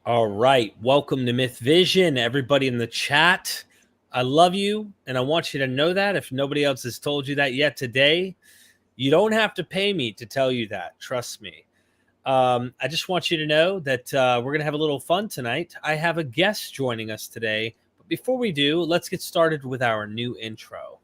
All right. Welcome to MythVision, everybody in the chat. I love you, and I want you to know that if nobody else has told you that yet today, you don't have to pay me to tell you that. Trust me. I just want you to know that we're going to have a little fun tonight. I have a guest joining us today. But before we do, let's get started with our new intro.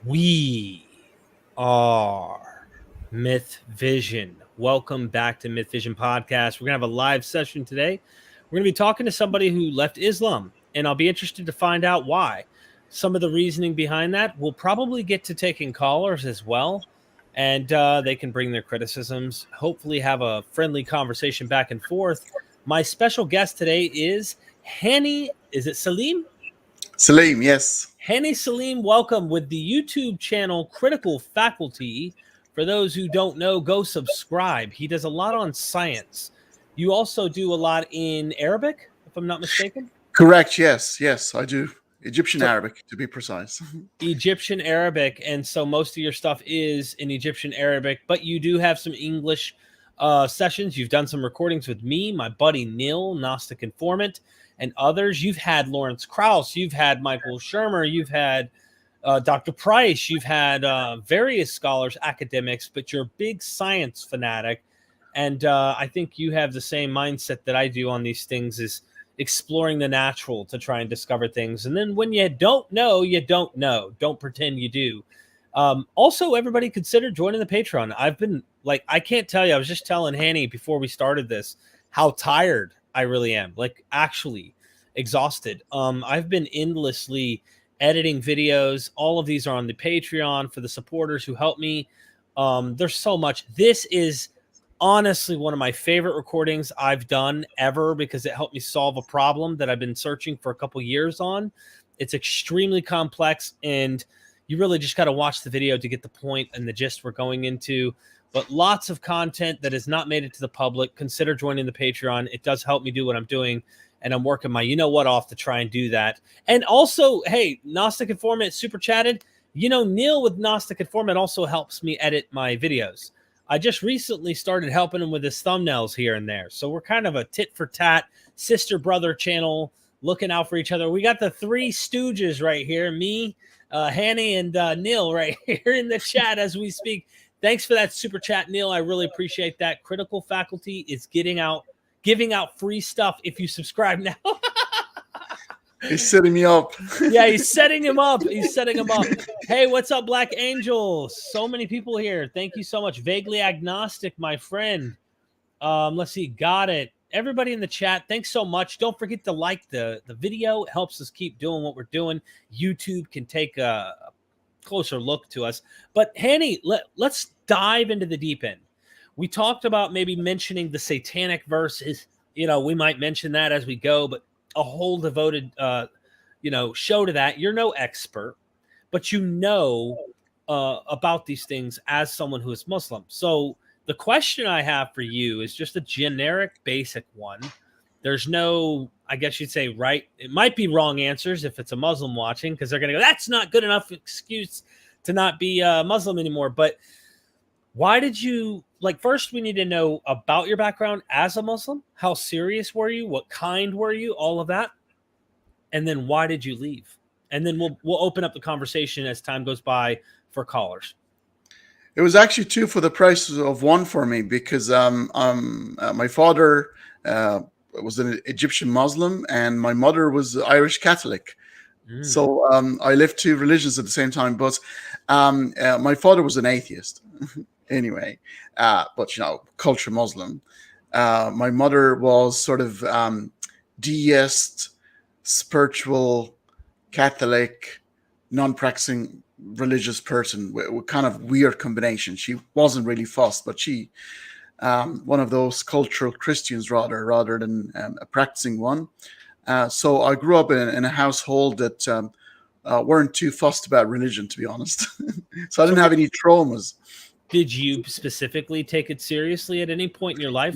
We are MythVision. Welcome back to MythVision Podcast. We're going to have a live session today. We're going to be talking to somebody who left Islam, and I'll be interested to find out why. Some of the reasoning behind that. We'll probably get to taking callers as well, and they can bring their criticisms, hopefully have a friendly conversation back and forth. My special guest today is Hani. Is it Salim? Salim, yes. Hani Salim, welcome with the YouTube channel Critical Faculty. For those who don't know, go subscribe. He does a lot on science. You also do a lot in Arabic, if I'm not mistaken? Correct, yes, I do. Egyptian Arabic, to be precise. Egyptian Arabic, and so most of your stuff is in Egyptian Arabic, but you do have some English sessions. You've done some recordings with me, my buddy Neil, Gnostic Informant, and others. You've had Lawrence Krauss, you've had Michael Shermer, you've had Dr. Price, you've had various scholars, academics, but you're a big science fanatic. And I think you have the same mindset that I do on these things, is exploring the natural to try and discover things. And then when you don't know, you don't know. Don't pretend you do. Also, everybody consider joining the Patreon. I've been I can't tell you, I was just telling Hani before we started this, how tired I really am, actually exhausted. I've been endlessly editing videos. All of these are on the Patreon for the supporters who help me. There's so much. This is honestly one of my favorite recordings I've done ever, because it helped me solve a problem that I've been searching for a couple years on. It's extremely complex, and you really just got to watch the video to get the point and the gist we're going into. But lots of content that has not made it to the public. Consider joining the Patreon. It does help me do what I'm doing, and I'm working my you-know-what off to try and do that. And also, hey, Gnostic Informant super chatted. Neil with Gnostic Informant also helps me edit my videos. I just recently started helping him with his thumbnails here and there. So we're kind of a tit-for-tat, sister-brother channel, looking out for each other. We got the three stooges right here, me, Hani, and Neil right here in the chat as we speak. Thanks for that super chat, Neil. I really appreciate that. Critical Faculty is giving out free stuff if you subscribe now. He's setting me up. Yeah, he's setting him up. Hey, what's up, Black Angel? So many people here. Thank you so much. Vaguely Agnostic, my friend. Let's see. Got it. Everybody in the chat, thanks so much. Don't forget to like the video. It helps us keep doing what we're doing. YouTube can take a closer look to us. But Hani, let's dive into the deep end. We talked about maybe mentioning the Satanic Verses. We might mention that as we go, but a whole devoted show to that. You're no expert, but about these things as someone who is Muslim. So the question I have for you is just a generic, basic one. There's no, I guess you'd say, right. It might be wrong answers if it's a Muslim watching, because they're going to go, that's not good enough excuse to not be Muslim anymore. But why did you, first we need to know about your background as a Muslim. How serious were you? What kind were you? All of that. And then why did you leave? And then we'll open up the conversation as time goes by for callers. It was actually two for the price of one for me, because my father was an Egyptian Muslim, and my mother was Irish Catholic. So I lived two religions at the same time. But my father was an atheist anyway, but culture Muslim. My mother was sort of deist, spiritual, Catholic, non-practicing religious person with kind of weird combination. She wasn't really fussed, but she one of those cultural Christians rather than a practicing one. So I grew up in a household that weren't too fussed about religion, to be honest. So I didn't have any traumas. Did you specifically take it seriously at any point in your life?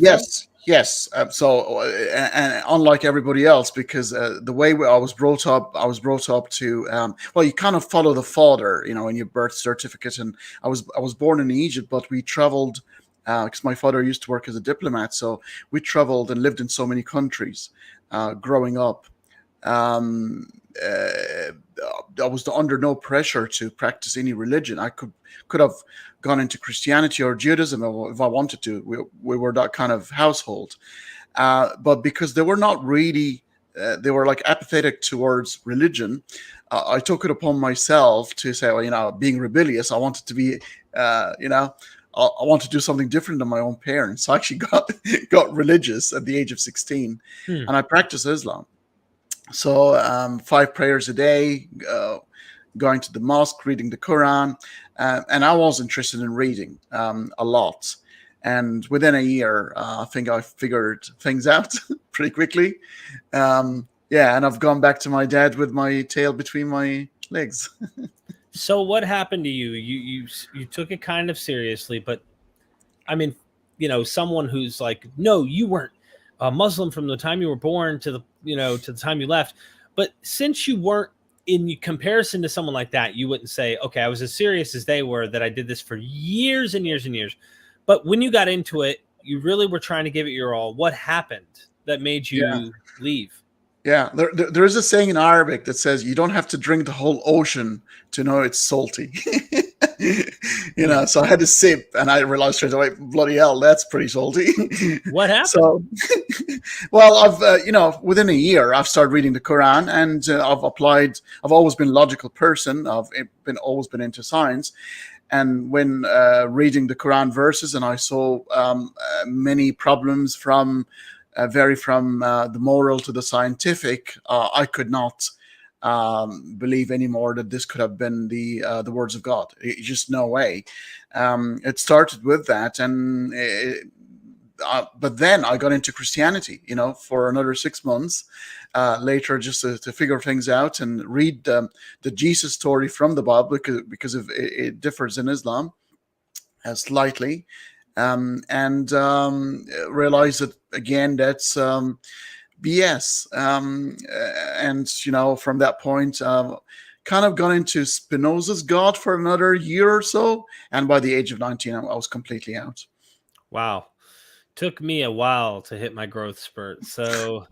Yes. So, and unlike everybody else, because the way I was brought up to, well, you kind of follow the father, in your birth certificate. And I was born in Egypt, but we traveled because my father used to work as a diplomat. So we traveled and lived in so many countries growing up. I was under no pressure to practice any religion. I could have gone into Christianity or Judaism if I wanted to. We were that kind of household. But because they were not really, they were like apathetic towards religion, I took it upon myself to say, well, being rebellious, I wanted to be, I want to do something different than my own parents. So I actually got religious at the age of 16, and I practiced Islam. So 5 prayers a day, going to the mosque, reading the Quran, and I was interested in reading a lot. And within a year, I think I figured things out pretty quickly. And I've gone back to my dad with my tail between my legs. So what happened to you? You took it kind of seriously, but I mean, someone who's like, no, you weren't a Muslim from the time you were born to the time you left. But since you weren't, in comparison to someone like that, you wouldn't say, okay, I was as serious as they were, that I did this for years and years and years. But when you got into it, you really were trying to give it your all. What happened that made you leave? Yeah, there is a saying in Arabic that says you don't have to drink the whole ocean to know it's salty. So I had to sip, and I realized straight away, bloody hell, that's pretty salty. What happened? So, well, I've, within a year, I've started reading the Quran, and I've always been a logical person. I've always been into science. And when reading the Quran verses, and I saw many problems from the moral to the scientific, I could not believe anymore that this could have been the words of God. Just no way. It started with that, and but then I got into Christianity, for another 6 months later, just to figure things out and read the Jesus story from the Bible, because it differs in Islam slightly. And realize that again, that's BS. And from that point, kind of got into Spinoza's God for another year or so, and by the age of 19, I was completely out. Wow, took me a while to hit my growth spurt. So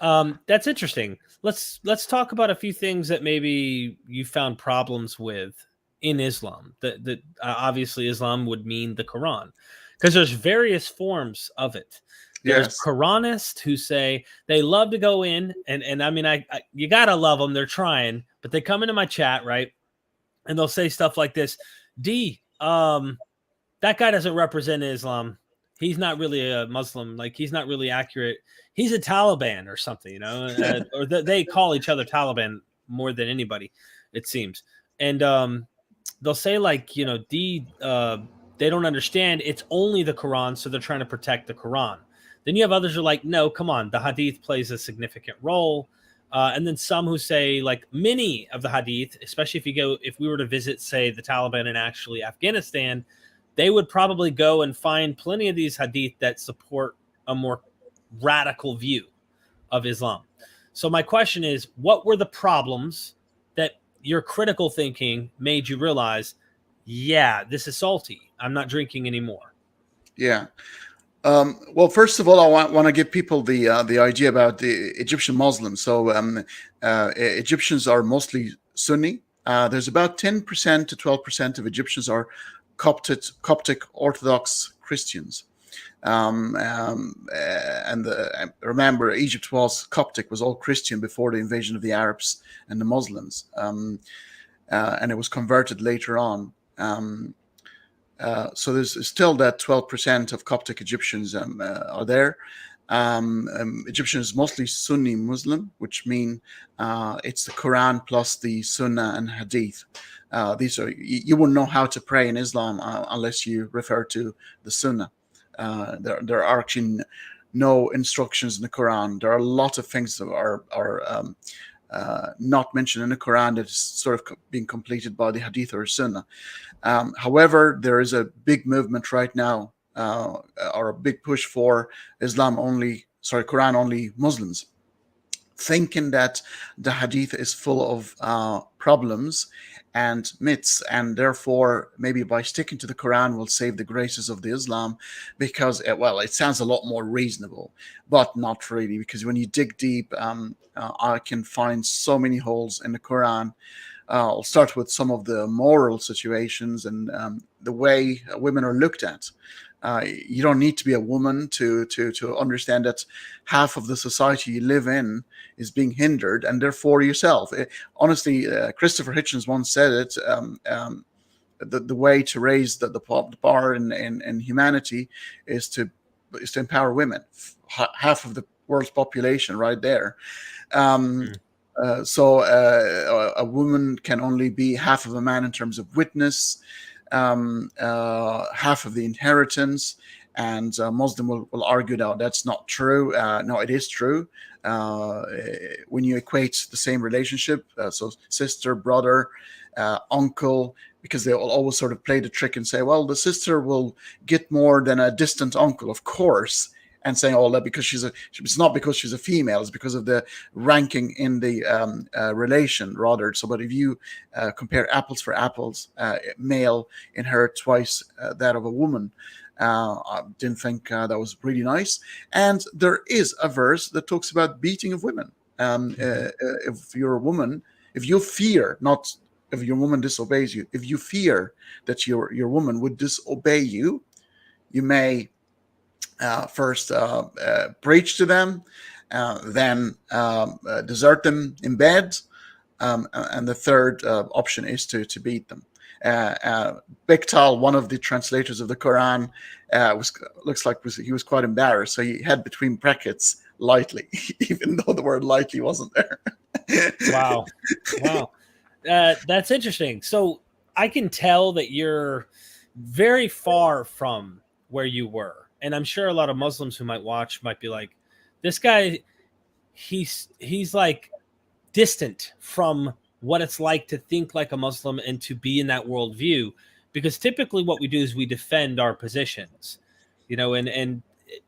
that's interesting. Let's talk about a few things that maybe you found problems with in Islam. That obviously Islam would mean the Quran, because there's various forms of it. There's Quranists who say they love to go in, and I mean, you gotta love them. They're trying, but they come into my chat, right, and they'll say stuff like this: that guy doesn't represent Islam. He's not really a Muslim. Like, he's not really accurate. He's a Taliban or something, or they call each other Taliban more than anybody, it seems. And they'll say, like, they don't understand. It's only the Quran, so they're trying to protect the Quran. Then you have others who are like, no, come on, the Hadith plays a significant role. And then some who say, like, many of the Hadith, especially if we were to visit, say, the Taliban in actually Afghanistan, they would probably go and find plenty of these Hadith that support a more radical view of Islam. So my question is, what were the problems that your critical thinking made you realize, yeah, this is salty, I'm not drinking anymore? Yeah. Well, first of all, I want to give people the idea about the Egyptian Muslims. So Egyptians are mostly Sunni. There's about 10% to 12% of Egyptians are Coptic Orthodox Christians. Remember, Egypt was Coptic, was all Christian before the invasion of the Arabs and the Muslims, and it was converted later on. So there's still that 12% of Coptic Egyptians are there. Egyptian is mostly Sunni Muslim, which mean it's the Quran plus the Sunnah and Hadith. These are, you wouldn't know how to pray in Islam unless you refer to the Sunnah. There are actually no instructions in the Quran. There are a lot of things that are not mentioned in the Quran that is sort of being completed by the Hadith or Sunnah. However, there is a big movement right now, or a big push for Quran only Muslims, thinking that the Hadith is full of problems and myths, and therefore maybe by sticking to the Quran will save the graces of the Islam, because it sounds a lot more reasonable, but not really, because when you dig deep, I can find so many holes in the Quran. I'll start with some of the moral situations and the way women are looked at. You don't need to be a woman to understand that half of the society you live in is being hindered, and therefore yourself. Honestly, Christopher Hitchens once said it. The way to raise the bar in humanity is to empower women. Half of the world's population, right there. So a woman can only be half of a man in terms of witness, half of the inheritance, and Muslim will argue that that's not true. No, it is true. When you equate the same relationship, so sister, brother, uncle, because they will always sort of play the trick and say, well, the sister will get more than a distant uncle, of course, and saying all that because it's not because she's a female, it's because of the ranking in the relation, rather. So, but if you compare apples for apples, male inherit twice that of a woman. I didn't think that was really nice. And there is a verse that talks about beating of women. If you're a woman, if you fear, not if your woman disobeys you, if you fear that your woman would disobey you, you may first preach to them, then desert them in bed, and the third option is to beat them. Biktal, one of the translators of the Quran, he was quite embarrassed, so he had between brackets lightly, even though the word lightly wasn't there. Wow. That's interesting. So I can tell that you're very far from where you were. And I'm sure a lot of Muslims who might watch might be like, this guy, he's like distant from what it's like to think like a Muslim and to be in that worldview. Because typically what we do is we defend our positions, and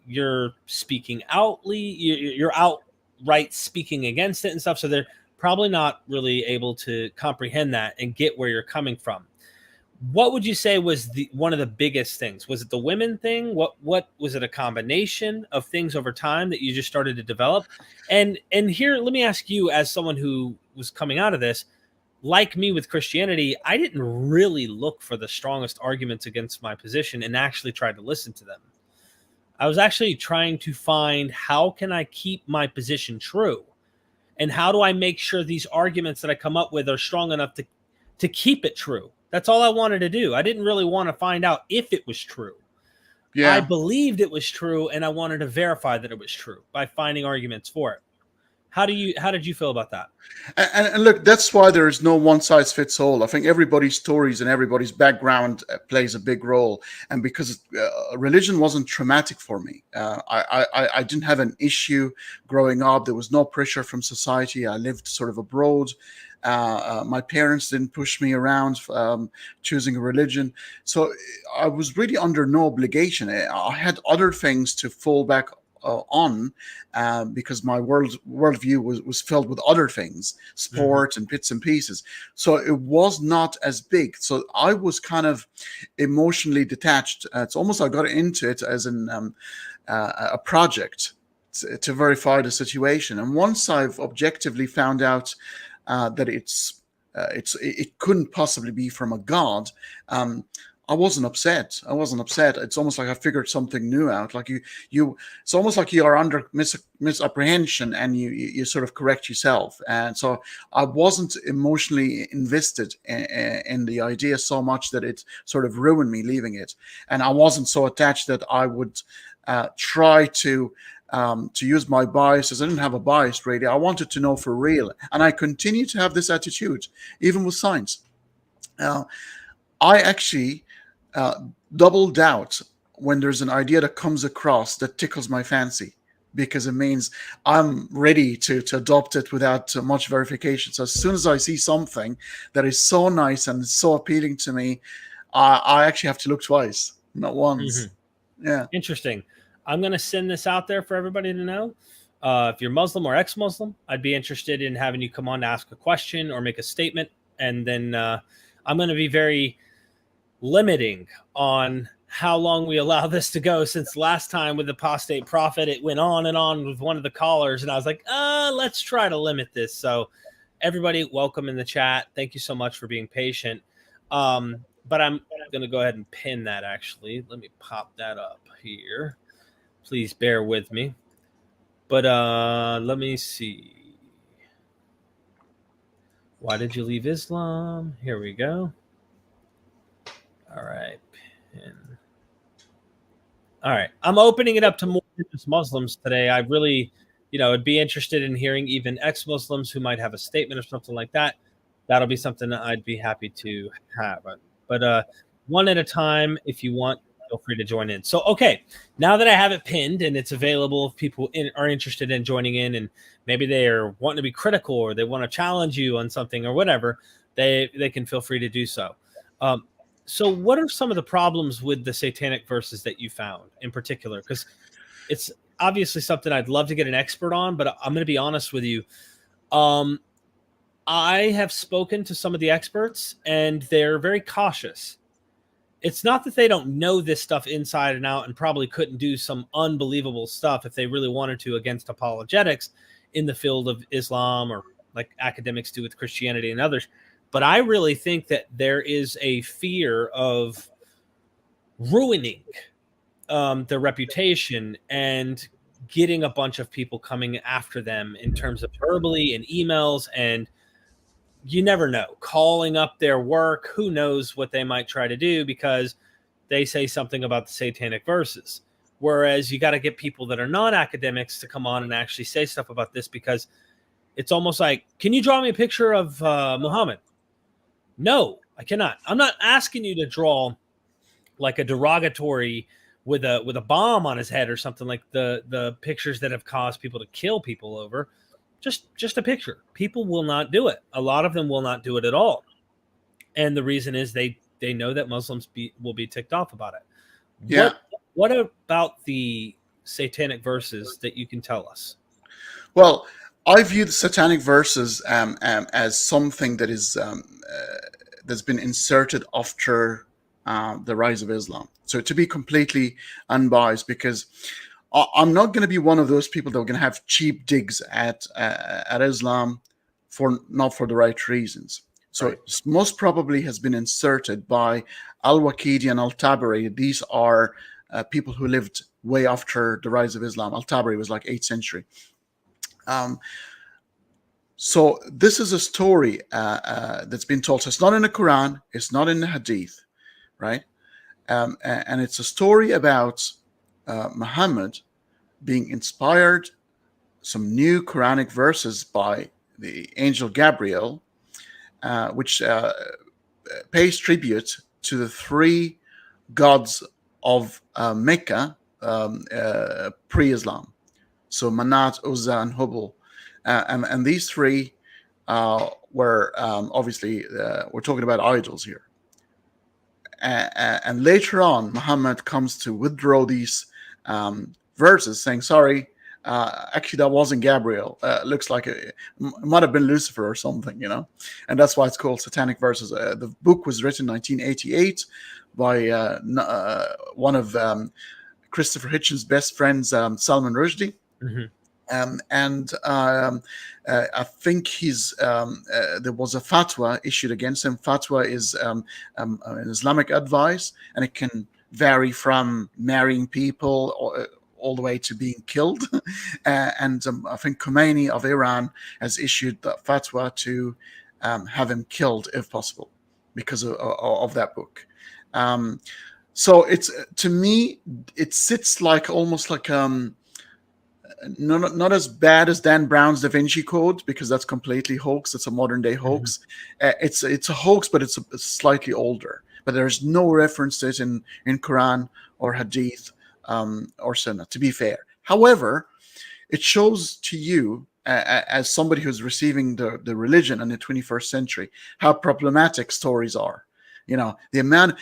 you're speaking outly, you're outright speaking against it and stuff. So they're probably not really able to comprehend that and get where you're coming from. What would you say was one of the biggest things? Was it the women thing? What was it, a combination of things over time that you just started to develop? And here, let me ask you, as someone who was coming out of this, like me with Christianity, I didn't really look for the strongest arguments against my position and actually tried to listen to them. I was actually trying to find, how can I keep my position true? And how do I make sure these arguments that I come up with are strong enough to keep it true? That's all I wanted to do. I didn't really want to find out if it was true. Yeah. I believed it was true, and I wanted to verify that it was true by finding arguments for it. How did you feel about that? And look, that's why there is no one size fits all. I think everybody's stories and everybody's background plays a big role. And because religion wasn't traumatic for me, I didn't have an issue growing up. There was no pressure from society. I lived sort of abroad. My parents didn't push me around choosing a religion. So I was really under no obligation. I had other things to fall back on because my worldview was filled with other things, sports and bits and pieces. So it was not as big. So I was kind of emotionally detached. It's almost I got into it as a project to verify the situation. And once I've objectively found out that it couldn't possibly be from a God, I wasn't upset. It's almost like I figured something new out. Like it's almost like you are under misapprehension, and you sort of correct yourself. And so I wasn't emotionally invested in the idea so much that it sort of ruined me leaving it. And I wasn't so attached that I would try to use my biases. I didn't have a bias really. I wanted to know for real, and I continue to have this attitude even with science. I actually double doubt when there's an idea that comes across that tickles my fancy, because it means I'm ready to adopt it without much verification. So as soon as I see something that is so nice and so appealing to me, I actually have to look twice, not once. Mm-hmm. Yeah. Interesting. I'm going to send this out there for everybody to know. If you're Muslim or ex-Muslim, I'd be interested in having you come on to ask a question or make a statement. And then I'm going to be very limiting on how long we allow this to go, since last time with the apostate prophet, it went on and on with one of the callers, and I was like, let's try to limit this. So everybody, welcome in the chat. Thank you so much for being patient. But I'm going to go ahead and pin that. Actually, let me pop that up here. Please bear with me. But let me see. Why did you leave Islam? Here we go. All right. All right. I'm opening it up to more than just Muslims today. I really, would be interested in hearing even ex-Muslims who might have a statement or something like that. That'll be something that I'd be happy to have. But one at a time, if you want, feel free to join in. So, okay, now that I have it pinned and it's available, if people are interested in joining in, and maybe they are wanting to be critical or they want to challenge you on something or whatever, they can feel free to do so. So what are some of the problems with the Satanic Verses that you found in particular? Because it's obviously something I'd love to get an expert on, but I'm going to be honest with you. I have spoken to some of the experts, and they're very cautious. It's not that they don't know this stuff inside and out and probably couldn't do some unbelievable stuff if they really wanted to against apologetics in the field of Islam, or like academics do with Christianity and others. But I really think that there is a fear of ruining their reputation and getting a bunch of people coming after them in terms of verbally and emails, and you never know, calling up their work. Who knows what they might try to do because they say something about the Satanic Verses. Whereas you got to get people that are not academics to come on and actually say stuff about this, because it's almost like, can you draw me a picture of Muhammad? No, I cannot. I'm not asking you to draw like a derogatory with a bomb on his head or something, like the pictures that have caused people to kill people over. Just a picture. People will not do it. A lot of them will not do it at all. And the reason is they know that Muslims will be ticked off about it. Yeah. What about the Satanic Verses that you can tell us? Well, I view the Satanic Verses as something that is that's been inserted after the rise of Islam. So to be completely unbiased, because I'm not going to be one of those people that are going to have cheap digs at Islam not for the right reasons. So right. Most probably has been inserted by Al-Waqidi and Al-Tabari. These are people who lived way after the rise of Islam. Al-Tabari was like 8th century. So this is a story that's been told. So it's not in the Quran. It's not in the Hadith, right? And it's a story about Muhammad being inspired, some new Quranic verses by the angel Gabriel, which pays tribute to the three gods of Mecca pre-Islam. So Manat, Uzza, and Hubal. And these three were obviously, we're talking about idols here. And later on, Muhammad comes to withdraw these verses, saying, sorry, actually that wasn't Gabriel. Looks like it might have been Lucifer or something, and that's why it's called Satanic Verses. The book was written in 1988 by one of Christopher Hitchens' best friends, Salman Rushdie. Mm-hmm. And I think there was a fatwa issued against him. Fatwa is an Islamic advice, and it can vary from marrying people all the way to being killed. And I think Khomeini of Iran has issued the fatwa to have him killed if possible because of that book. So it's, to me, it sits like almost like not as bad as Dan Brown's Da Vinci Code, because that's completely hoax. It's a modern day hoax. It's a hoax, but it's slightly older. But there's no reference to it in Quran or Hadith or Sunnah, to be fair. However, it shows to you, as somebody who's receiving the religion in the 21st century, how problematic stories are. The amount,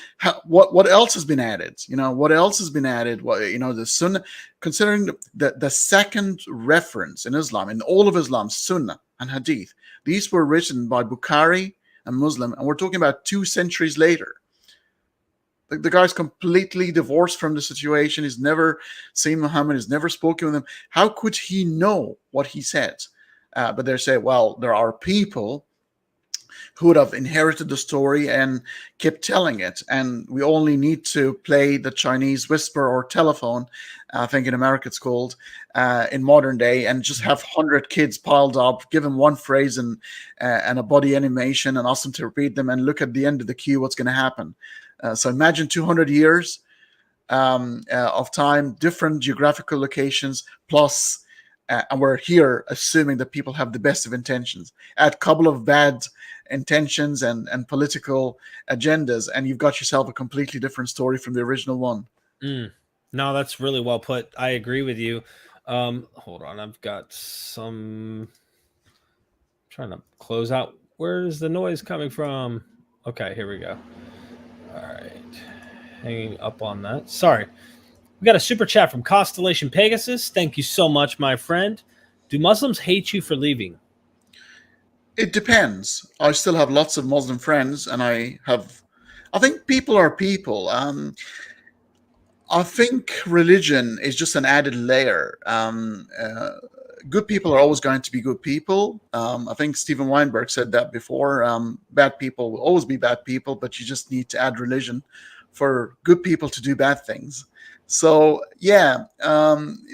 what else has been added? What else has been added? The Sunnah, considering the second reference in Islam, in all of Islam, Sunnah and Hadith, these were written by Bukhari and Muslim, and we're talking about 2 centuries later. The guy's completely divorced from the situation. He's never seen Muhammad. He's never spoken with him. How could he know what he said? But they say, well, there are people who would have inherited the story and kept telling it. And we only need to play the Chinese whisper or telephone, I think in America it's called, in modern day, and just have 100 kids piled up, give them one phrase and a body animation and ask them to repeat them, and look at the end of the queue, what's going to happen. So imagine 200 years of time, different geographical locations, plus, and we're here assuming that people have the best of intentions. Add a couple of bad intentions and political agendas, and you've got yourself a completely different story from the original one. No, that's really well put. I agree with you. Hold on, I've got some... I'm trying to close out. Where's the noise coming from? Okay, here we go. All right, hanging up on that. Sorry. We got a super chat from Constellation Pegasus. Thank you so much, my friend. Do Muslims hate you for leaving? It depends. I still have lots of Muslim friends, and I think people are people. I think religion is just an added layer. Good people are always going to be good people. I think Steven Weinberg said that before. Bad people will always be bad people, but you just need to add religion for good people to do bad things. So, yeah,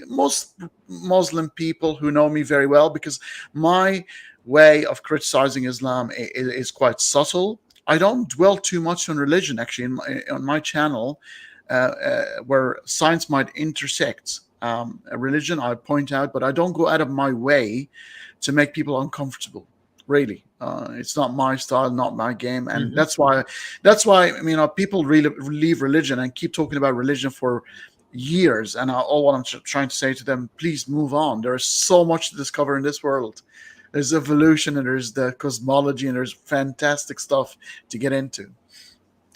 most Muslim people who know me very well, because my way of criticizing Islam is quite subtle. I don't dwell too much on religion, actually, on my channel, where science might intersect religion. I point out, but I don't go out of my way to make people uncomfortable. Really, it's not my style, not my game, and that's why people really leave religion and keep talking about religion for years. And all what I'm trying to say to them: please move on. There is so much to discover in this world. There's evolution, and there's the cosmology, and there's fantastic stuff to get into.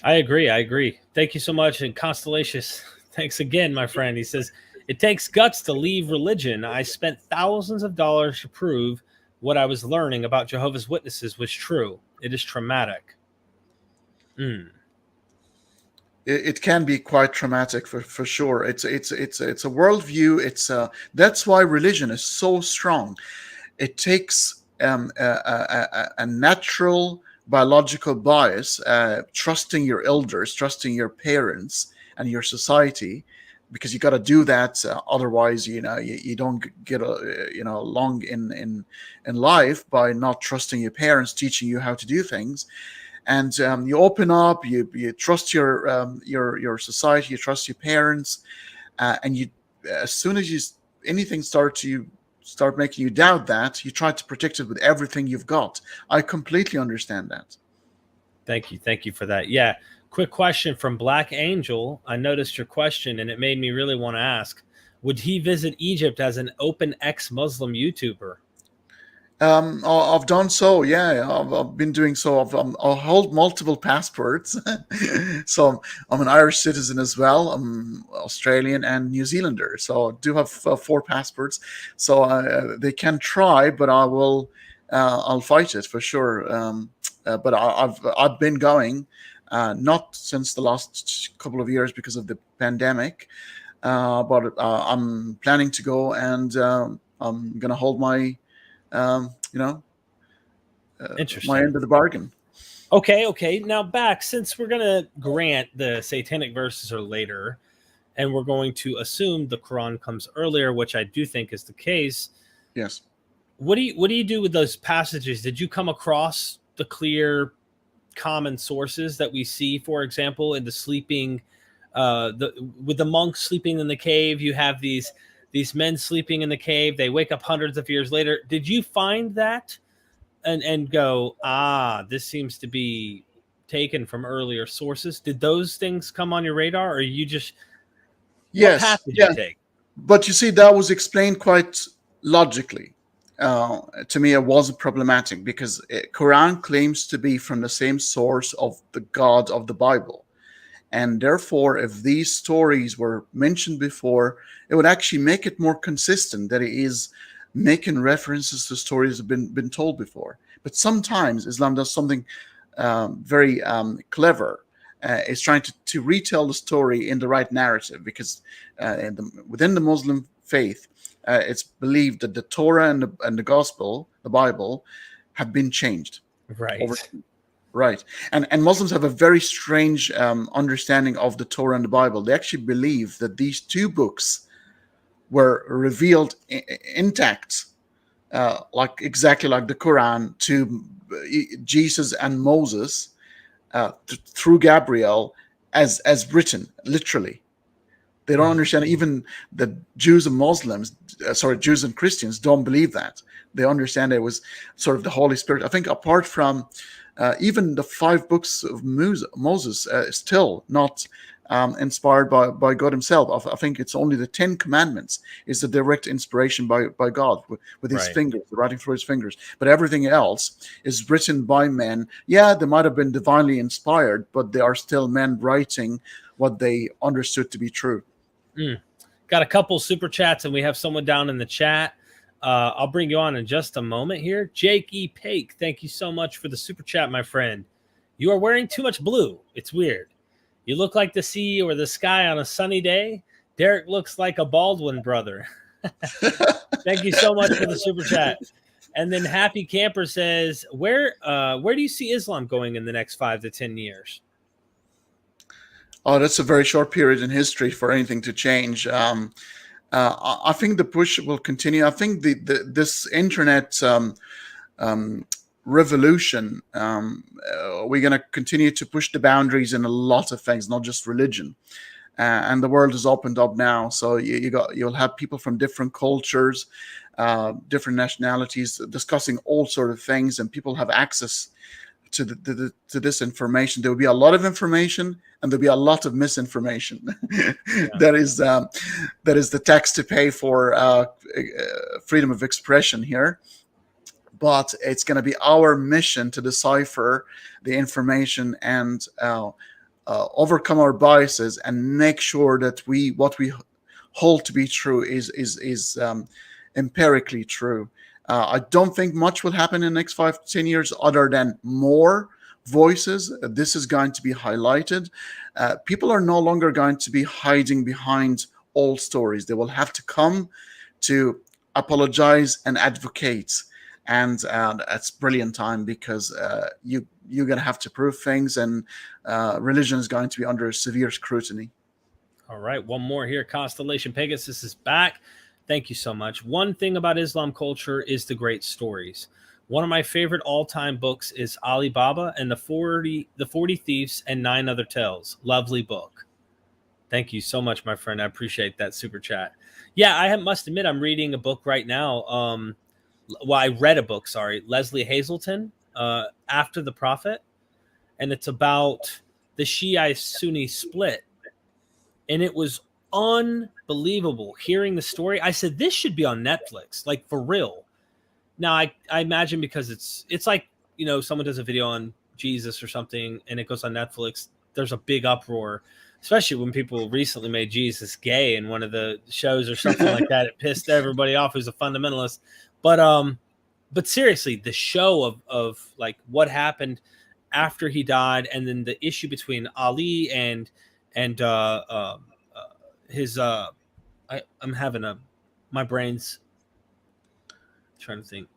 I agree. Thank you so much. And Constellacious, thanks again, my friend. He says, it takes guts to leave religion. I spent thousands of dollars to prove what I was learning about Jehovah's Witnesses was true. It is traumatic. It can be quite traumatic for sure. It's a worldview. That's why religion is so strong. It takes a natural biological bias, trusting your elders, trusting your parents and your society, because you got to do that. Otherwise, you don't get along in life by not trusting your parents, teaching you how to do things. And you open up, you trust your society, you trust your parents, and you, as soon as anything start making you doubt that, you try to protect it with everything you've got. I completely understand that. Thank you for that. Yeah. Quick question from Black Angel. I noticed your question and it made me really want to ask, would he visit Egypt as an open ex-Muslim YouTuber? I've done so. Yeah, I've been doing so. I hold multiple passports. So I'm an Irish citizen as well. I'm Australian and New Zealander. So I do have 4 passports. So they can try, but I'll fight it for sure. But I've been going, not since the last couple of years because of the pandemic, but I'm planning to go and I'm gonna hold my Interesting. my end of the bargain. Okay. Now back, since we're gonna grant the Satanic Verses are later, and we're going to assume the Quran comes earlier, which I do think is the case. Yes. What do you do with those passages? Did you come across the clear common sources that we see, for example, in the sleeping, with the monks sleeping in the cave? You have these men sleeping in the cave. They wake up hundreds of years later. Did you find that and go, this seems to be taken from earlier sources? Did those things come on your radar, or you just Yes. What path did you take? But you see, that was explained quite logically. To me, it wasn't problematic because Quran claims to be from the same source of the God of the Bible. And therefore, if these stories were mentioned before, it would actually make it more consistent that it is making references to stories that have been told before. But sometimes Islam does something very clever. It's trying to retell the story in the right narrative, because within the Muslim faith, it's believed that the Torah and the Gospel, the Bible, have been changed. Right. Right. And Muslims have a very strange understanding of the Torah and the Bible. They actually believe that these two books were revealed intact, exactly like the Quran, to Jesus and Moses through Gabriel as written, literally. They don't understand. Even the Jews and Muslims, Jews and Christians don't believe that. They understand it was sort of the Holy Spirit. I think apart from even the 5 books of Moses, still not inspired by God himself. I think it's only the 10 Commandments is the direct inspiration by God with his fingers, writing through his fingers. But everything else is written by men. Yeah, they might have been divinely inspired, but they are still men writing what they understood to be true. Got a couple super chats, and we have someone down in the chat. I'll bring you on in just a moment here. Jake E. Pake, thank you so much for the super chat, my friend. You are wearing too much blue. It's weird. You look like the sea or the sky on a sunny day. Derek looks like a Baldwin brother. Thank you so much for the super chat. And then Happy Camper says, where do you see Islam going in the next 5 to 10 years? Oh, that's a very short period in history for anything to change. I think the push will continue. I think this internet revolution, we're going to continue to push the boundaries in a lot of things, not just religion. And the world is opened up now, so you'll have people from different cultures, different nationalities discussing all sort of things, and people have access to this information. There will be a lot of information, and there'll be a lot of misinformation. That is the tax to pay for freedom of expression here. But it's going to be our mission to decipher the information and overcome our biases and make sure that what we hold to be true is empirically true. I don't think much will happen in the next 5 to 10 years other than more voices. This is going to be highlighted. People are no longer going to be hiding behind old stories. They will have to come to apologize and advocate. And that's brilliant time, because you're going to have to prove things, and religion is going to be under severe scrutiny. All right, one more here. Constellation Pegasus is back. Thank you so much. One thing about Islam culture is the great stories. One of my favorite all-time books is Ali Baba and the 40 Thieves and 9 Other Tales. Lovely book. Thank you so much, my friend. I appreciate that super chat. Yeah, I must admit I'm reading a book right now. I read a book, Leslie Hazelton, After the Prophet, and it's about the Shiite-Sunni split. And it was unbelievable hearing the story. I said, this should be on Netflix, like for real. Now, I imagine because it's like, someone does a video on Jesus or something and it goes on Netflix, there's a big uproar, especially when people recently made Jesus gay in one of the shows or something like that. It pissed everybody off who's a fundamentalist. But seriously, the show of like what happened after he died, and then the issue between Ali and his I'm having my brain's trying to think.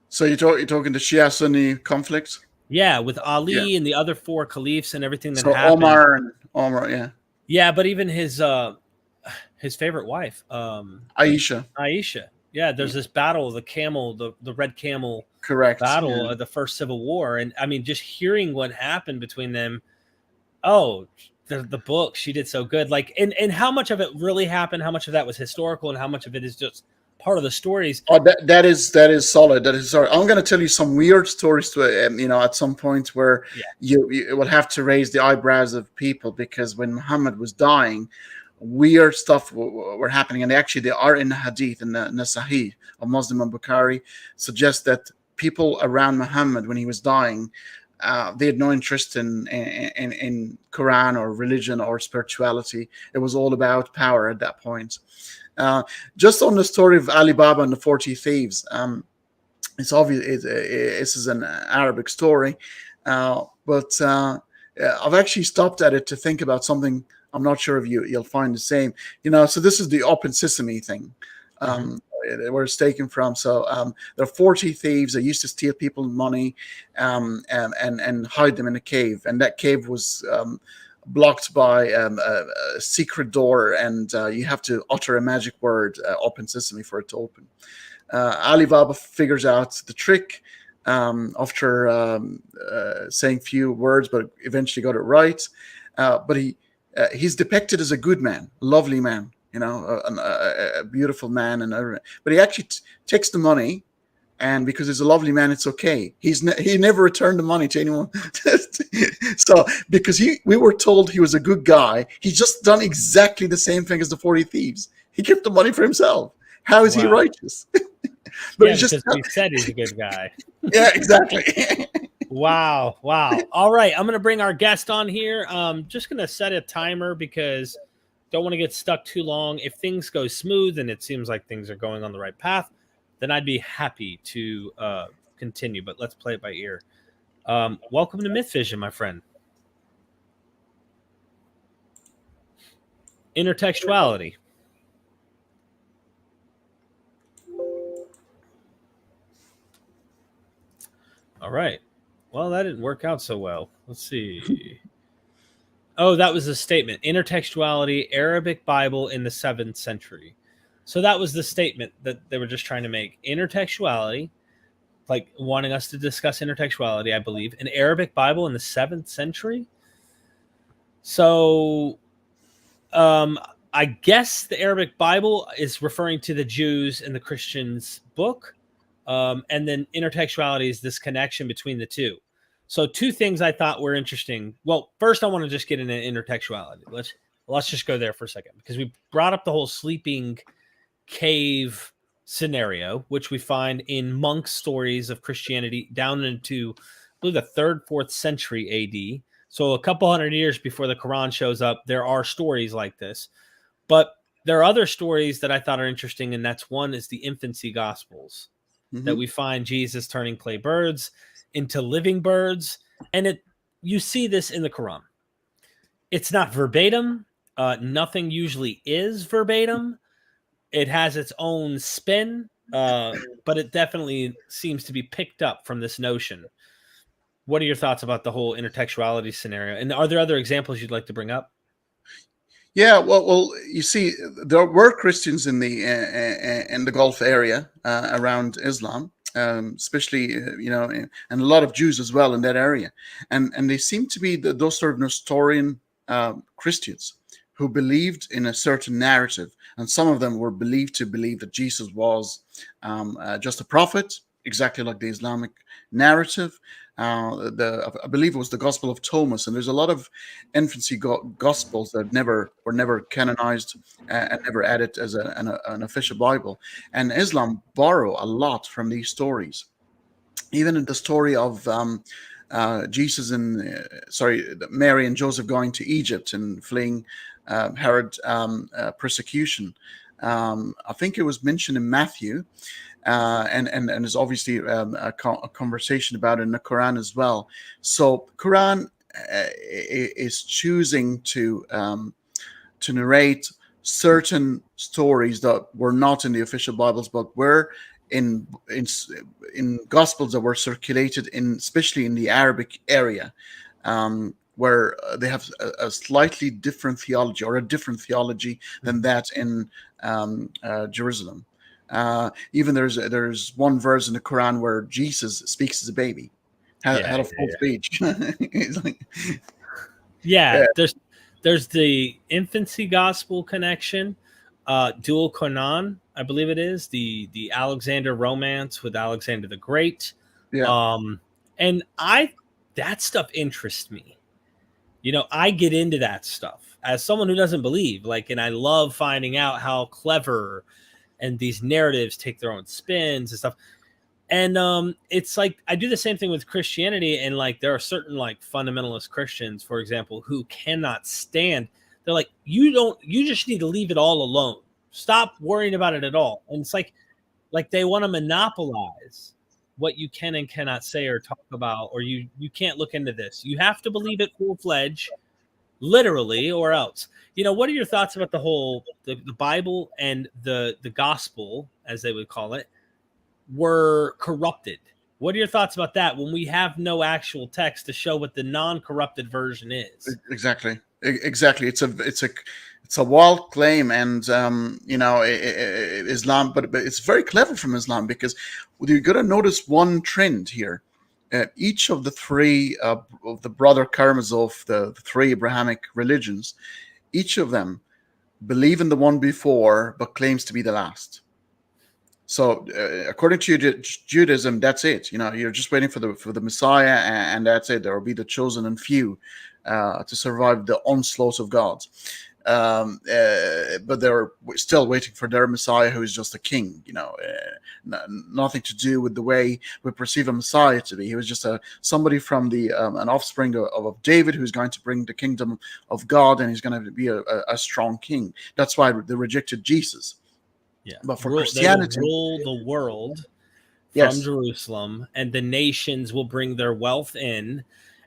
So you're talking the Shia Sunni conflict? Yeah, with Ali and the other 4 caliphs and everything that so happened. Omar, yeah. Yeah, but even his favorite wife, Aisha. Yeah, there's this battle, the camel, the red camel Correct. battle of the first civil war. And I mean, just hearing what happened between them, the book, she did so good. Like, and how much of it really happened, how much of that was historical, and how much of it is just part of the stories. Oh, that is solid. That is solid. I'm going to tell you some weird stories to at some point where you will have to raise the eyebrows of people, because when Muhammad was dying, weird stuff were happening, and actually they are in the hadith, in the Sahih of Muslim and Bukhari, suggest that people around Muhammad when he was dying, they had no interest in Quran or religion or spirituality. It was all about power at that point. Just on the story of Ali Baba and the 40 Thieves, it's obvious this is an Arabic story, but I've actually stopped at it to think about something. I'm not sure if you'll find the same. So this is the open sesame thing. Where it's taken from. So there are 40 thieves that used to steal people's money and hide them in a cave. And that cave was blocked by a secret door, and you have to utter a magic word, open sesame, for it to open. Ali Baba figures out the trick after saying few words, but eventually got it right. But he's depicted as a good man, a lovely man, a beautiful man, but he actually takes the money, and because he's a lovely man, it's okay. He never returned the money to anyone. So because we were told he was a good guy, he's just done exactly the same thing as the 40 thieves. He kept the money for himself. How is he righteous? But because we said he's a good guy. Yeah, exactly. Wow. All right, I'm going to bring our guest on here. Just going to set a timer because don't want to get stuck too long. If things go smooth and it seems like things are going on the right path, then I'd be happy to continue. But let's play it by ear. Welcome to MythVision, my friend. Intertextuality. All right. Well, that didn't work out so well. Let's see. Oh, that was a statement. Intertextuality, Arabic Bible in the 7th century. So that was the statement that they were just trying to make. Intertextuality, like wanting us to discuss intertextuality, I believe, an Arabic Bible in the 7th century. So I guess the Arabic Bible is referring to the Jews and the Christians' book. And then intertextuality is this connection between the two. So 2 things I thought were interesting. Well, first I want to just get into intertextuality. Let's just go there for a second, because we brought up the whole sleeping cave scenario, which we find in monk stories of Christianity down into, I believe, the 3rd, 4th century AD. So a couple hundred years before the Quran shows up, there are stories like this. But there are other stories that I thought are interesting, and that's one is the infancy gospels. That we find Jesus turning clay birds into living birds. And you see this in the Quran. It's not verbatim. Nothing usually is verbatim. It has its own spin, but it definitely seems to be picked up from this notion. What are your thoughts about the whole intertextuality scenario? And are there other examples you'd like to bring up? Yeah, well, you see, there were Christians in the Gulf area around Islam, especially and a lot of Jews as well in that area, and they seem to be those sort of Nestorian Christians who believed in a certain narrative, and some of them were believed that Jesus was just a prophet, exactly like the Islamic narrative. I believe it was the Gospel of Thomas, and there's a lot of infancy Gospels that were never canonized and never added as an official Bible. And Islam borrow a lot from these stories. Even in the story of Jesus and Mary and Joseph going to Egypt and fleeing Herod persecution. I think it was mentioned in Matthew. And there's obviously a conversation about it in the Quran as well. So Quran is choosing to narrate certain stories that were not in the official Bibles, but were in gospels that were circulated especially in the Arabic area, where they have a slightly different theology, or a different theology than that in Jerusalem. Even there's one verse in the Quran where Jesus speaks as a baby, had a full speech. He's like, there's the infancy gospel connection, dual Quran, I believe it is, the Alexander romance with Alexander the Great. And that stuff interests me. I get into that stuff as someone who doesn't believe, and I love finding out how clever and these narratives take their own spins and stuff. And it's like I do the same thing with Christianity, and there are certain fundamentalist Christians, for example, who cannot stand. They're like, you just need to leave it all alone. Stop worrying about it at all. And it's like they want to monopolize what you can and cannot say or talk about, or you can't look into this. You have to believe it full-fledged, literally, or else. What are your thoughts about the whole the Bible and the gospel, as they would call it, were corrupted? What are your thoughts about that when we have no actual text to show what the non-corrupted version is? Exactly. It's a wild claim, and Islam, but it's very clever from Islam, because you're going to notice one trend here. Each of the three of the brother Karamazov, the three Abrahamic religions, each of them believe in the one before, but claims to be the last. So, according to Judaism, that's it. You're just waiting for the Messiah, and that's it. There will be the chosen and few to survive the onslaught of gods. But they're still waiting for their Messiah, who is just a king. Nothing to do with the way we perceive a Messiah to be. He was just somebody from an offspring of David, who's going to bring the kingdom of God, and he's going to be a strong king. That's why they rejected Jesus. Yeah, but for Christianity, they will rule the world from Jerusalem, and the nations will bring their wealth in,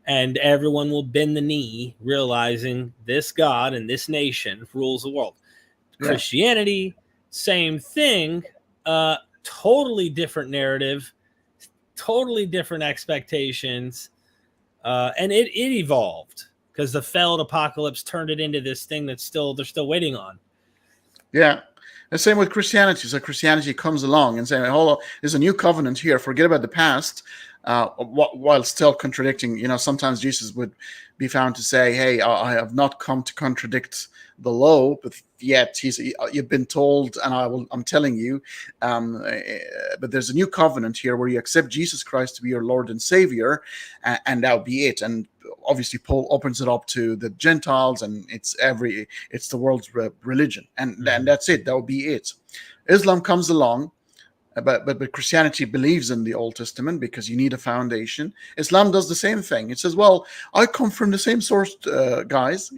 and everyone will bend the knee, realizing this God and this nation rules the world. Christianity, same thing, totally different narrative, totally different expectations, and it evolved because the failed apocalypse turned it into this thing they're still waiting on. Yeah. The same with Christianity. So Christianity comes along and saying, hold on, there's a new covenant here. Forget about the past, while still contradicting. Sometimes Jesus would be found to say, hey, I have not come to contradict the law, but yet you've been told, and I'm telling you, but there's a new covenant here where you accept Jesus Christ to be your Lord and Savior, and that'll be it. And obviously Paul opens it up to the Gentiles, and it's the world's religion, and that's it. That'll be it. Islam comes along, but Christianity believes in the Old Testament because you need a foundation. Islam does the same thing. It says, well, I come from the same source, guys,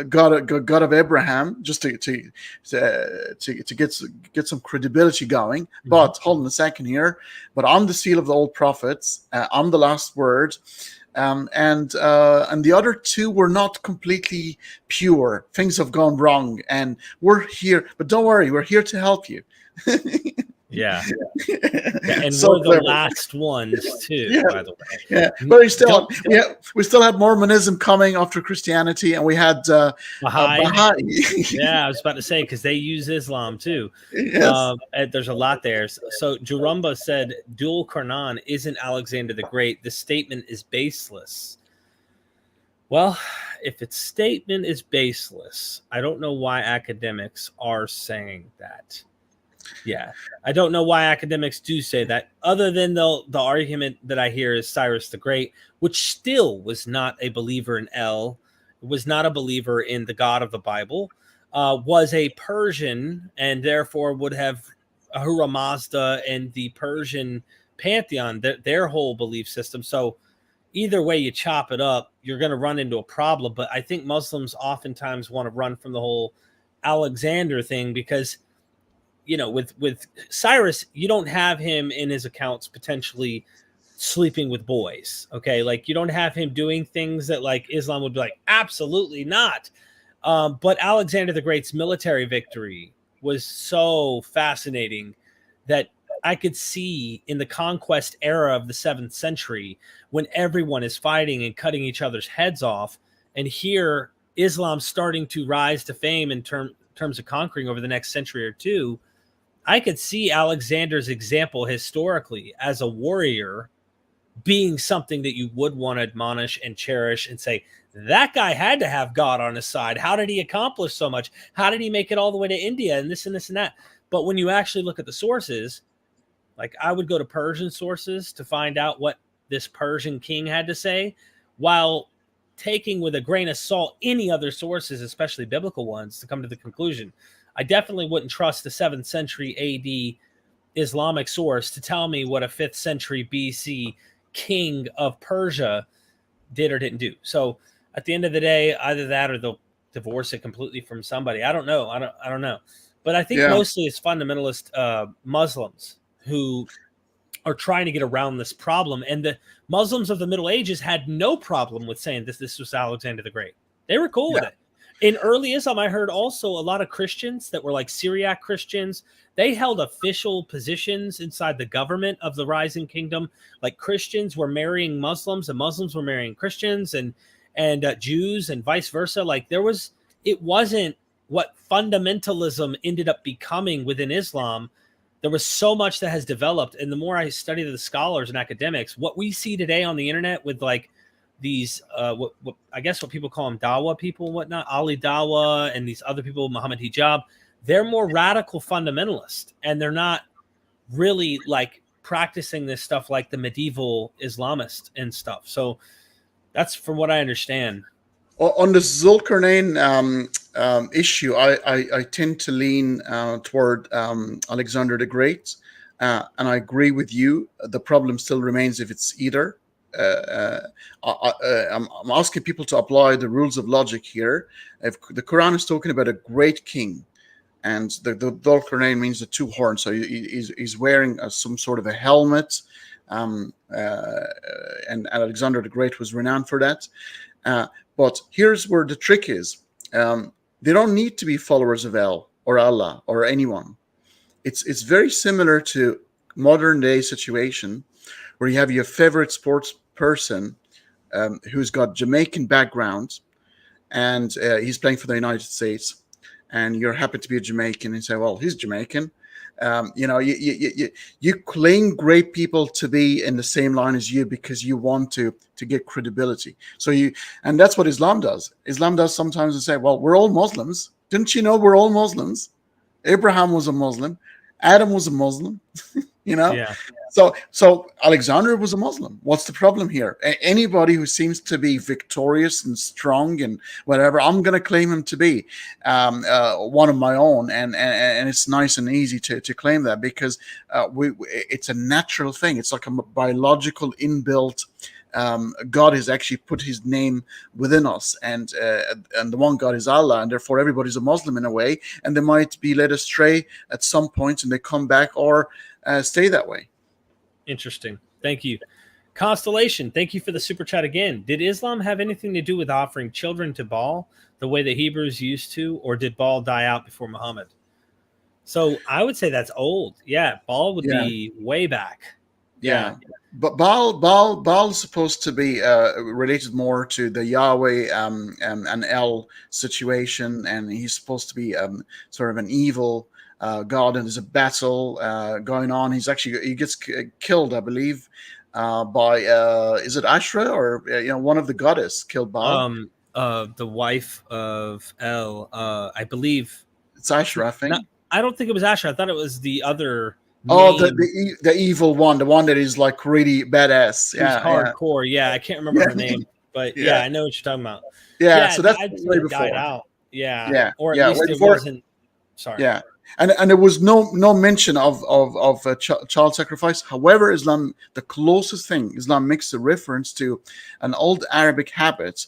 God of Abraham, just to get some credibility going. But hold on a second here. But I'm the seal of the old prophets. I'm the last word. And the other two were not completely pure. Things have gone wrong, and we're here. But don't worry, we're here to help you. Yeah, and so we're the last ones too. By the way, but we still had Mormonism coming after Christianity, and we had Baha'i. I was about to say, because they use Islam too. Yes. There's a lot there. So Jurumba said, "Dual Quran isn't Alexander the Great. The statement is baseless." Well, if its statement is baseless, I don't know why academics are saying that. Yeah, I don't know why academics do say that, other than the argument that I hear is Cyrus the Great, which still was not a believer in was not a believer in the God of the Bible, was a Persian, and therefore would have Ahura Mazda and the Persian pantheon, their whole belief system. So either way you chop it up, you're going to run into a problem. But I think Muslims oftentimes want to run from the whole Alexander thing because, with Cyrus, you don't have him in his accounts potentially sleeping with boys. Okay. You don't have him doing things that Islam would be like, absolutely not. But Alexander the Great's military victory was so fascinating that I could see in the conquest era of the 7th century when everyone is fighting and cutting each other's heads off, and here Islam's starting to rise to fame in terms of conquering over the next century or two. I could see Alexander's example historically as a warrior being something that you would want to admonish and cherish and say, that guy had to have God on his side. How did he accomplish so much? How did he make it all the way to India and this and this and that? But when you actually look at the sources, like I would go to Persian sources to find out what this Persian king had to say, while taking with a grain of salt any other sources, especially biblical ones, to come to the conclusion. I definitely wouldn't trust the 7th century AD Islamic source to tell me what a 5th century BC king of Persia did or didn't do. So at the end of the day, either that or they'll divorce it completely from somebody. I don't know. I don't know. But I think mostly it's fundamentalist Muslims who are trying to get around this problem. And the Muslims of the Middle Ages had no problem with saying this was Alexander the Great. They were cool with it. In early Islam, I heard also a lot of Christians that were like Syriac Christians. They held official positions inside the government of the rising kingdom. Like Christians were marrying Muslims and Muslims were marrying Christians and Jews and vice versa. Like it wasn't what fundamentalism ended up becoming within Islam. There was so much that has developed. And the more I study the scholars and academics, what we see today on the internet with like these, what I guess what people call them Dawa people and whatnot, Ali Dawa and these other people, Muhammad Hijab, they're more radical fundamentalist. And they're not really like practicing this stuff like the medieval Islamist and stuff. So that's from what I understand. On the Zulkarnain issue, I tend to lean toward Alexander the Great, and I agree with you. The problem still remains if it's either. I'm asking people to apply the rules of logic here. If the Quran is talking about a great king, and the Zulkarnain means the two horns, so he's wearing some sort of a helmet, and Alexander the Great was renowned for that. But here's where the trick is. They don't need to be followers of El or Allah or anyone. It's very similar to modern day situation where you have your favorite sports person who's got Jamaican background and he's playing for the United States, and you're happy to be a Jamaican and say, well, he's Jamaican. You claim great people to be in the same line as you because you want to get credibility. And that's what Islam does. Islam does sometimes say, well, we're all Muslims. Didn't you know we're all Muslims? Abraham was a Muslim. Adam was a Muslim. Yeah. So Alexander was a Muslim. What's the problem here? Anybody who seems to be victorious and strong and whatever, I'm going to claim him to be one of my own. And it's nice and easy to claim that because it's a natural thing. It's like a biological inbuilt. God has actually put his name within us, and the one God is Allah, and therefore everybody's a Muslim in a way, and they might be led astray at some point and they come back or stay that way. Interesting. Thank you. Constellation, thank you for the super chat again. Did Islam have anything to do with offering children to Baal the way the Hebrews used to, or did Baal die out before Muhammad? So I would say that's old. Yeah, Baal would be way back. Yeah. But Baal is supposed to be related more to the Yahweh and El situation, and he's supposed to be sort of an evil god, and there's a battle going on. He gets killed, I believe, by is it Ashra or one of the goddess killed Baal? The wife of El, I believe it's Ashra. I think. I don't think it was Ashra. I thought it was the other. Oh, the evil one, the one that is like really badass. Yeah, hardcore. Yeah, I can't remember her name, but I know what you're talking about. Yeah, so that's way before. Died out. Yeah, or at least it wasn't. Sorry. Yeah, and there was no mention of child sacrifice. However, Islam, the closest thing Islam makes a reference to an old Arabic habit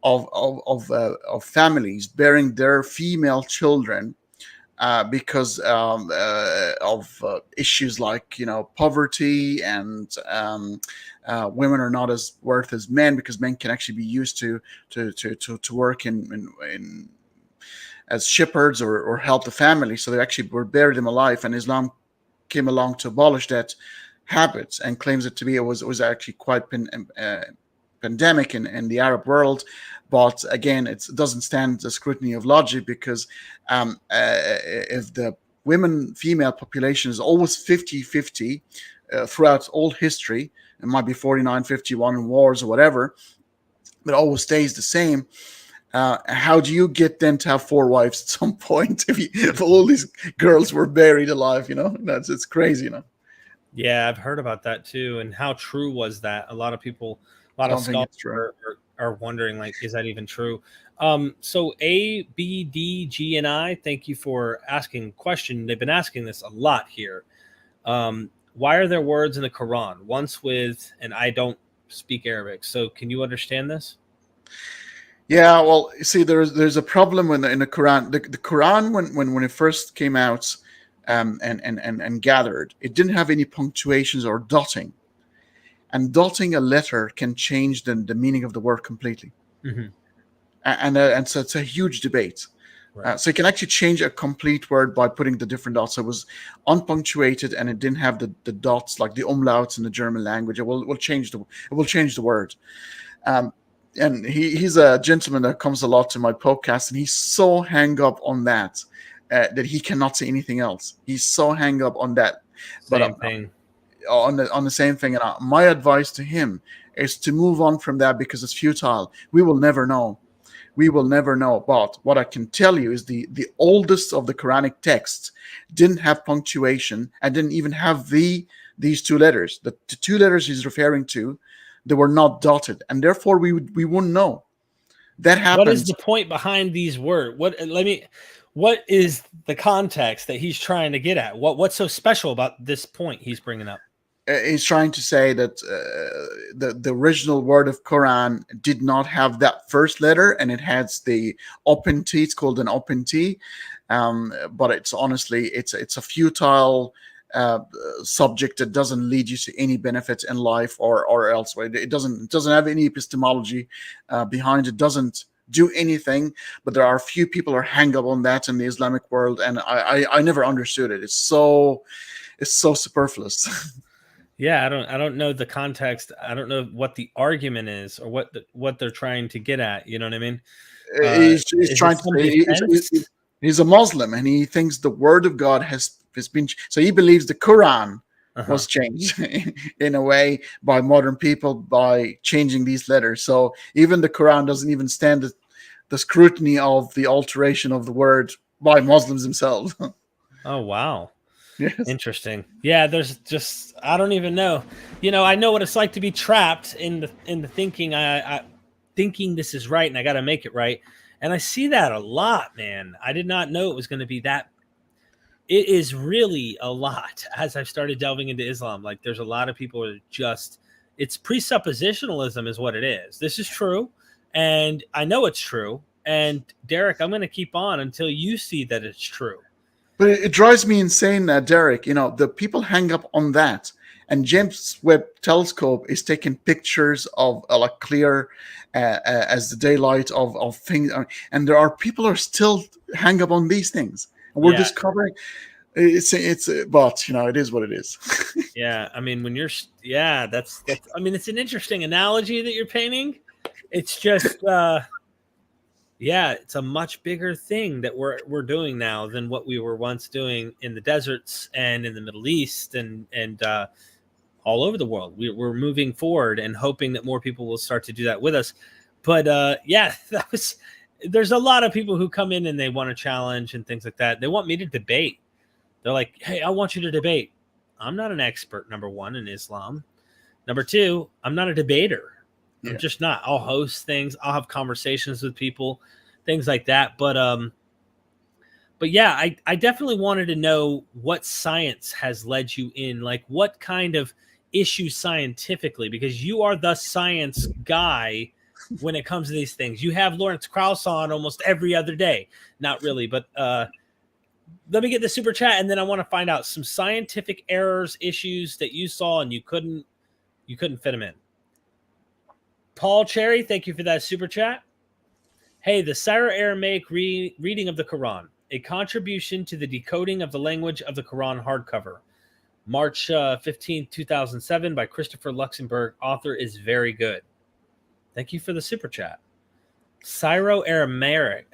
of families bearing their female children. Because of issues like poverty and women are not as worth as men because men can actually be used to work in as shepherds or help the family, so they actually were buried them alive. And Islam came along to abolish that habit and claims it to be, it was actually quite pandemic in the Arab world. But again, it doesn't stand the scrutiny of logic, because if the female population is always 50-50 throughout all history, it might be 49-51 in wars or whatever, but always stays the same. How do you get them to have 4 wives at some point if all these girls were buried alive? It's crazy. Yeah, I've heard about that too. And how true was that? A lot of scholars are wondering, like, is that even true? So A, B, D, G, and I, thank you for asking a question. They've been asking this a lot here. Why are there words in the Quran once with, and I don't speak Arabic, so can you understand this? Yeah, well, you see, there's a problem in the Quran. The Quran, when it first came out and gathered, it didn't have any punctuations or dotting. And dotting a letter can change the meaning of the word completely. Mm-hmm. And so it's a huge debate. Right. So you can actually change a complete word by putting the different dots. So it was unpunctuated and it didn't have the dots like the umlauts in the German language. It will change the word. And he's a gentleman that comes a lot to my podcast, and he's so hang up on that that he cannot say anything else. He's so hang up on that. Same thing. On the same thing. And my advice to him is to move on from that, because it's futile. We will never know. But what I can tell you is the oldest of the Quranic texts didn't have punctuation and didn't even have these 2 letters. The 2 letters he's referring to, they were not dotted, and therefore we wouldn't know. That happened. What is the point behind these words? What is the context that he's trying to get at? What's so special about this point he's bringing up? He's trying to say that the original word of Quran did not have that first letter, and it has the open T. It's called an open T, but it's honestly it's a futile subject that doesn't lead you to any benefit in life or elsewhere. It doesn't have any epistemology behind it. Doesn't do anything. But there are a few people who are hang up on that in the Islamic world, and I never understood it. It's so superfluous. Yeah, I don't know the context. I don't know what the argument is or what they're trying to get at. You know what I mean? He's trying to. He's a Muslim, and he thinks the word of God has been. So he believes the Quran was changed in a way by modern people by changing these letters. So even the Quran doesn't even stand the scrutiny of the alteration of the word by Muslims themselves. Oh, wow. Yes. Interesting. Yeah, there's just, I don't even know. I know what it's like to be trapped in the thinking. I thinking this is right and I got to make it right. And I see that a lot, man. I did not know it was going to be that. It is really a lot as I've started delving into Islam. Like, there's a lot of people who are just, it's presuppositionalism is what it is. This is true. And I know it's true. And Derek, I'm going to keep on until you see that it's true. But it drives me insane, Derek. The people hang up on that. And James Webb Telescope is taking pictures of like clear as the daylight of things. And there are people who are still hang up on these things. And we're discovering it's but it is what it is. Yeah. I mean, when you're, that's, I mean, it's an interesting analogy that you're painting. It's just, it's a much bigger thing that we're doing now than what we were once doing in the deserts and in the Middle East and all over the world. We're moving forward and hoping that more people will start to do that with us. But there's a lot of people who come in and they want to challenge and things like that. They want me to debate. They're like, hey, I want you to debate. I'm not an expert, number one, in Islam. Number two, I'm not a debater. I'm just not. I'll host things. I'll have conversations with people, things like that. But yeah, I definitely wanted to know what science has led you in, like what kind of issues scientifically, because you are the science guy when it comes to these things. You have Lawrence Krauss on almost every other day. Not really, but let me get the super chat, and then I want to find out some scientific errors, issues that you saw and you couldn't fit them in. Paul Cherry, thank you for that super chat. Hey, the Syro-Aramaic reading of the Quran, a contribution to the decoding of the language of the Quran hardcover. March 15th, 2007 by Christopher Luxemburg. Author is very good. Thank you for the super chat. Syro-Aramaic.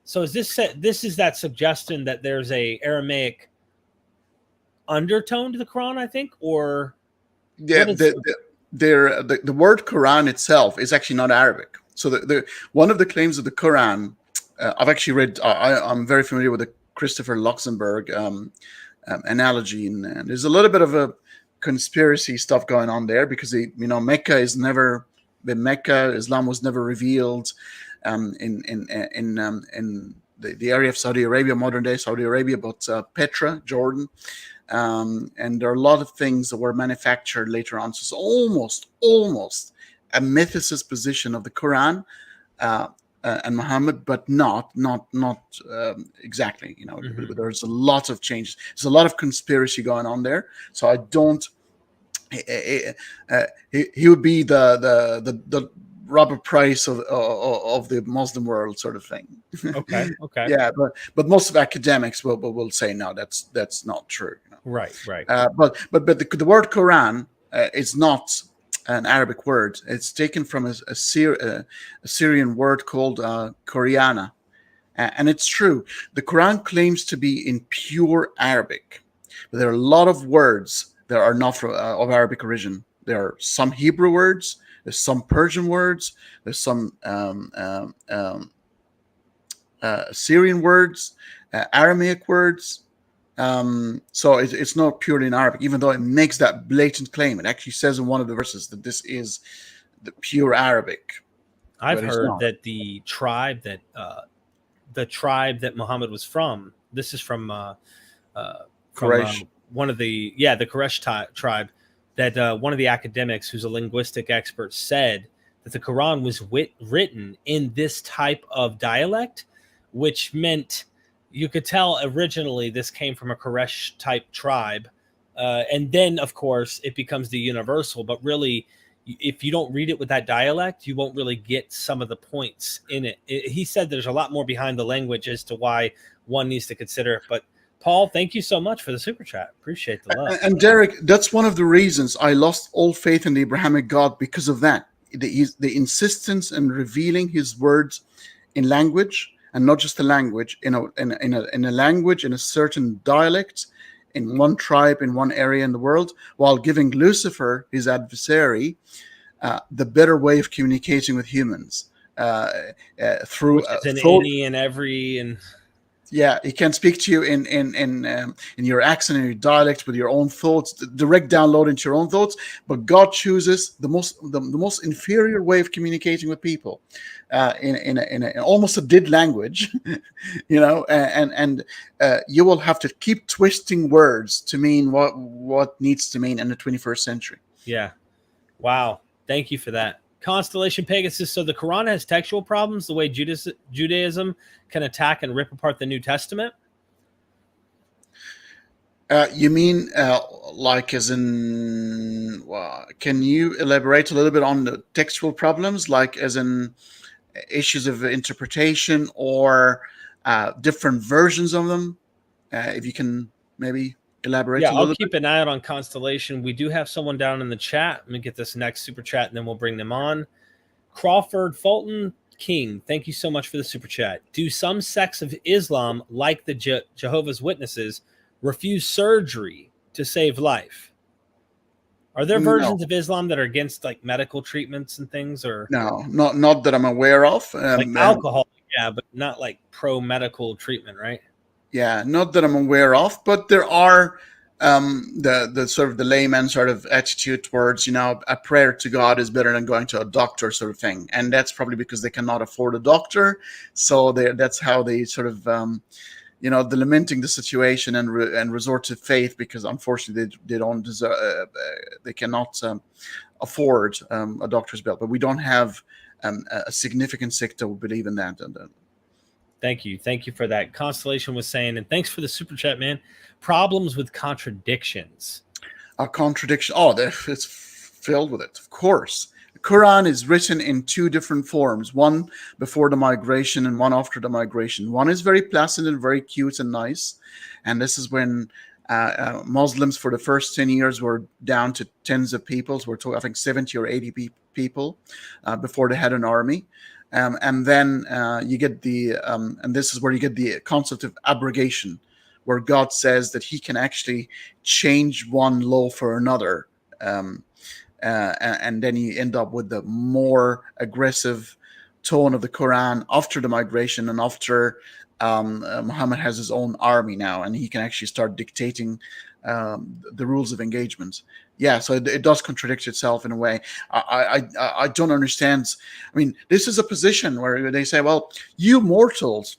So is this is that suggestion that there's a Aramaic undertone to the Quran, I think, or yeah, the word Quran itself is actually not Arabic. So the one of the claims of the Quran, I've actually read. I'm very familiar with the Christopher Luxemburg analogy, and there's a little bit of a conspiracy stuff going on there because Mecca is never been Mecca. Islam was never revealed in the area of Saudi Arabia, modern day Saudi Arabia, but Petra, Jordan. And there are a lot of things that were manufactured later on. So it's almost a mythicist position of the Quran and Muhammad, but not exactly. Mm-hmm. There's a lot of changes. There's a lot of conspiracy going on there. So I don't. He would be the Robert Price of the Muslim world, sort of thing. Okay. Yeah, but most of academics will say no, that's not true. Right. But the word Quran is not an Arabic word. It's taken from a Syrian word called Qur'ana, and it's true. The Quran claims to be in pure Arabic, but there are a lot of words that are not of Arabic origin. There are some Hebrew words. There's some Persian words. There's some Syrian words, Aramaic words. So it's not purely in Arabic, even though it makes that blatant claim. It actually says in one of the verses that this is the pure Arabic. I've heard that the tribe that Muhammad was from. This is from Quraysh. One of the Quraysh tribe. That one of the academics who's a linguistic expert said that the Quran was written in this type of dialect, which meant you could tell originally this came from a Quraysh type tribe. And then, of course, it becomes the universal. But really, if you don't read it with that dialect, you won't really get some of the points in it. He said there's a lot more behind the language as to why one needs to consider it. But Paul, thank you so much for the super chat. Appreciate the love. And Derek, that's one of the reasons I lost all faith in the Abrahamic God, because of that. The insistence in revealing his words in language, and not just the language, in a language, in a certain dialect, in one tribe, in one area in the world, while giving Lucifer, his adversary, the better way of communicating with humans through any and every and. Yeah, he can speak to you in your accent, in your dialect, with your own thoughts, direct download into your own thoughts. But God chooses the most inferior way of communicating with people, in almost a dead language, and you will have to keep twisting words to mean what needs to mean in the 21st century. Yeah, wow, thank you for that. Constellation Pegasus. So the Quran has textual problems the way Judaism can attack and rip apart the New Testament? You mean like as in, can you elaborate a little bit on the textual problems, like as in issues of interpretation or different versions of them? If you can maybe elaborate a little bit. I'll keep an eye out on Constellation. We do have someone down in the chat. Let me get this next super chat and then we'll bring them on. Crawford Fulton King, thank you so much for the super chat. Do some sects of Islam, like the Jehovah's Witnesses, refuse surgery to save life? Are there versions of Islam that are against like medical treatments and things, or no, not that I'm aware of. Like alcohol, but not like pro-medical treatment, right? Yeah, not that I'm aware of, but there are the sort of the layman sort of attitude towards, a prayer to God is better than going to a doctor, sort of thing, and that's probably because they cannot afford a doctor, so that's how they sort of they're lamenting the situation and resort to faith, because unfortunately they don't deserve, they cannot afford a doctor's bill. But we don't have a significant sect that will believe in that. Thank you for that. Constellation was saying, and thanks for the super chat, man. Problems with contradictions. A contradiction. Oh, it's filled with it. Of course. The Quran is written in two different forms, one before the migration and one after the migration. One is very placid and very cute and nice. And this is when Muslims for the first 10 years were down to tens of people. We're talking, I think, 70 or 80 people before they had an army. And then you get and this is where you get the concept of abrogation, where God says that he can actually change one law for another. And then you end up with the more aggressive tone of the Quran after the migration and after Muhammad has his own army now, and he can actually start dictating the rules of engagement. Yeah, so it does contradict itself in a way. I don't understand. I mean, this is a position where they say, well, you mortals,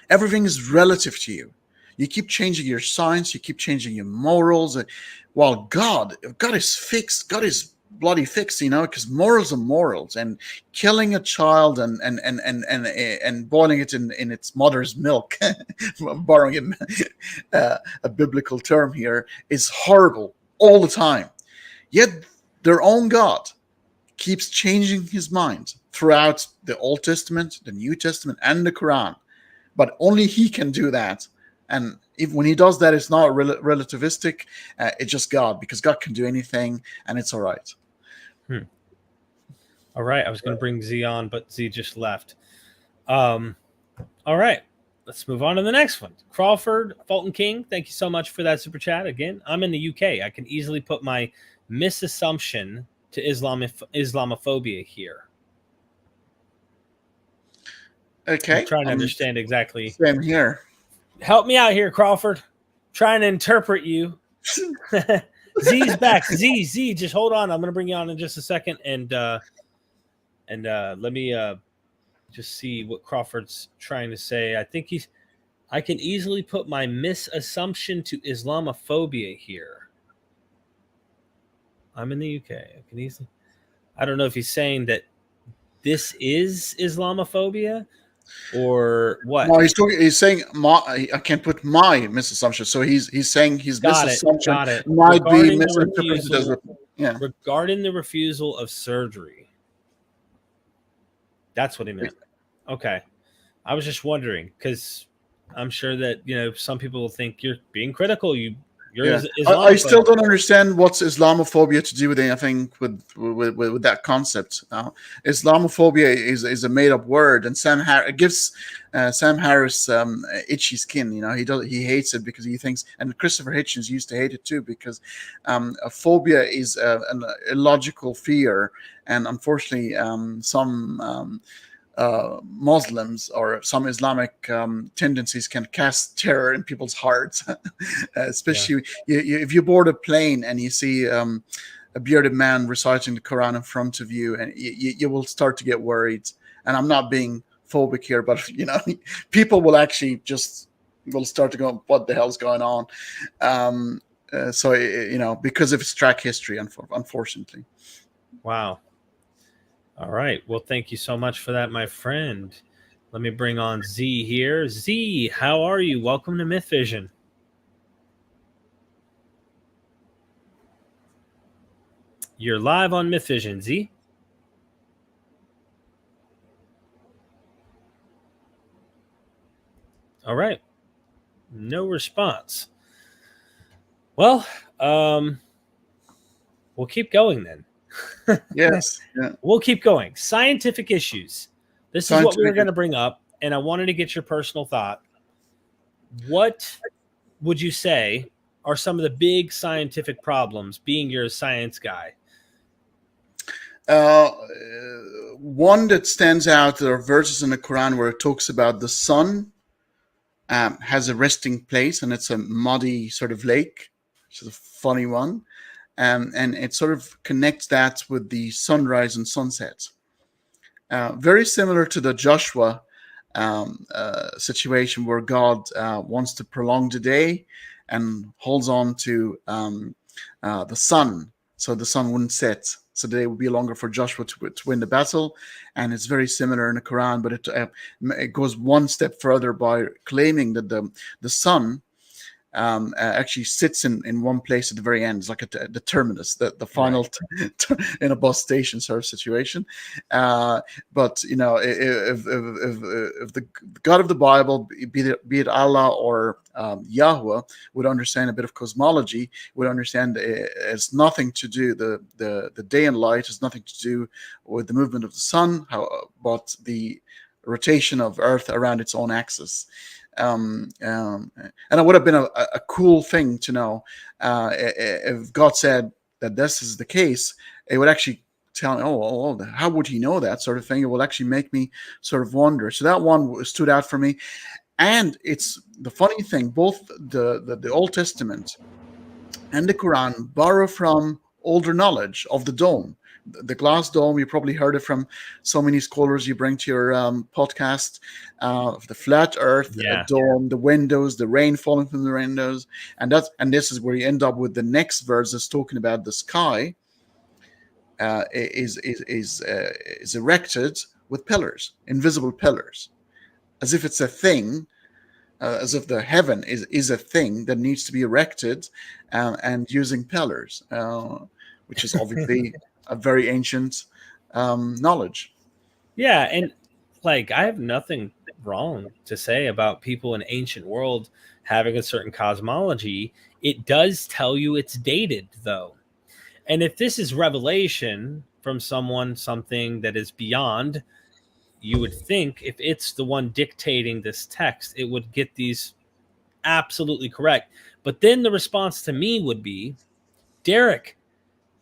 everything is relative to you. You keep changing your science, you keep changing your morals. While God is fixed. God is bloody fixed, because morals are morals, and killing a child and boiling it in its mother's milk, borrowing a biblical term here, is horrible all the time. Yet their own God keeps changing his mind throughout the Old Testament, the New Testament, and the Quran. But only he can do that. And when he does that, it's not relativistic. It's just God, because God can do anything, and it's all right. All right. I was going to bring Z on, but Z just left. All right. Let's move on to the next one. Crawford Fulton King, thank you so much for that super chat. Again, I'm in the UK. I can easily put my misassumption to Islamophobia here. Okay. I'm trying to understand exactly. Same here. Help me out here, Crawford. Trying to interpret you. Z's back. Z, just hold on. I'm going to bring you on in just a second, and let me just see what Crawford's trying to say. I can easily put my misassumption to Islamophobia here. I'm in the UK. I don't know if he's saying that this is Islamophobia or what. No, he's saying I can't put my misassumption. So he's saying his misassumption might be misinterpreted as regarding the refusal of surgery. That's what he meant. Okay. I was just wondering, because I'm sure that some people will think you're being critical. I still don't understand what's Islamophobia to do with anything with that concept. Islamophobia is a made up word, and it gives Sam Harris itchy skin. He hates it because he thinks, and Christopher Hitchens used to hate it too, because a phobia is an illogical fear, and unfortunately, some Muslims or some Islamic tendencies can cast terror in people's hearts, especially if you board a plane and you see a bearded man reciting the Quran in front of you, and you will start to get worried. And I'm not being phobic here, but people will actually will start to go, what the hell's going on? So because of its track history, unfortunately. Wow. All right. Well, thank you so much for that, my friend. Let me bring on Z here. Z, how are you? Welcome to MythVision. You're live on MythVision, Z. All right. No response. Well, we'll keep going then. Yes. Yeah. We'll keep going. Scientific issues. This is what we were going to bring up, and I wanted to get your personal thought. What would you say are some of the big scientific problems, being you're a science guy? One that stands out, there are verses in the Quran where it talks about the sun has a resting place, and it's a muddy sort of lake, which is a funny one. And it sort of connects that with the sunrise and sunset. Very similar to the Joshua situation, where God wants to prolong the day and holds on to the sun, so the sun wouldn't set. So the day would be longer for Joshua to win the battle. And it's very similar in the Quran, but it goes one step further by claiming that the sun actually sits in one place at the very end. It's like the terminus, the final in a bus station sort of situation. But you know, if the God of the Bible, be it Allah or Yahweh, would understand a bit of cosmology, would understand it's nothing to do, the day and light has nothing to do with the movement of the sun, but the rotation of Earth around its own axis. And it would have been a cool thing to know if God said that this is the case. It would actually tell me, oh, how would he know that sort of thing? It will actually make me sort of wonder. So that one stood out for me. And it's the funny thing, both the Old Testament and the Quran borrow from older knowledge of the dome. The glass dome, you probably heard it from so many scholars you bring to your podcast, of the flat earth, dome, the windows, the rain falling from the windows. And this is where you end up with the next verse that's talking about the sky is erected with pillars, invisible pillars, as if it's a thing, as if the heaven is a thing that needs to be erected and using pillars, which is obviously a very ancient knowledge. Yeah, and like I have nothing wrong to say about people in ancient world having a certain cosmology. It does tell you it's dated, though. And if this is revelation from something that is beyond, you would think if it's the one dictating this text, it would get these absolutely correct. But then the response to me would be, Derek,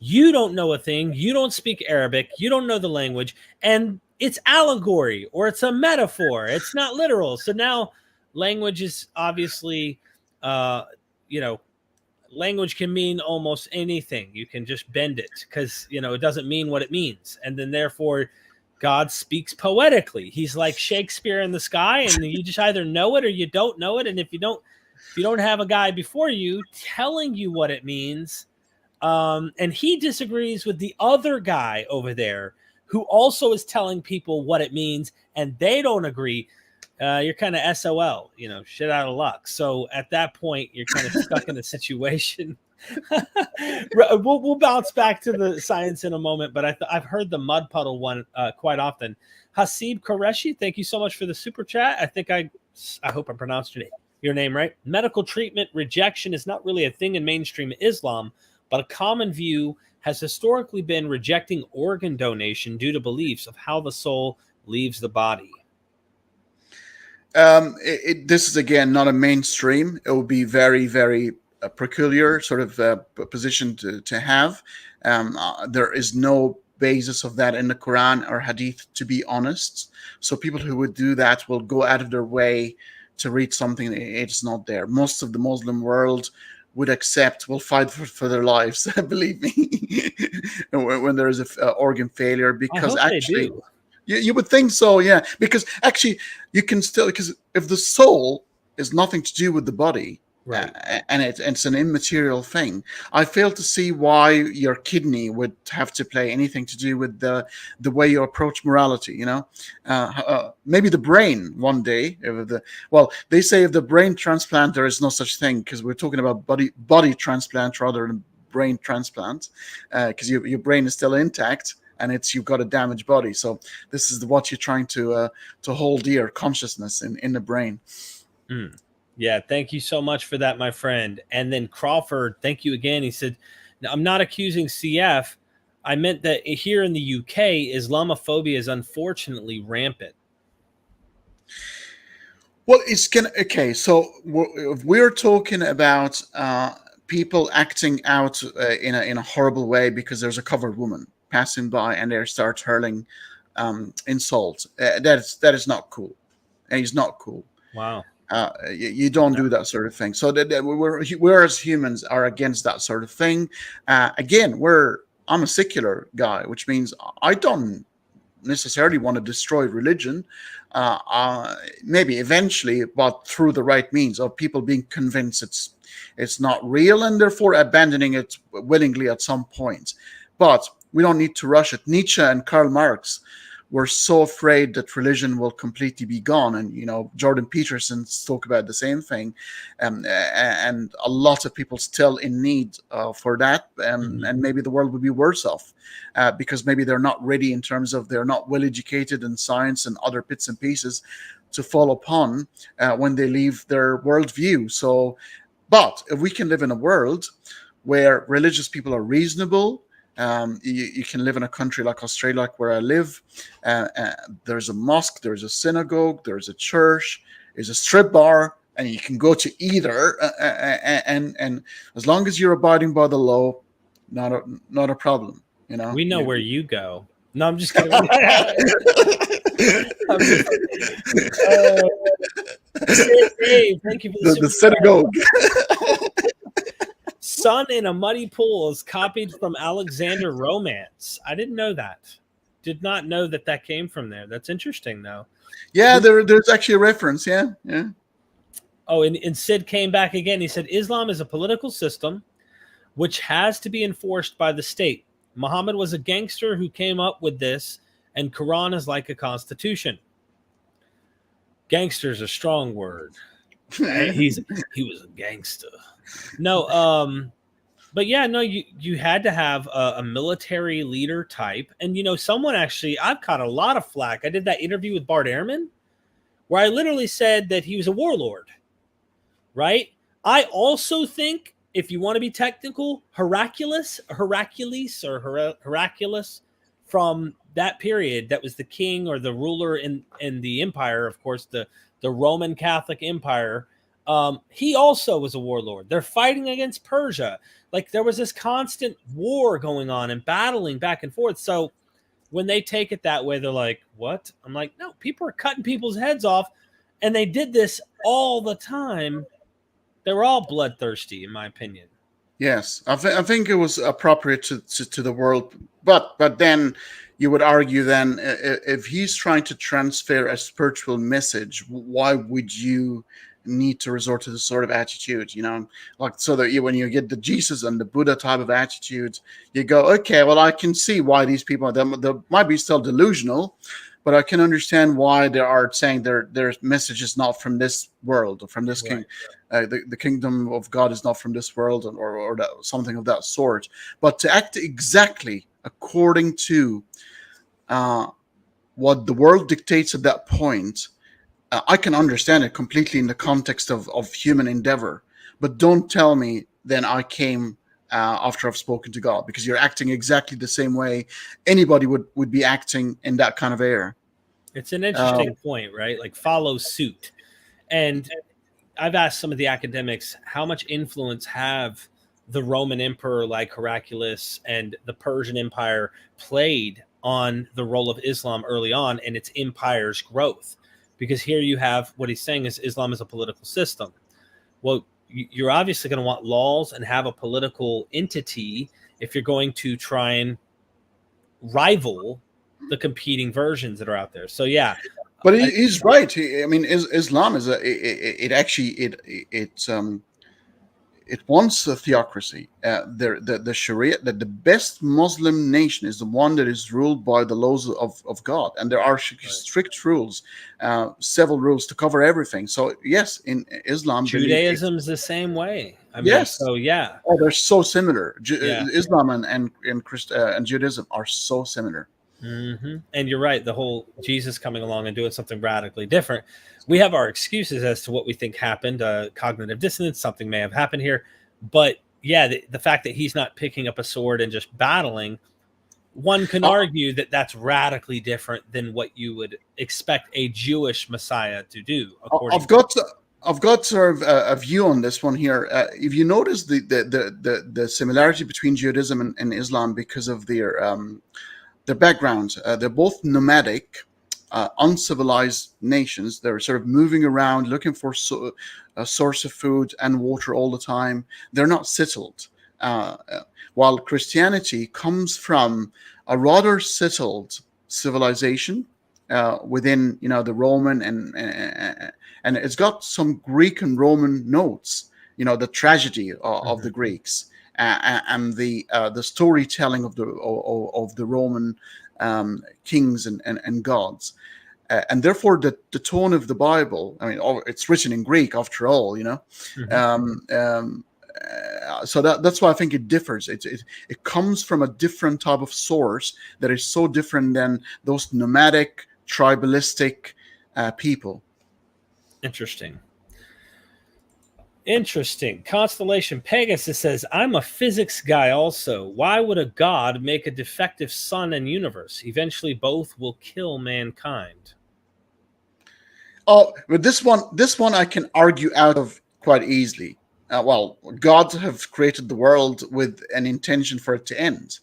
you don't know a thing. You don't speak Arabic. You don't know the language. And it's allegory or it's a metaphor. It's not literal. So now language is obviously, language can mean almost anything. You can just bend it because, it doesn't mean what it means. And then therefore God speaks poetically. He's like Shakespeare in the sky, and you just either know it or you don't know it. And if you don't have a guy before you telling you what it means, and he disagrees with the other guy over there who also is telling people what it means, and they don't agree, you're kind of SOL, shit out of luck. So at that point, you're kind of stuck in a situation. We'll bounce back to the science in a moment, but I've heard the mud puddle one quite often. Hasib Qureshi, thank you so much for the super chat. I hope I pronounced your name right. Medical treatment rejection is not really a thing in mainstream Islam, but a common view has historically been rejecting organ donation due to beliefs of how the soul leaves the body. This is, again, not a mainstream. It will be very, very peculiar sort of position to have. There is no basis of that in the Quran or Hadith, to be honest. So people who would do that will go out of their way to read something it's not there. Most of the Muslim world will fight for their lives, believe me, when there is a organ failure, because actually you would think so, yeah, because actually you can still, because if the soul is nothing to do with the body, right, and it's an immaterial thing, I fail to see why your kidney would have to play anything to do with the way you approach morality. Maybe the brain one day. They say if the brain transplant, there is no such thing, because we're talking about body transplant rather than brain transplant, because your brain is still intact and you've got a damaged body. So this is what you're trying to hold dear, consciousness in the brain. Mm. Yeah, thank you so much for that, my friend. And then Crawford, thank you again. He said, I'm not accusing CF. I meant that here in the UK, Islamophobia is unfortunately rampant. Well, okay. So we're talking about people acting out in a horrible way because there's a covered woman passing by and they start hurling insults. That is not cool. And it's not cool. Wow. You don't do that sort of thing. So we're as humans are against that sort of thing. Again, I'm a secular guy, which means I don't necessarily want to destroy religion. Maybe eventually, but through the right means of people being convinced it's not real and therefore abandoning it willingly at some point. But we don't need to rush it. Nietzsche and Karl Marx we're so afraid that religion will completely be gone. And Jordan Peterson spoke about the same thing, and a lot of people still in need for that, and maybe the world would be worse off because maybe they're not ready in terms of they're not well educated in science and other bits and pieces to fall upon when they leave their worldview. So, but if we can live in a world where religious people are reasonable, you can live in a country like Australia, like where I live. There's a mosque, there's a synagogue, there's a church, there's a strip bar, and you can go to either. And as long as you're abiding by the law, not a problem. We know where you go. No, I'm just kidding. Dave, thank you for the synagogue. Sun in a Muddy Pool is copied from Alexander Romance. I didn't know that. Did not know that came from there. That's interesting, though. Yeah, there's actually a reference. Yeah. Oh, and Sid came back again. He said, Islam is a political system which has to be enforced by the state. Muhammad was a gangster who came up with this, and Quran is like a constitution. Gangster's a strong word. He was a gangster. No, but yeah, no, you had to have a military leader type. And, someone actually, I've caught a lot of flack. I did that interview with Bart Ehrman where I literally said that he was a warlord, right? I also think, if you want to be technical, Hercules from that period, that was the king or the ruler in the empire, of course, the Roman Catholic Empire. He also was a warlord. They're fighting against Persia. Like, there was this constant war going on and battling back and forth. So when they take it that way, they're like, what? I'm like, no, people are cutting people's heads off. And they did this all the time. They were all bloodthirsty, in my opinion. Yes, I think it was appropriate to the world. But then you would argue then, if he's trying to transfer a spiritual message, why would you need to resort to this sort of attitude? Like, so that when you get the Jesus and the Buddha type of attitude, you go, okay, well, I can see why these people, they might be still delusional, but I can understand why they are saying their message is not from this world or from this king. The kingdom of God is not from this world, or something of that sort. But to act exactly according to what the world dictates at that point, I can understand it completely in the context of human endeavor. But don't tell me then I came after I've spoken to God, because you're acting exactly the same way anybody would be acting in that kind of era. It's an interesting point, right? Like, follow suit. And I've asked some of the academics, how much influence have the Roman emperor like Hercules and the Persian Empire played on the role of Islam early on and its empire's growth? Because here you have what he's saying is Islam is a political system. Well, you're obviously going to want laws and have a political entity if you're going to try and rival the competing versions that are out there. So, yeah. But he's right. Islam is it wants a theocracy. The Sharia, the best Muslim nation is the one that is ruled by the laws of God, and there are strict rules, several rules to cover everything. So yes, in Islam, Judaism is the same way. Yes. So yeah. Oh, they're so similar. Islam and Judaism are so similar. Mm-hmm. And you're right. The whole Jesus coming along and doing something radically different. We have our excuses as to what we think happened. Cognitive dissonance, something may have happened here. But yeah, the fact that he's not picking up a sword and just battling, one can argue that that's radically different than what you would expect a Jewish Messiah to do. I've got sort of a view on this one here. If you notice the similarity between Judaism and Islam because of their backgrounds, they're both nomadic, uncivilized nations. They're sort of moving around, looking for a source of food and water all the time. They're not settled. While Christianity comes from a rather settled civilization within, the Roman and it's got some Greek and Roman notes. The tragedy of the Greeks. and the storytelling of the Roman kings and gods. And therefore, the tone of the Bible, I mean, it's written in Greek after all, so that's why I think it differs. It comes from a different type of source that is so different than those nomadic, tribalistic people. Interesting. Constellation Pegasus says, I'm a physics guy also. Why would a god make a defective sun and universe? Eventually both will kill mankind. Oh, but this one I can argue out of quite easily. Well, gods have created the world with an intention for it to end,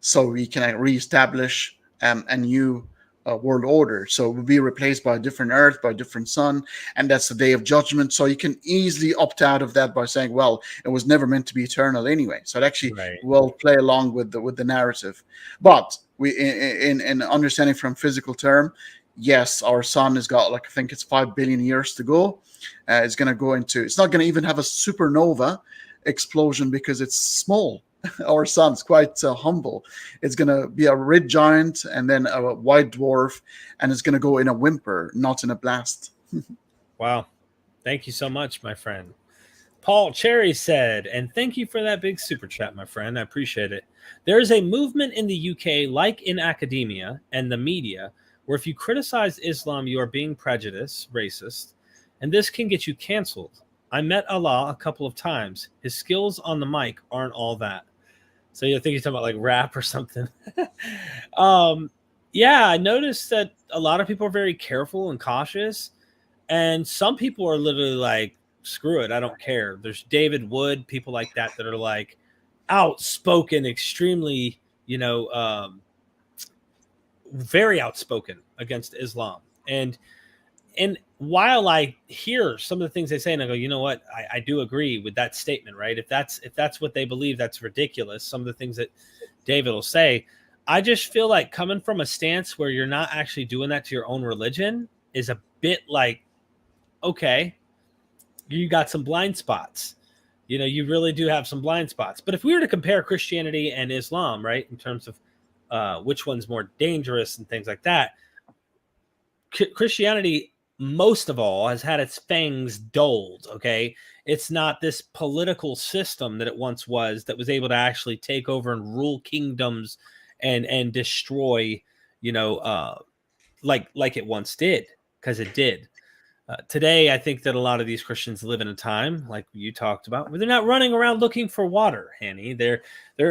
so we can reestablish a new world order. So it will be replaced by a different earth, by a different sun, and that's the day of judgment. So you can easily opt out of that by saying, well, it was never meant to be eternal anyway. So it actually will play along with the narrative. But we, in understanding from physical term, yes, our sun has got, like, I think it's 5 billion years to go. It's going to go into, it's not going to even have a supernova explosion because it's small. Our sun's quite humble. It's going to be a red giant and then a white dwarf, and it's going to go in a whimper, not in a blast. Wow. Thank you so much, my friend. Paul Cherry said, and thank you for that big super chat, my friend. I appreciate it. There is a movement in the UK, like in academia and the media, where if you criticize Islam, you are being prejudiced, racist, and this can get you canceled. I met Allah a couple of times. His skills on the mic aren't all that. So you think he's talking about like rap or something. Yeah, I noticed that a lot of people are very careful and cautious, and some people are literally like, screw it, I don't care. There's David Wood, people like that are like outspoken, extremely, very outspoken against Islam. And while I hear some of the things they say, and I go, you know what, I do agree with that statement, right? If that's what they believe, that's ridiculous. Some of the things that David will say, I just feel like coming from a stance where you're not actually doing that to your own religion is a bit like, okay, you got some blind spots. You really do have some blind spots. But if we were to compare Christianity and Islam, right, in terms of which one's more dangerous and things like that, Christianity, most of all, has had its fangs dulled, okay? It's not this political system that it once was that was able to actually take over and rule kingdoms and destroy, like it once did, because it did. Today, I think that a lot of these Christians live in a time, like you talked about, where they're not running around looking for water, Hanny. They're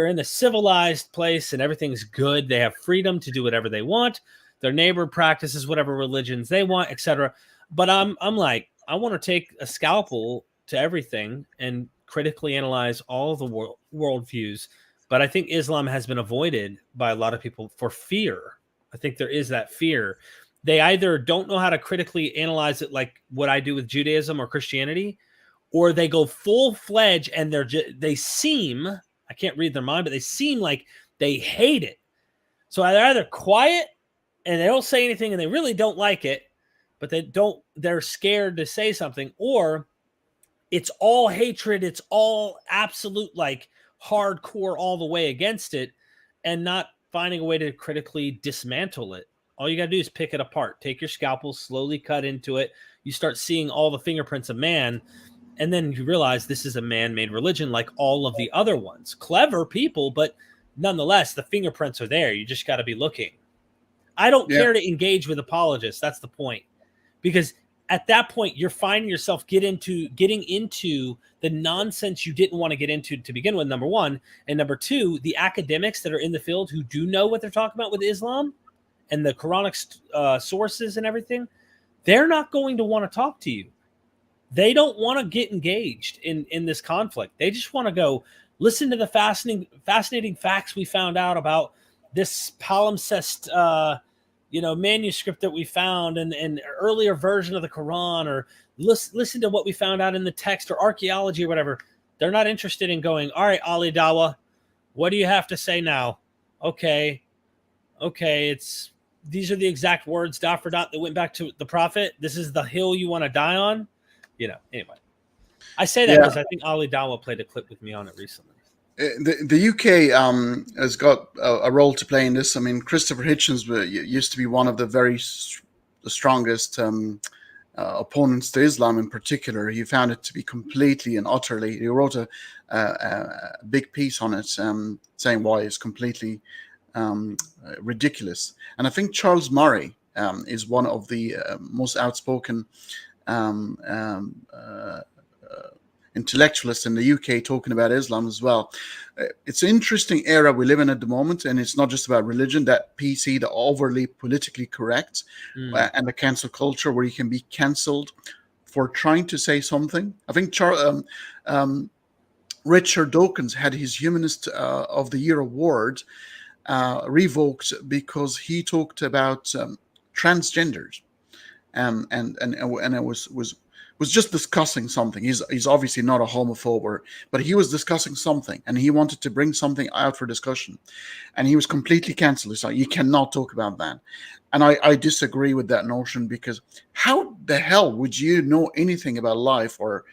in a civilized place and everything's good. They have freedom to do whatever they want. Their neighbor practices whatever religions they want, etc. But I'm like, I want to take a scalpel to everything and critically analyze all the worldviews. But I think Islam has been avoided by a lot of people for fear. I think there is that fear. They either don't know how to critically analyze it like what I do with Judaism or Christianity, or they go full-fledged and they seem, I can't read their mind, but they seem like they hate it. So they're either quiet and they don't say anything and they really don't like it, but they're scared to say something, or it's all hatred, it's all absolute, like hardcore all the way against it, and not finding a way to critically dismantle it. All you got to do is pick it apart. Take your scalpel, slowly cut into it. You start seeing all the fingerprints of man, and then you realize this is a man-made religion like all of the other ones. Clever people, but nonetheless, the fingerprints are there. You just got to be looking. I don't care to engage with apologists. That's the point. Because at that point, you're finding yourself getting into the nonsense you didn't want to get into to begin with, number one. And number two, the academics that are in the field who do know what they're talking about with Islam and the Quranic sources and everything, they're not going to want to talk to you. They don't want to get engaged in this conflict. They just want to go listen to the fascinating facts we found out about this palimpsest, manuscript that we found and an earlier version of the Quran, or listen to what we found out in the text or archaeology or whatever. They're not interested in going, all right, Ali Dawa, what do you have to say now? Okay, these are the exact words dot for dot that went back to the prophet. This is the hill you want to die on. Anyway, I say that because I think Ali Dawa played a clip with me on it recently. The UK has got a role to play in this. I mean, Christopher Hitchens used to be one of the strongest opponents to Islam in particular. He found it to be completely and utterly. He wrote a big piece on it, saying why it's completely ridiculous. And I think Charles Murray is one of the most outspoken intellectualists in the UK talking about Islam as well. It's an interesting era we live in at the moment, and it's not just about religion, that PC, the overly politically correct, and the cancel culture where you can be cancelled for trying to say something. I think Richard Dawkins had his Humanist of the Year award revoked because he talked about transgenders, and it was just discussing something. He's obviously not a homophobe, but he was discussing something, and he wanted to bring something out for discussion, and he was completely cancelled. So you cannot talk about that, and I disagree with that notion, because how the hell would you know anything about life or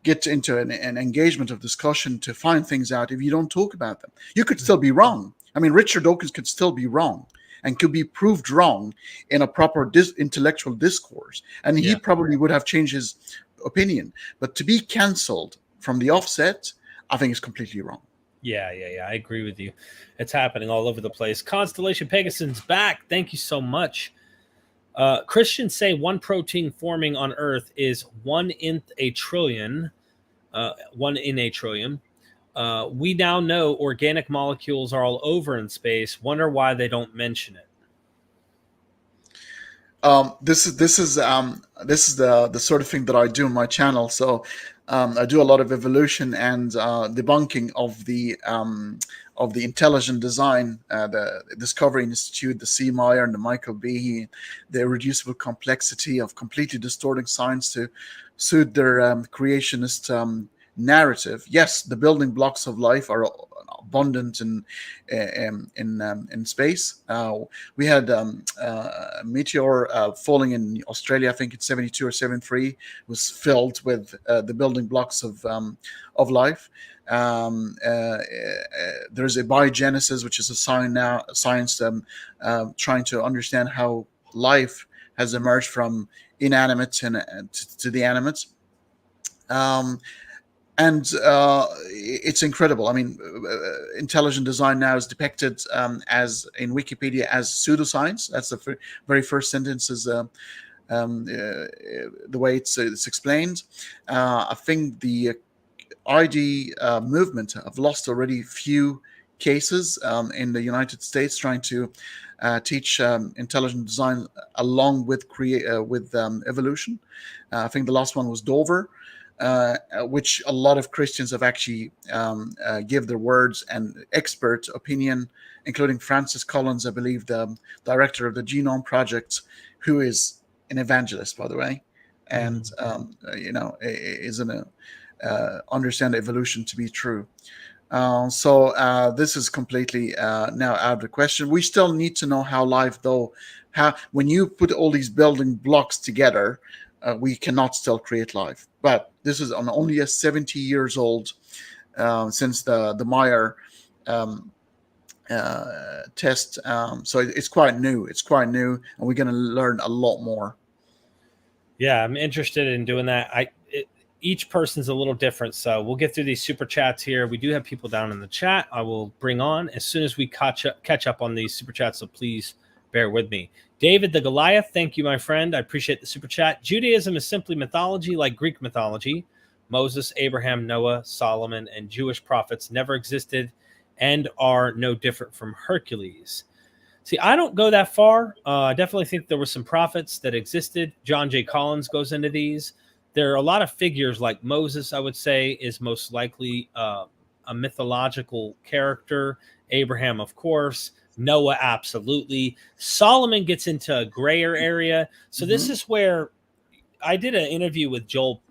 get into an engagement of discussion to find things out if you don't talk about them? You could still be wrong. I mean, Richard Dawkins could still be wrong and could be proved wrong in a proper intellectual discourse. And he probably would have changed his opinion. But to be cancelled from the offset, I think is completely wrong. Yeah. I agree with you. It's happening all over the place. Constellation Pegasus's back. Thank you so much. Christians say one protein forming on Earth is 1 in a trillion. 1 in a trillion. We now know organic molecules are all over in space. Wonder why they don't mention it. This is the sort of thing that I do on my channel. So I do a lot of evolution and debunking of the intelligent design, the Discovery Institute, the C. Meyer and the Michael Behe, the irreducible complexity of completely distorting science to suit their creationist narrative. Yes, the building blocks of life are abundant in space. We had a meteor falling in Australia. I think it's 72 or 73. Was filled with the building blocks of life. There's a biogenesis, which is a science trying to understand how life has emerged from inanimate to the animate. And it's incredible. I mean, intelligent design now is depicted as in Wikipedia as pseudoscience. That's the very first sentence is the way it's explained. I think the ID movement have lost already few cases in the United States trying to teach intelligent design along with evolution. I think the last one was Dover. Which a lot of Christians have actually give their words and expert opinion, including Francis Collins, I believe, the director of the Genome Project, who is an evangelist, by the way, and is understand evolution to be true. So this is completely now out of the question. We still need to know how life, though, when you put all these building blocks together, we cannot still create life. But this is only 70 years old since the Meyer test. So it's quite new. It's quite new, and we're going to learn a lot more. Yeah, I'm interested in doing that. Each person's a little different, so we'll get through these super chats here. We do have people down in the chat I will bring on as soon as we catch up on these super chats, so please bear with me. David the Goliath, thank you, my friend. I appreciate the super chat. Judaism is simply mythology like Greek mythology. Moses, Abraham, Noah, Solomon, and Jewish prophets never existed and are no different from Hercules. See, I don't go that far. I definitely think there were some prophets that existed. John J. Collins goes into these. There are a lot of figures like Moses, I would say, is most likely a mythological character. Abraham, of course. Noah, absolutely. Solomon gets into a grayer area. So this is where I did an interview with Joel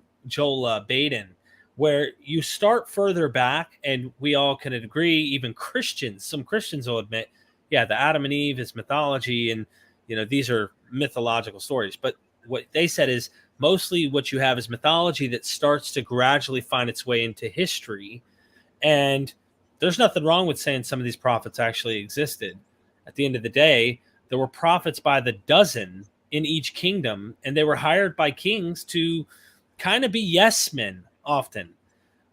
Baden, where you start further back, and we all can agree, even Christians, some Christians will admit, yeah, the Adam and Eve is mythology, and these are mythological stories. But what they said is mostly what you have is mythology that starts to gradually find its way into history. And There's nothing wrong with saying some of these prophets actually existed. At the end of the day, there were prophets by the dozen in each kingdom, and they were hired by kings to kind of be yes men often.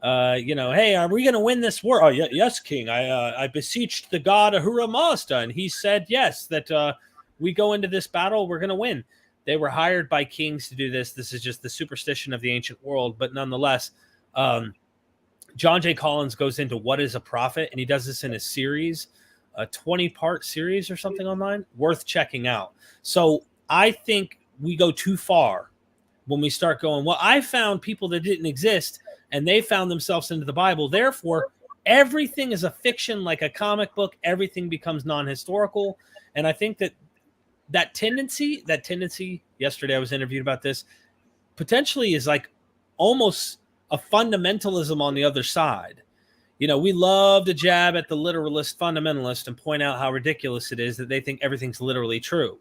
Hey, are we going to win this war? Oh, yes, king. I beseeched the god Ahura Mazda, and he said yes, that we go into this battle, we're going to win. They were hired by kings to do this. This is just the superstition of the ancient world. But nonetheless, John J. Collins goes into what is a prophet, and he does this in a series, a 20-part series or something online, worth checking out. So I think we go too far when we start going, well, I found people that didn't exist, and they found themselves into the Bible. Therefore, everything is a fiction, like a comic book. Everything becomes non-historical. And I think that tendency, yesterday I was interviewed about this, potentially is like almost a fundamentalism on the other side. We love to jab at the literalist fundamentalist and point out how ridiculous it is that they think everything's literally true.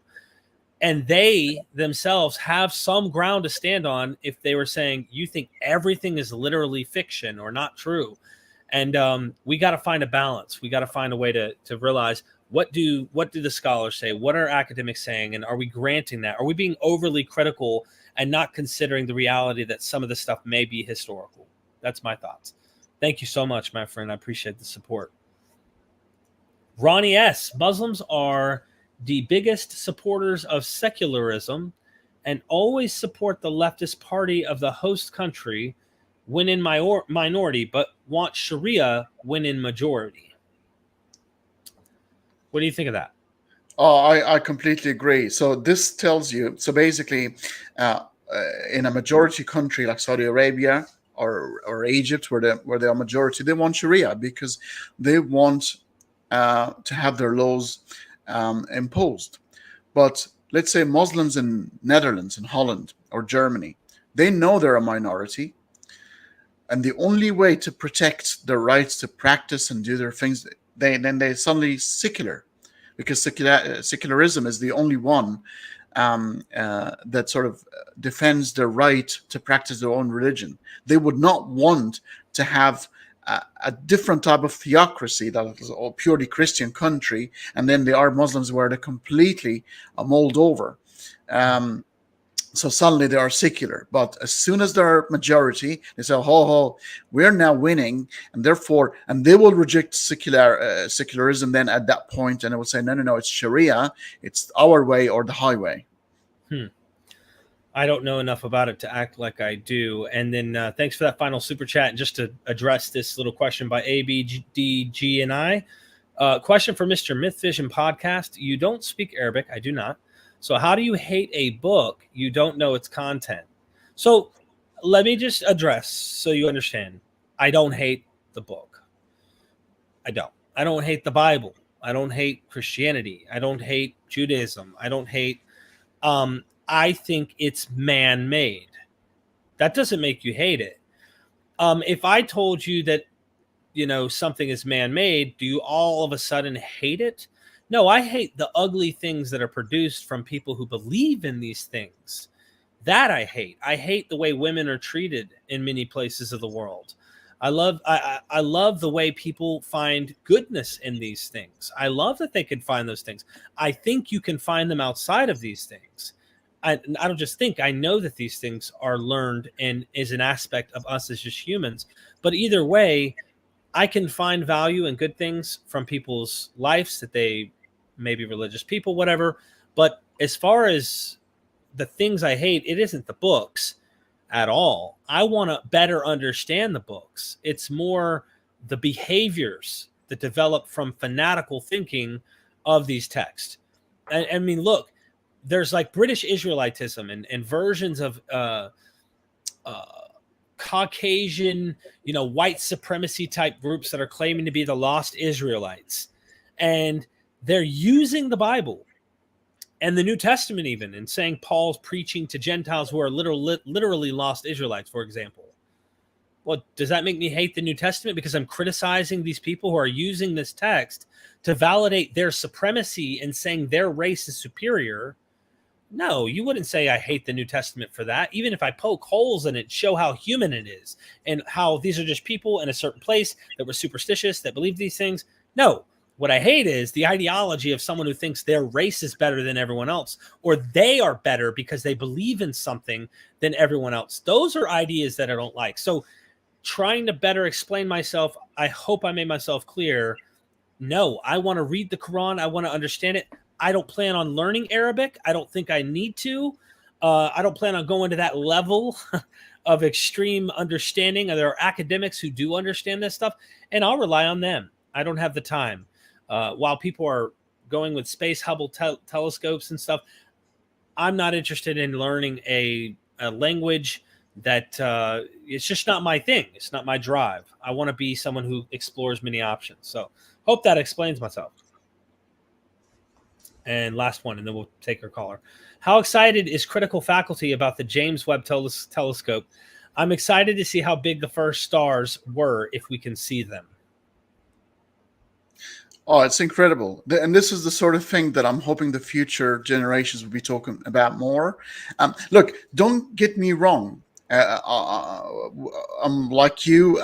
And they themselves have some ground to stand on if they were saying, you think everything is literally fiction or not true. And we got to find a balance. We got to find a way to realize what do the scholars say? What are academics saying? And are we granting that? Are we being overly critical and not considering the reality that some of this stuff may be historical? That's my thoughts. Thank you so much, my friend. I appreciate the support. Ronnie S. Muslims are the biggest supporters of secularism and always support the leftist party of the host country when in minority, but want Sharia when in majority. What do you think of that? Oh, I completely agree. So this tells you, so basically, in a majority country like Saudi Arabia or Egypt, where they are majority, they want Sharia because they want to have their laws imposed. But let's say Muslims in Netherlands and Holland or Germany, they know they're a minority, and the only way to protect their rights to practice and do their things, they suddenly secular, because secularism is the only one that sort of defends their right to practice their own religion. They would not want to have a different type of theocracy that is a purely Christian country, and then there are Muslims where they're completely mulled over. So suddenly they are secular. But as soon as they're majority, they say, we're now winning, and they will reject secularism then at that point, and they will say, no, it's Sharia, it's our way or the highway. I don't know enough about it to act like I do. And then thanks for that final super chat. And just to address this little question by ABDG and I, question for Mr. MythVision Podcast. You don't speak Arabic. I do not. So how do you hate a book you don't know its content? So let me just address so you understand. I don't hate the book. I don't hate the Bible. I don't hate Christianity. I don't hate Judaism. I don't hate... I think it's man-made. That doesn't make you hate it. If I told you that, something is man-made, do you all of a sudden hate it? No, I hate the ugly things that are produced from people who believe in these things. That I hate. I hate the way women are treated in many places of the world. I love the way people find goodness in these things. I love that they can find those things. I think you can find them outside of these things. I don't just think, I know that these things are learned and is an aspect of us as just humans. But either way, I can find value and good things from people's lives, that they may be religious people, whatever. But as far as the things I hate, it isn't the books at all. I want to better understand the books. It's more the behaviors that develop from fanatical thinking of these texts. I mean, look, there's like British Israelitism and versions of Caucasian, white supremacy type groups that are claiming to be the lost Israelites. And they're using the Bible and the New Testament even, and saying Paul's preaching to Gentiles who are literally lost Israelites, for example. Well, does that make me hate the New Testament because I'm criticizing these people who are using this text to validate their supremacy and saying their race is superior? No, you wouldn't say I hate the New Testament for that. Even if I poke holes in it, show how human it is and how these are just people in a certain place that were superstitious, that believe these things. No, what I hate is the ideology of someone who thinks their race is better than everyone else, or they are better because they believe in something than everyone else. Those are ideas that I don't like. So trying to better explain myself, I hope I made myself clear. No, I want to read the Quran. I want to understand it. I don't plan on learning Arabic. I don't think I need to. I don't plan on going to that level of extreme understanding. There are academics who do understand this stuff, and I'll rely on them. I don't have the time. While people are going with space Hubble telescopes and stuff, I'm not interested in learning a language that it's just not my thing. It's not my drive. I want to be someone who explores many options. So hope that explains myself. And last one, and then we'll take our caller. How excited is critical faculty about the James Webb telescope? I'm excited to see how big the first stars were, if we can see them. Oh, it's incredible. And this is the sort of thing that I'm hoping the future generations will be talking about more. Look, don't get me wrong. I'm like you,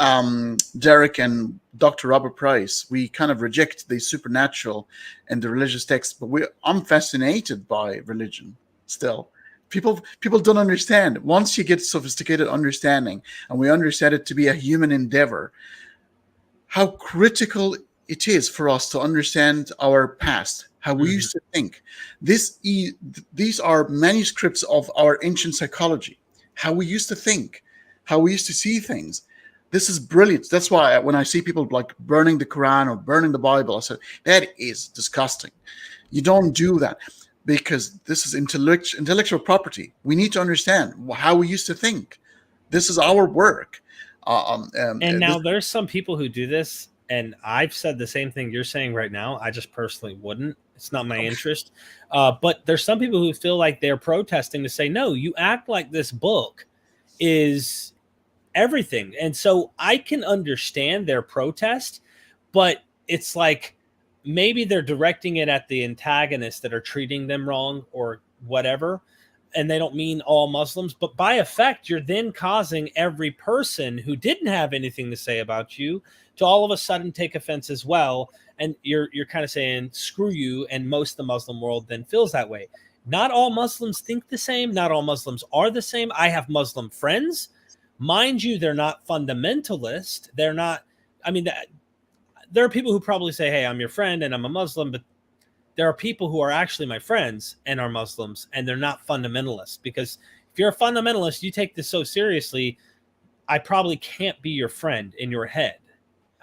Derek and Dr. Robert Price. We kind of reject the supernatural and the religious texts, but I'm fascinated by religion still. People don't understand. Once you get sophisticated understanding, and we understand it to be a human endeavor, how critical it is for us to understand our past, how we used to think. These are manuscripts of our ancient psychology, how we used to think, how we used to see things. This is brilliant. That's why when I see people like burning the Quran or burning the Bible, I say, that is disgusting. You don't do that, because this is intellectual property. We need to understand how we used to think. This is our work. And now there's some people who do this, and I've said the same thing you're saying right now. I just personally wouldn't. It's not my interest. But there's some people who feel like they're protesting to say, no, you act like this book is everything. And so I can understand their protest, but it's like maybe they're directing it at the antagonists that are treating them wrong or whatever. And they don't mean all Muslims, but by effect, you're then causing every person who didn't have anything to say about you to all of a sudden take offense as well. And you're kind of saying, screw you. And most of the Muslim world then feels that way. Not all Muslims think the same. Not all Muslims are the same. I have Muslim friends. Mind you, they're not fundamentalist. They're not, I mean, there are people who probably say, hey, I'm your friend and I'm a Muslim, but there are people who are actually my friends and are Muslims, and they're not fundamentalists. Because if you're a fundamentalist, you take this so seriously, I probably can't be your friend in your head.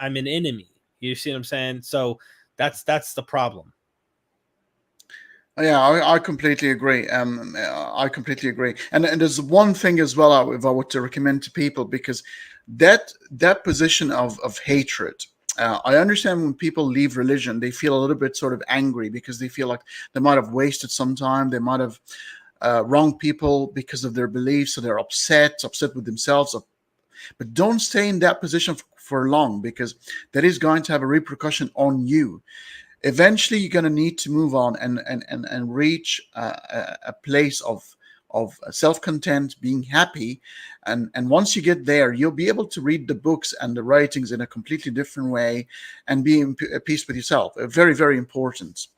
I'm an enemy. You see what I'm saying? So that's the problem. Yeah, I completely agree. I completely agree. And there's one thing as well if I were to recommend to people, because that position of hatred, I understand when people leave religion, they feel a little bit sort of angry because they feel like they might have wasted some time. They might have wronged people because of their beliefs. So they're upset with themselves. But don't stay in that position for long, because that is going to have a repercussion on you. Eventually, you're going to need to move on and reach a place of self-content, being happy. And once you get there, you'll be able to read the books and the writings in a completely different way and be at peace with yourself. Very, very important.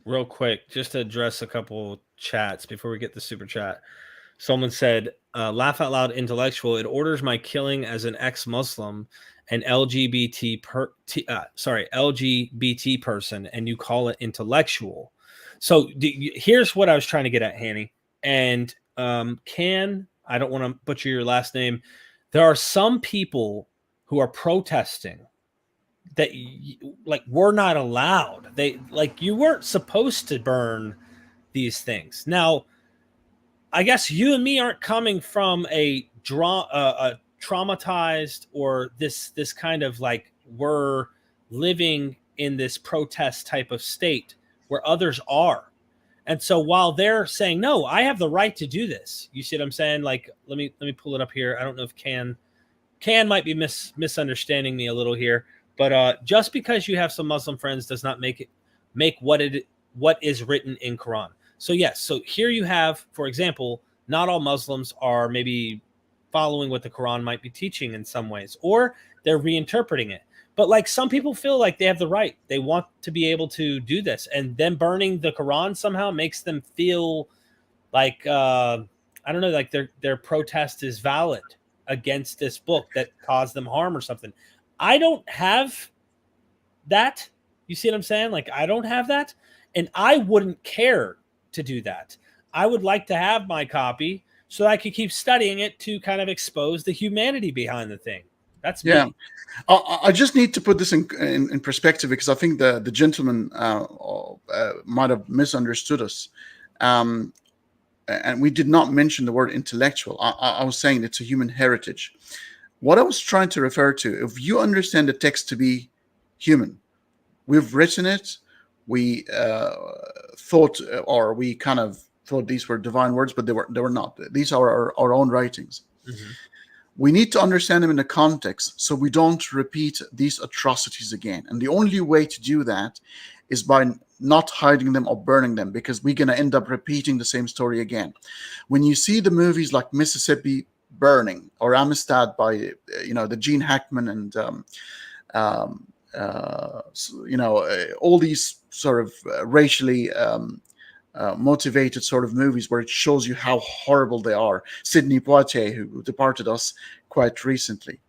Real quick, just to address a couple chats before we get the super chat. Someone said, laugh out loud intellectual. It orders my killing as an ex-Muslim and LGBT person, and you call it intellectual. So here's what I was trying to get at, Hanny. And I don't want to butcher your last name. There are some people who are protesting that we're not allowed. You weren't supposed to burn these things. Now, I guess you and me aren't coming from a traumatized or this kind of like we're living in this protest type of state where others are. And so while they're saying, no, I have the right to do this. You see what I'm saying? Like, let me pull it up here. I don't know if Can might be misunderstanding me a little here, but just because you have some Muslim friends does not make what is written in Quran. So yes, so here you have, for example, not all Muslims are maybe following what the Quran might be teaching in some ways, or they're reinterpreting it. But like some people feel like they have the right, they want to be able to do this, and then burning the Quran somehow makes them feel like I don't know, like their protest is valid against this book that caused them harm or something. I don't have that. You see what I'm saying? Like, I don't have that, and I wouldn't care to do that. I would like to have my copy so I could keep studying it to kind of expose the humanity behind the thing. That's me. I just need to put this in perspective, because I think the gentleman might have misunderstood us. And we did not mention the word intellectual. I was saying it's a human heritage. What I was trying to refer to, if you understand the text to be human, we've written it, we thought, or we kind of thought these were divine words, but they were not. These are our own writings. Mm-hmm. We need to understand them in the context so we don't repeat these atrocities again. And the only way to do that is by not hiding them or burning them, because we're going to end up repeating the same story again. When you see the movies like Mississippi Burning or Amistad by, the Gene Hackman and, all these sort of racially motivated sort of movies where it shows you how horrible they are. Sidney Poitier, who departed us quite recently.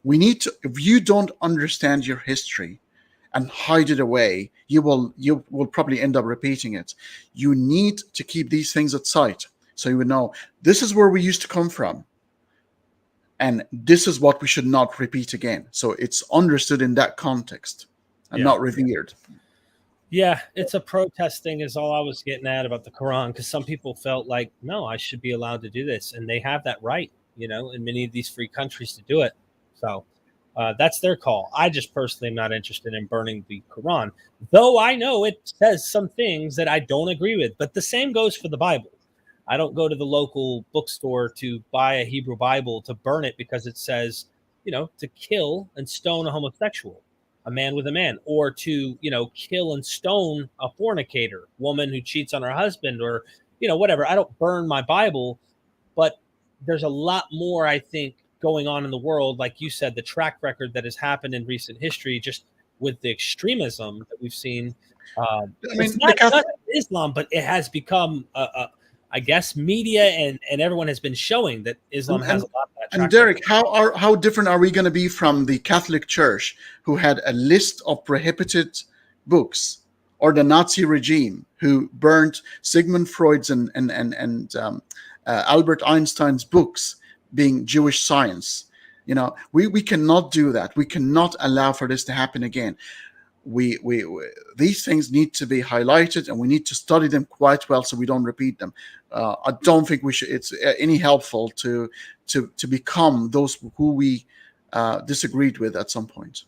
We need to, if you don't understand your history and hide it away, you will probably end up repeating it. You need to keep these things at sight so you would know this is where we used to come from, and this is what we should not repeat again. So it's understood in that context and not revered. Yeah, it's a protest thing is all I was getting at about the Quran, because some people felt like, no, I should be allowed to do this. And they have that right, in many of these free countries to do it. So that's their call. I just personally am not interested in burning the Quran, though I know it says some things that I don't agree with. But the same goes for the Bible. I don't go to the local bookstore to buy a Hebrew Bible to burn it because it says, to kill and stone a homosexual, a man with a man, or to, kill and stone a fornicator, woman who cheats on her husband, or, whatever. I don't burn my Bible, but there's a lot more, I think, going on in the world. Like you said, the track record that has happened in recent history, just with the extremism that we've seen. It's not Islam, but it has become I guess media and everyone has been showing that Islam has a lot of that. And Derek, how different are we going to be from the Catholic Church, who had a list of prohibited books, or the Nazi regime, who burned Sigmund Freud's and Albert Einstein's books, being Jewish science? We cannot do that. We cannot allow for this to happen again. We these things need to be highlighted, and we need to study them quite well so we don't repeat them. I don't think it's any helpful to become those who we disagreed with at some point.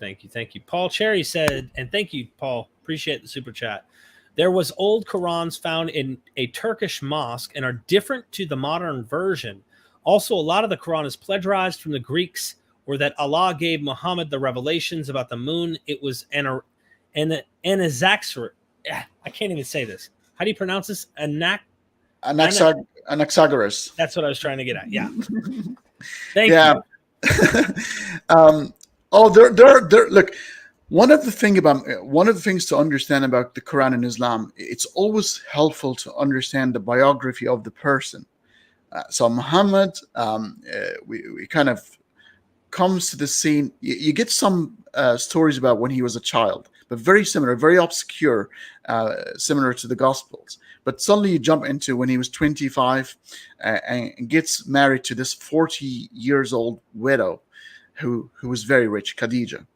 Thank you. Paul Cherry said, and thank you, Paul. Appreciate the super chat. There was old Qurans found in a Turkish mosque and are different to the modern version. Also, a lot of the Quran is plagiarized from the Greeks, or that Allah gave Muhammad the revelations about the moon. It was Anaxagoras. I can't even say this. How do you pronounce this? Anaxagoras. That's what I was trying to get at. Yeah. Thank you. Look. One of the things to understand about the Quran and Islam, it's always helpful to understand the biography of the person. So Muhammad, we kind of comes to the scene. You get some stories about when he was a child, but very similar, very obscure, similar to the Gospels. But suddenly you jump into when he was 25 and gets married to this 40 years old widow who was very rich, Khadija.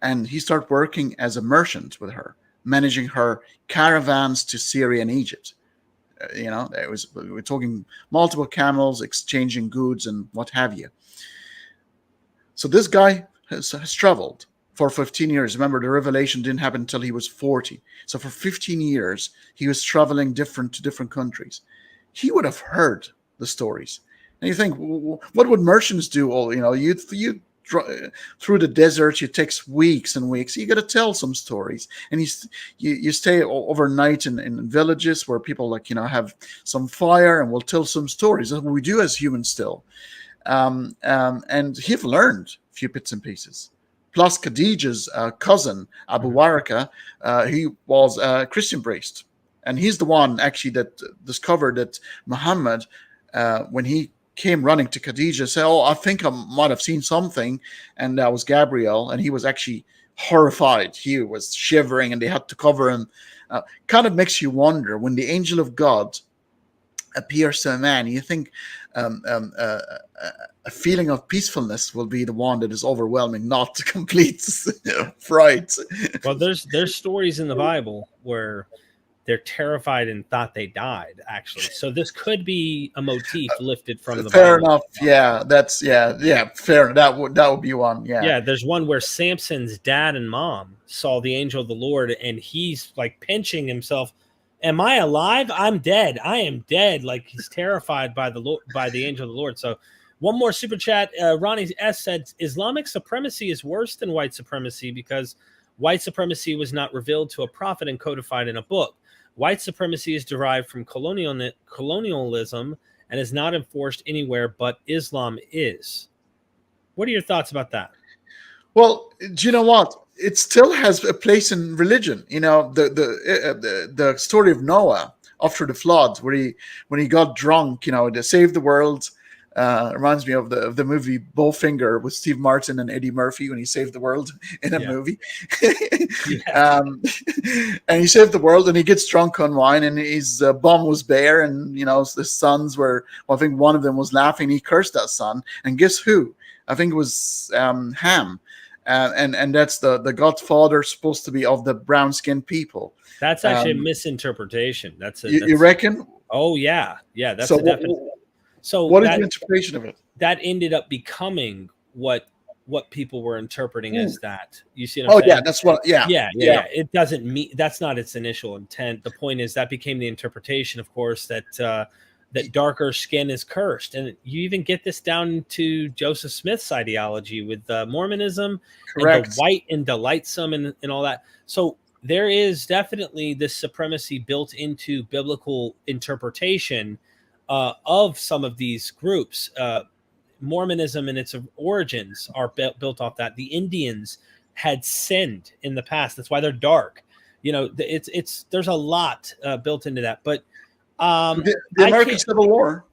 And he started working as a merchant with her, managing her caravans to Syria and Egypt. We're talking multiple camels, exchanging goods and what have you. So this guy has traveled for 15 years. Remember, the revelation didn't happen until he was 40. So for 15 years, he was traveling to different countries. He would have heard the stories. And you think, what would merchants do? You through the desert. It takes weeks and weeks. You got to tell some stories, and you stay overnight in villages where people have some fire, and we'll tell some stories. That's what we do as humans still. And he've learned a few bits and pieces. Plus, Khadija's cousin Abu Waraka, he was Christian priest, and he's the one actually that discovered that Muhammad, when he came running to Khadija, said, "Oh, I think I might have seen something," and that was Gabriel, and he was actually horrified. He was shivering, and they had to cover him. Kind of makes you wonder when the angel of God appears to a man. You think a feeling of peacefulness will be the one that is overwhelming, not complete fright. Well, there's stories in the Bible where they're terrified and thought they died, actually. So this could be a motif lifted from the fair Bible. Enough. Yeah, that's fair. That would be one. Yeah. There's one where Samson's dad and mom saw the angel of the Lord, and he's like pinching himself. Am I alive? I'm dead. I am dead. Like he's terrified by the angel of the Lord. So one more super chat. Ronnie S said, Islamic supremacy is worse than white supremacy because white supremacy was not revealed to a prophet and codified in a book. White supremacy is derived from colonialism and is not enforced anywhere, but Islam is. What are your thoughts about that? Well, do you know what? It still has a place in religion. The story of Noah after the flood, when he got drunk, to save the world. Reminds me of the movie Bowfinger with Steve Martin and Eddie Murphy when he saved the world in a movie. And he saved the world, and he gets drunk on wine, and his bum was bare, and the sons were. Well, I think one of them was laughing. He cursed that son, and guess who? I think it was Ham. And that's the godfather supposed to be of the brown-skinned people. That's actually a misinterpretation. You reckon? Oh yeah, that's a definite. So what is the interpretation of it? That ended up becoming what people were interpreting as that. You see what I'm saying? Yeah, that's what. Yeah. It doesn't mean that's not its initial intent. The point is that became the interpretation, of course, that darker skin is cursed, and you even get this down to Joseph Smith's ideology with Mormonism. Correct. And the white and delightsome and all that. So there is definitely this supremacy built into biblical interpretation of some of these groups. Mormonism and its origins are built off that. The Indians had sinned in the past. That's why they're dark. There's a lot built into that. But the American Civil War,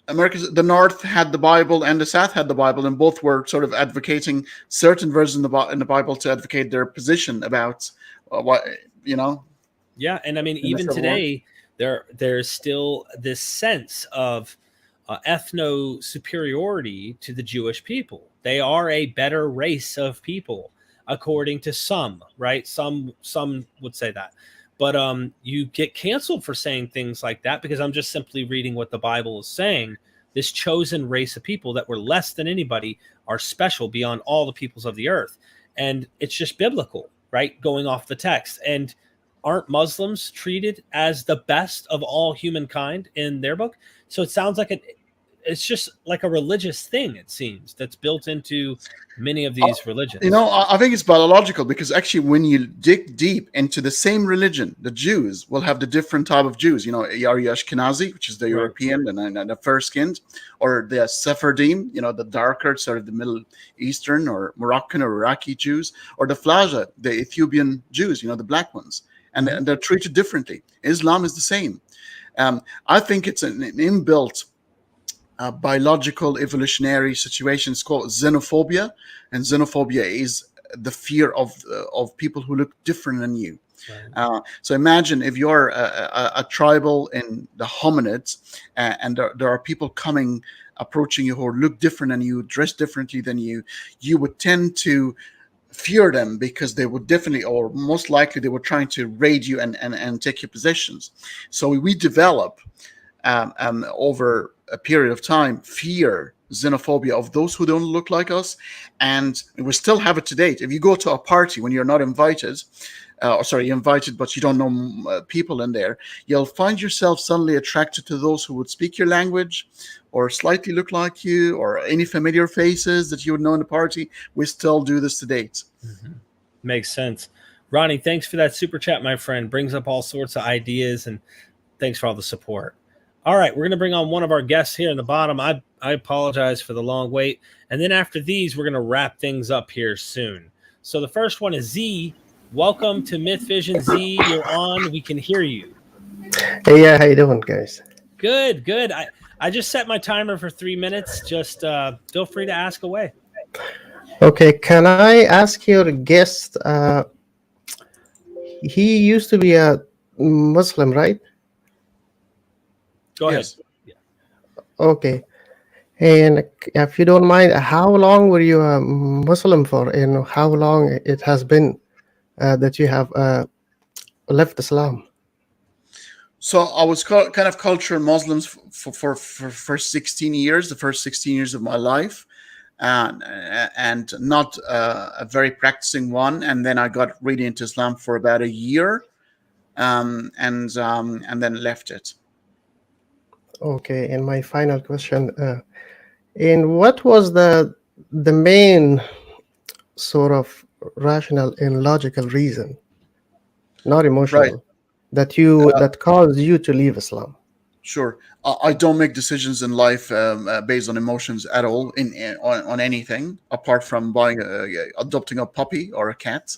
the North had the Bible and the South had the Bible, and both were sort of advocating certain versions in the Bible to advocate their position about what. Yeah, and I mean, even today, there's still this sense of ethno superiority to the Jewish people. They are a better race of people, according to some, right? Some would say that. But you get canceled for saying things like that because I'm just simply reading what the Bible is saying. This chosen race of people that were less than anybody are special beyond all the peoples of the earth. And it's just biblical, right? Going off the text. And aren't Muslims treated as the best of all humankind in their book? So it sounds like it's just like a religious thing, it seems, that's built into many of these religions. I think it's biological because actually when you dig deep into the same religion, the Jews will have the different type of Jews. Are you Ashkenazi, which is the European and the fair-skinned, or the Sephardim, the darker sort of the Middle Eastern or Moroccan or Iraqi Jews, or the Flaja, the Ethiopian Jews, the black ones. And they're treated differently. Islam is the same. I think it's an inbuilt biological evolutionary situation. It's called xenophobia, and xenophobia is the fear of people who look different than you. Right. So imagine if you're a tribal in the hominids, and there are people approaching you who look different than you, dress differently than you, you would tend to fear them because they would definitely, or most likely, they were trying to raid you and take your possessions. So we develop over a period of time fear, xenophobia of those who don't look like us, and we still have it to date. If you go to a party when you're not invited, you're invited, but you don't know people in there, you'll find yourself suddenly attracted to those who would speak your language or slightly look like you, or any familiar faces that you would know in the party. We still do this to date. Mm-hmm. Makes sense. Ronnie, thanks for that super chat, my friend. Brings up all sorts of ideas, and thanks for all the support. All right, we're going to bring on one of our guests here in the bottom. I apologize for the long wait. And then after these, we're going to wrap things up here soon. So the first one is Z. Welcome to MythVision. Z, you're on. We can hear you. Hey, yeah, how you doing, guys? Good. I just set my timer for 3 minutes. Just feel free to ask away. Okay, can I ask your guest? He used to be a Muslim, right? Go ahead. Yes. Yeah. Okay. And if you don't mind, how long were you a Muslim for? And how long it has been that you have left Islam? So I was kind of cultural Muslims for 16 years, the first 16 years of my life, and not a very practicing one. And then I got really into Islam for about a year, and then left it. Okay, and my final question, and what was the main sort of rational and logical reason, not emotional, Right. that caused you to leave Islam? Sure. I don't make decisions in life based on emotions at all on anything, apart from adopting a puppy or a cat.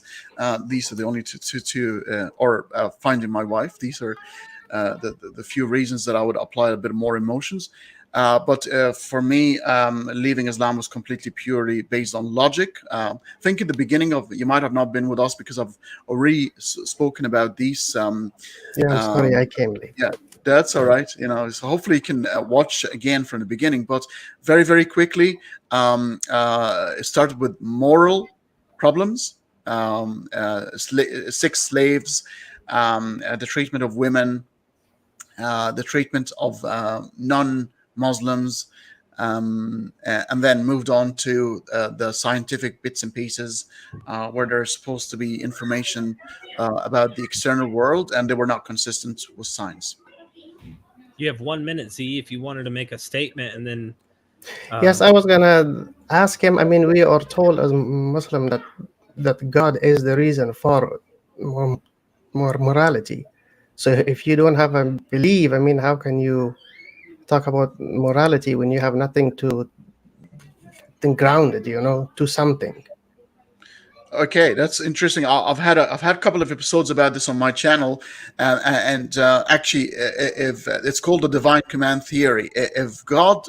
These are the only two or finding my wife. These are the few reasons that I would apply a bit more emotions. But for me, leaving Islam was completely purely based on logic. I think at the beginning you might have not been with us because I've already spoken about these. Yeah, I'm sorry, I came late. Yeah, that's all right. So hopefully you can watch again from the beginning. But very, very quickly, it started with moral problems, sex slaves, the treatment of women, the treatment of non-Muslims, and then moved on to the scientific bits and pieces where there's supposed to be information about the external world, and they were not consistent with science. You have 1 minute, Z, if you wanted to make a statement, and then... Yes, I was going to ask him. I mean, we are told as Muslim that God is the reason for more morality. So if you don't have a belief, I mean, how can you talk about morality when you have nothing to grounded, to something? Okay, that's interesting. I've had a couple of episodes about this on my channel, and actually, if it's called the divine command theory. If God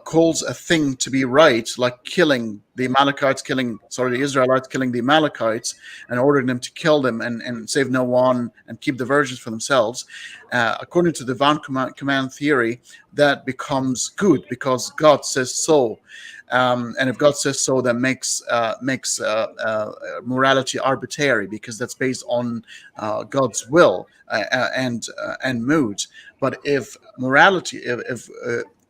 calls a thing to be right, like killing the Israelites killing the Amalekites and ordering them to kill them and save no one and keep the virgins for themselves, according to the divine command theory, that becomes good because God says so. And if God says so, that makes morality arbitrary because that's based on God's will and mood. But if morality,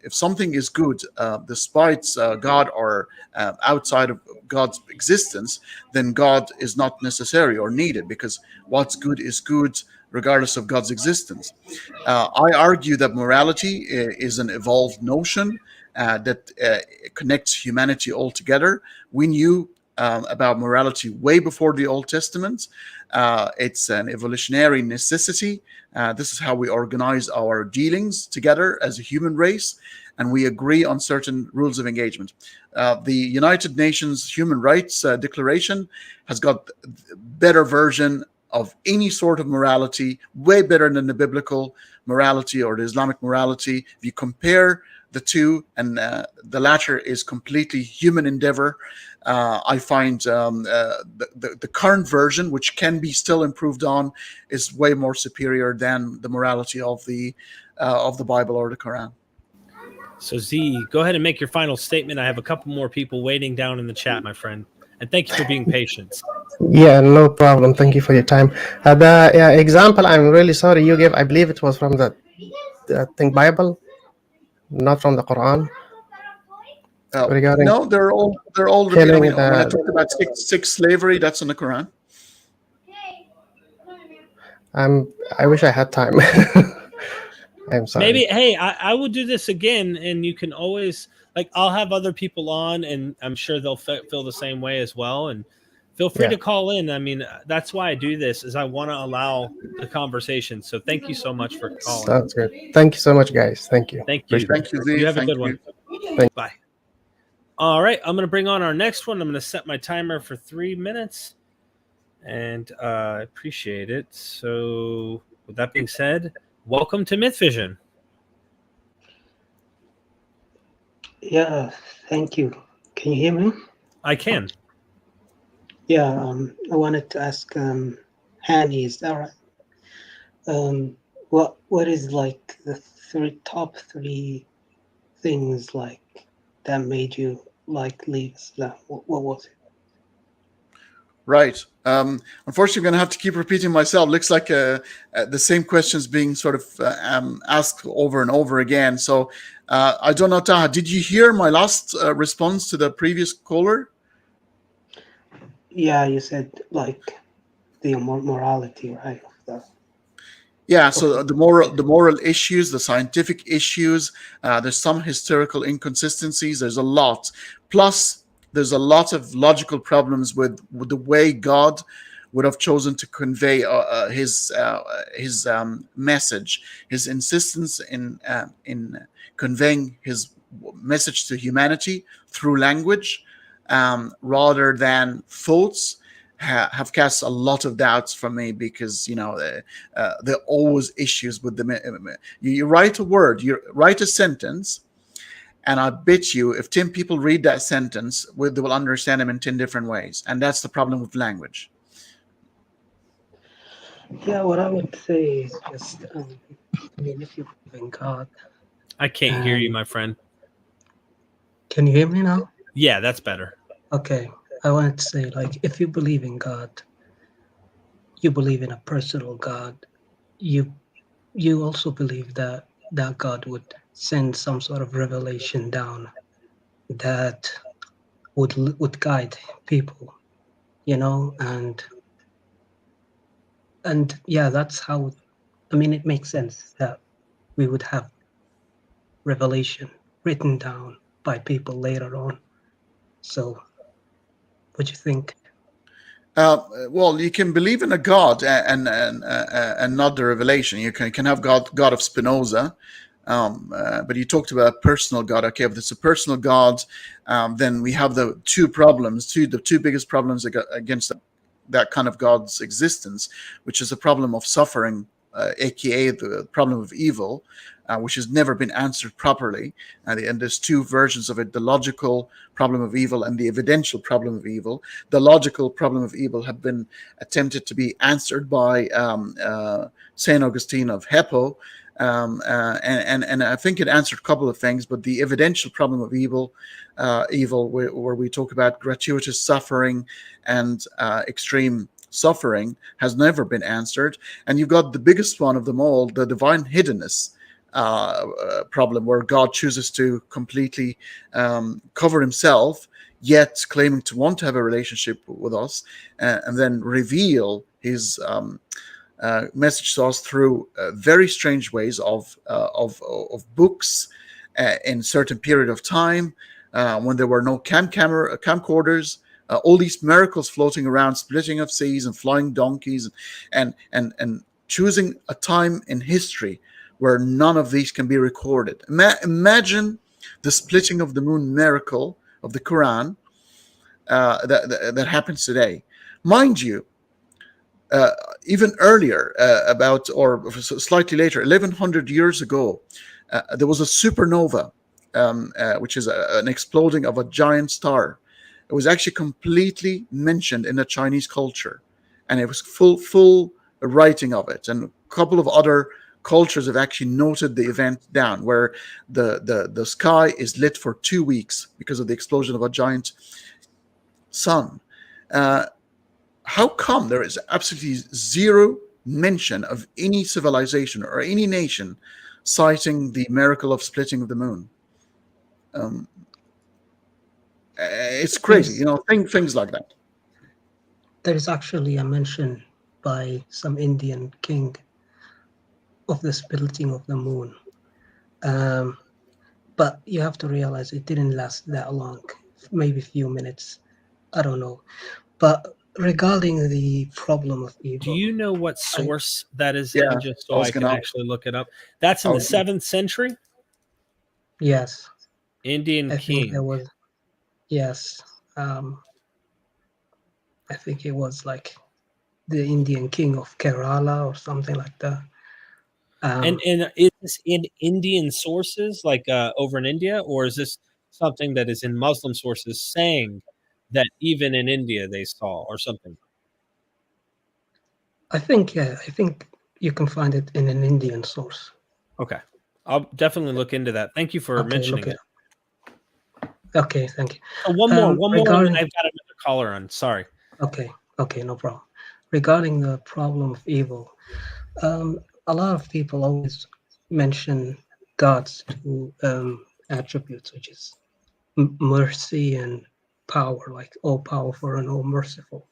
if something is good despite God or outside of God's existence, then God is not necessary or needed because what's good is good regardless of God's existence. I argue that morality is an evolved notion that connects humanity all together. We knew about morality way before the Old Testament. It's an evolutionary necessity. This is how we organize our dealings together as a human race, and we agree on certain rules of engagement. The United Nations Human Rights Declaration has got a better version of any sort of morality, way better than the biblical morality or the Islamic morality. If you compare the two, and the latter is completely human endeavor, I find the current version, which can be still improved on, is way more superior than the morality of the Bible or the Quran. So Z, go ahead and make your final statement. I have a couple more people waiting down in the chat, my friend. And thank you for being patient. Yeah, no problem. Thank you for your time. The example, I'm really sorry you gave, I believe it was from the Bible, not from the Quran. Regarding no, they're all. I mean, when I talk about sex slavery, that's in the Quran. I wish I had time. I'm sorry. Maybe, hey, I will do this again, and you can always, like, I'll have other people on, and I'm sure they'll feel the same way as well. And feel free to call in. I mean, that's why I do this, is I want to allow the conversation. So thank you so much for calling. Sounds good. Thank you so much, guys. Thank you. Thank you. Thank you, Z. You have Thank a good you. one. Bye. All right, I'm going to bring on our next one. I'm going to set my timer for 3 minutes, and I appreciate it. So with that being said, welcome to MythVision. Yeah, thank you. Can you hear me? I can. Yeah, I wanted to ask Hani, is that right? What is like the top three things like that made you like leave Islam? What was it? Right. Unfortunately, I'm going to have to keep repeating myself. Looks like the same questions being sort of asked over and over again. So I don't know, Taha, did you hear my last response to the previous caller? Yeah, you said like the morality, right? Yeah, so the moral issues, the scientific issues, there's some historical inconsistencies, there's a lot. Plus, there's a lot of logical problems with the way God would have chosen to convey his message, his insistence in conveying his message to humanity through language, rather than thoughts. Have cast a lot of doubts for me, because there are always issues with the. You write a word, you write a sentence, and I bet you if 10 people read that sentence, they will understand them in 10 different ways, and that's the problem with language. Yeah, what I would say is just, if you believe in God. I can't hear you, my friend. Can you hear me now? Yeah, that's better. Okay. I wanted to say, like, if you believe in God, you believe in a personal God. You also believe that God would send some sort of revelation down that would guide people, and yeah, that's how. It makes sense that we would have revelation written down by people later on. So, what do you think? Well, you can believe in a God and not the revelation. You can have God of Spinoza, but you talked about a personal God. Okay, if it's a personal God, then we have the two biggest problems against that kind of God's existence, which is the problem of suffering, aka the problem of evil, which has never been answered properly. And there's two versions of it: the logical problem of evil and the evidential problem of evil. The logical problem of evil have been attempted to be answered by Saint Augustine of Hippo, and I think it answered a couple of things. But the evidential problem of evil, where we talk about gratuitous suffering and extreme suffering, has never been answered. And you've got the biggest one of them all, the divine hiddenness problem, where God chooses to completely cover himself, yet claiming to want to have a relationship with us, and then reveal his message to us through very strange ways of books in certain period of time, when there were no camcorders. All these miracles floating around, splitting of seas and flying donkeys, and choosing a time in history where none of these can be recorded. Imagine the splitting of the moon miracle of the Quran that happens today. Mind you, even earlier, or slightly later, 1100 years ago, there was a supernova, which is an exploding of a giant star. It was actually completely mentioned in the Chinese culture, and it was full writing of it. And a couple of other cultures have actually noted the event down, where the sky is lit for 2 weeks because of the explosion of a giant sun. How come there is absolutely zero mention of any civilization or any nation citing the miracle of splitting of the moon? It's crazy, things like that. There is actually a mention by some Indian king of the splitting of the moon. But you have to realize it didn't last that long, maybe a few minutes. I don't know. But regarding the problem of evil, Do you know what source that is Yeah, in, just I so was I can gonna- actually look it up? That's in I the was- 7th century? yes, Indian I think king. there was, yes, I think it was like the Indian king of Kerala or something like that. And is this in Indian sources, like over in India, or is this something that is in Muslim sources saying that even in India they saw or something? I think you can find it in an Indian source. Okay. I'll definitely look into that. Thank you for Okay, mentioning look it. Okay, thank you. Oh, one more, and regarding- then I've got another caller on. Sorry. Okay, no problem. Regarding the problem of evil, a lot of people always mention God's two attributes, which is mercy and power, like all powerful and all merciful.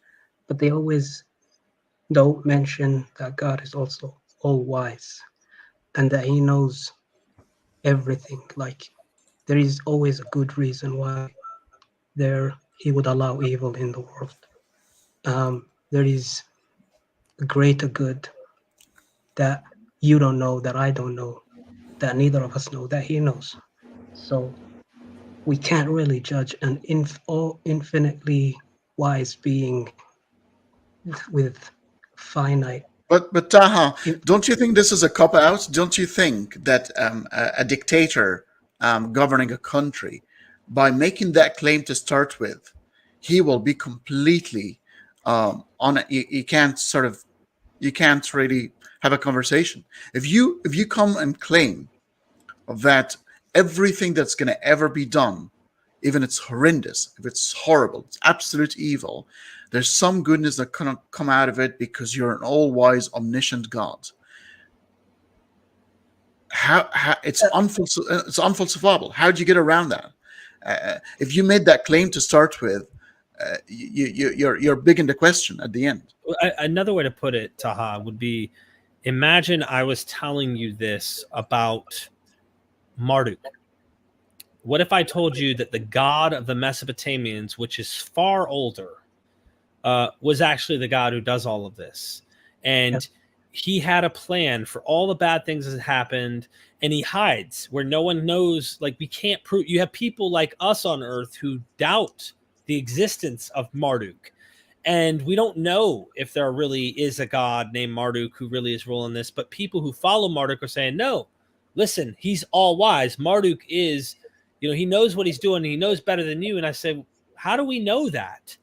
But they always don't mention that God is also all wise and that He knows everything. Like there is always a good reason why He would allow evil in the world. There is a greater good that you don't know, that I don't know, that neither of us know, that He knows. So we can't really judge an infinitely wise being with finite. But Taha, don't you think this is a cop out? Don't you think that a dictator governing a country, by making that claim to start with, he will be completely on it? You can't really have a conversation if you come and claim that everything that's going to ever be done, even it's horrendous, if it's horrible, it's absolute evil, there's some goodness that can come out of it because you're an all-wise, omniscient God. How it's unfalsifiable. How do you get around that? If you made that claim to start with, you're big into question at the end. Another way to put it, Taha, would be: imagine I was telling you this about Marduk. What if I told you that the god of the Mesopotamians, which is far older, was actually the God who does all of this, and he had a plan for all the bad things that happened, and he hides where no one knows. Like, we can't prove. You have people like us on Earth who doubt the existence of Marduk, and we don't know if there really is a god named Marduk who really is ruling this. But people who follow Marduk are saying, no, listen, he's all wise. Marduk is, he knows what he's doing. He knows better than you. And I say, how do we know that?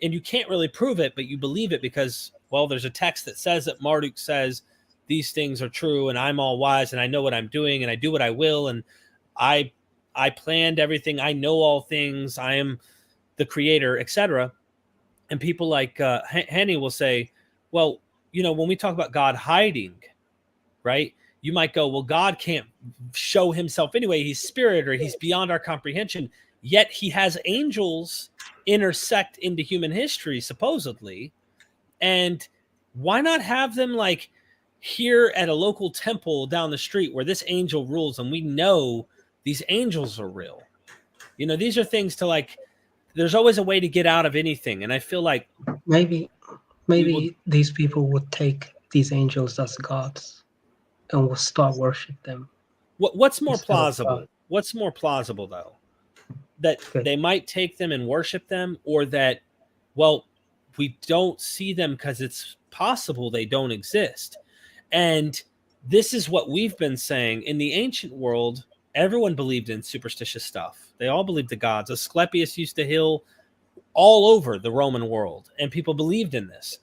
And you can't really prove it, but you believe it because, well, there's a text that says that Marduk says these things are true, and I'm all wise, and I know what I'm doing, and I do what I will, and I planned everything. I know all things. I am the creator, etc. And people like Henny will say, well, when we talk about God hiding, right? You might go, well, God can't show himself anyway. He's spirit, or he's beyond our comprehension. Yet he has angels intersect into human history, supposedly. And why not have them like here at a local temple down the street where this angel rules, and we know these angels are real? These are things to like, there's always a way to get out of anything. And I feel like maybe these people would take these angels as gods and will start worship them. What's more plausible? What's more plausible, though? That they might take them and worship them, or that, well, we don't see them because it's possible they don't exist. And this is what we've been saying. In the ancient world, everyone believed in superstitious stuff. They all believed the gods. Asclepius used to heal all over the Roman world, and people believed in this.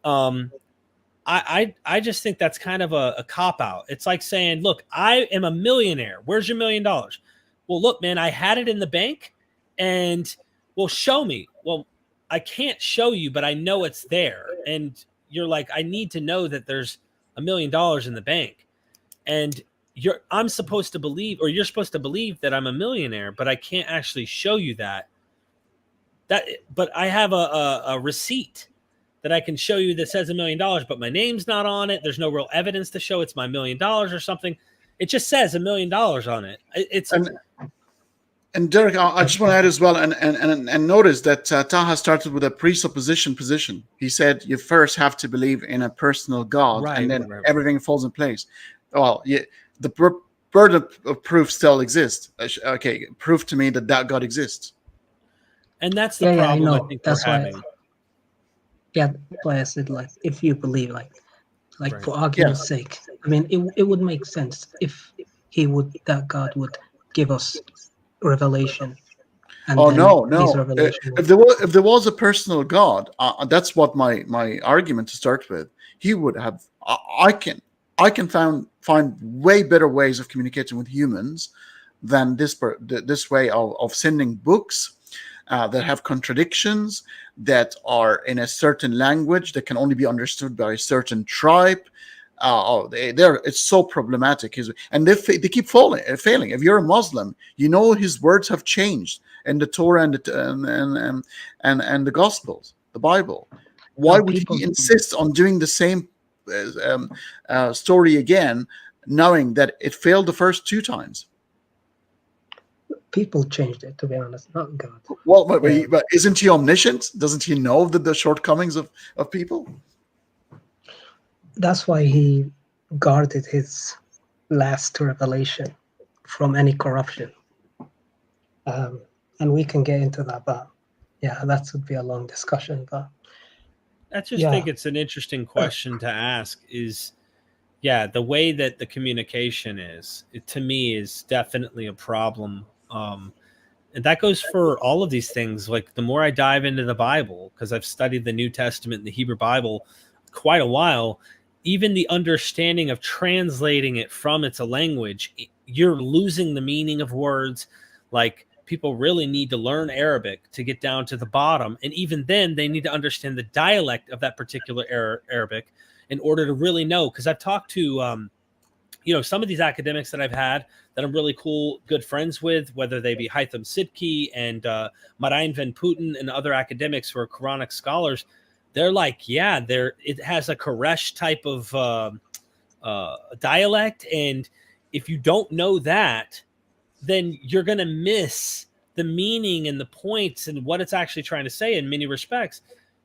I just think that's kind of a cop-out. It's like saying, look, I am a millionaire. Where's your $1 million? Well, look, man, I had it in the bank, and, well, show me. Well, I can't show you, but I know it's there. And you're like, I need to know that there's $1 million in the bank. And I'm supposed to believe, or you're supposed to believe that I'm a millionaire, but I can't actually show you that. But I have a receipt that I can show you that says $1 million, but my name's not on it. There's no real evidence to show it's my $1 million or something. It just says $1 million on it. It's and Derek, I just want to add as well, and notice that Taha started with a presupposition position. He said you first have to believe in a personal God, and then everything falls in place. Well, the burden of proof still exists. Okay, prove to me that God exists. And that's the problem I think that's we're why. having. Yeah, that's why I said, like, if you believe, like for argument's sake, I mean, it would make sense if that God would give us revelation. And no. If there was a personal God, that's what my argument to start with. He would have. I can find way better ways of communicating with humans than this way of sending books that have contradictions, that are in a certain language that can only be understood by a certain tribe. It's so problematic, and they keep failing. If you're a Muslim, you know his words have changed in the Torah and the Gospels, the Bible. Why would he insist on doing the same story again, knowing that it failed the first 2 times? People changed it, to be honest, not God. Well, but isn't he omniscient? Doesn't he know the shortcomings of people? That's why he guarded his last revelation from any corruption. And we can get into that, but yeah, that would be a long discussion. But I just think it's an interesting question to ask is, the way that the communication is, to me, is definitely a problem. And that goes for all of these things. Like, the more I dive into the Bible, because I've studied the New Testament and the Hebrew Bible quite a while, even the understanding of translating it from its language, you're losing the meaning of words. Like, people really need to learn Arabic to get down to the bottom. And even then, they need to understand the dialect of that particular Arabic in order to really know. Because I've talked to, some of these academics that I've had that I'm really good friends with, whether they be Haitham Sidki and Marijn van Putten and other academics who are Quranic scholars. They're like, it has a Quraysh type of dialect. And if you don't know that, then you're going to miss the meaning and the points and what it's actually trying to say in many respects.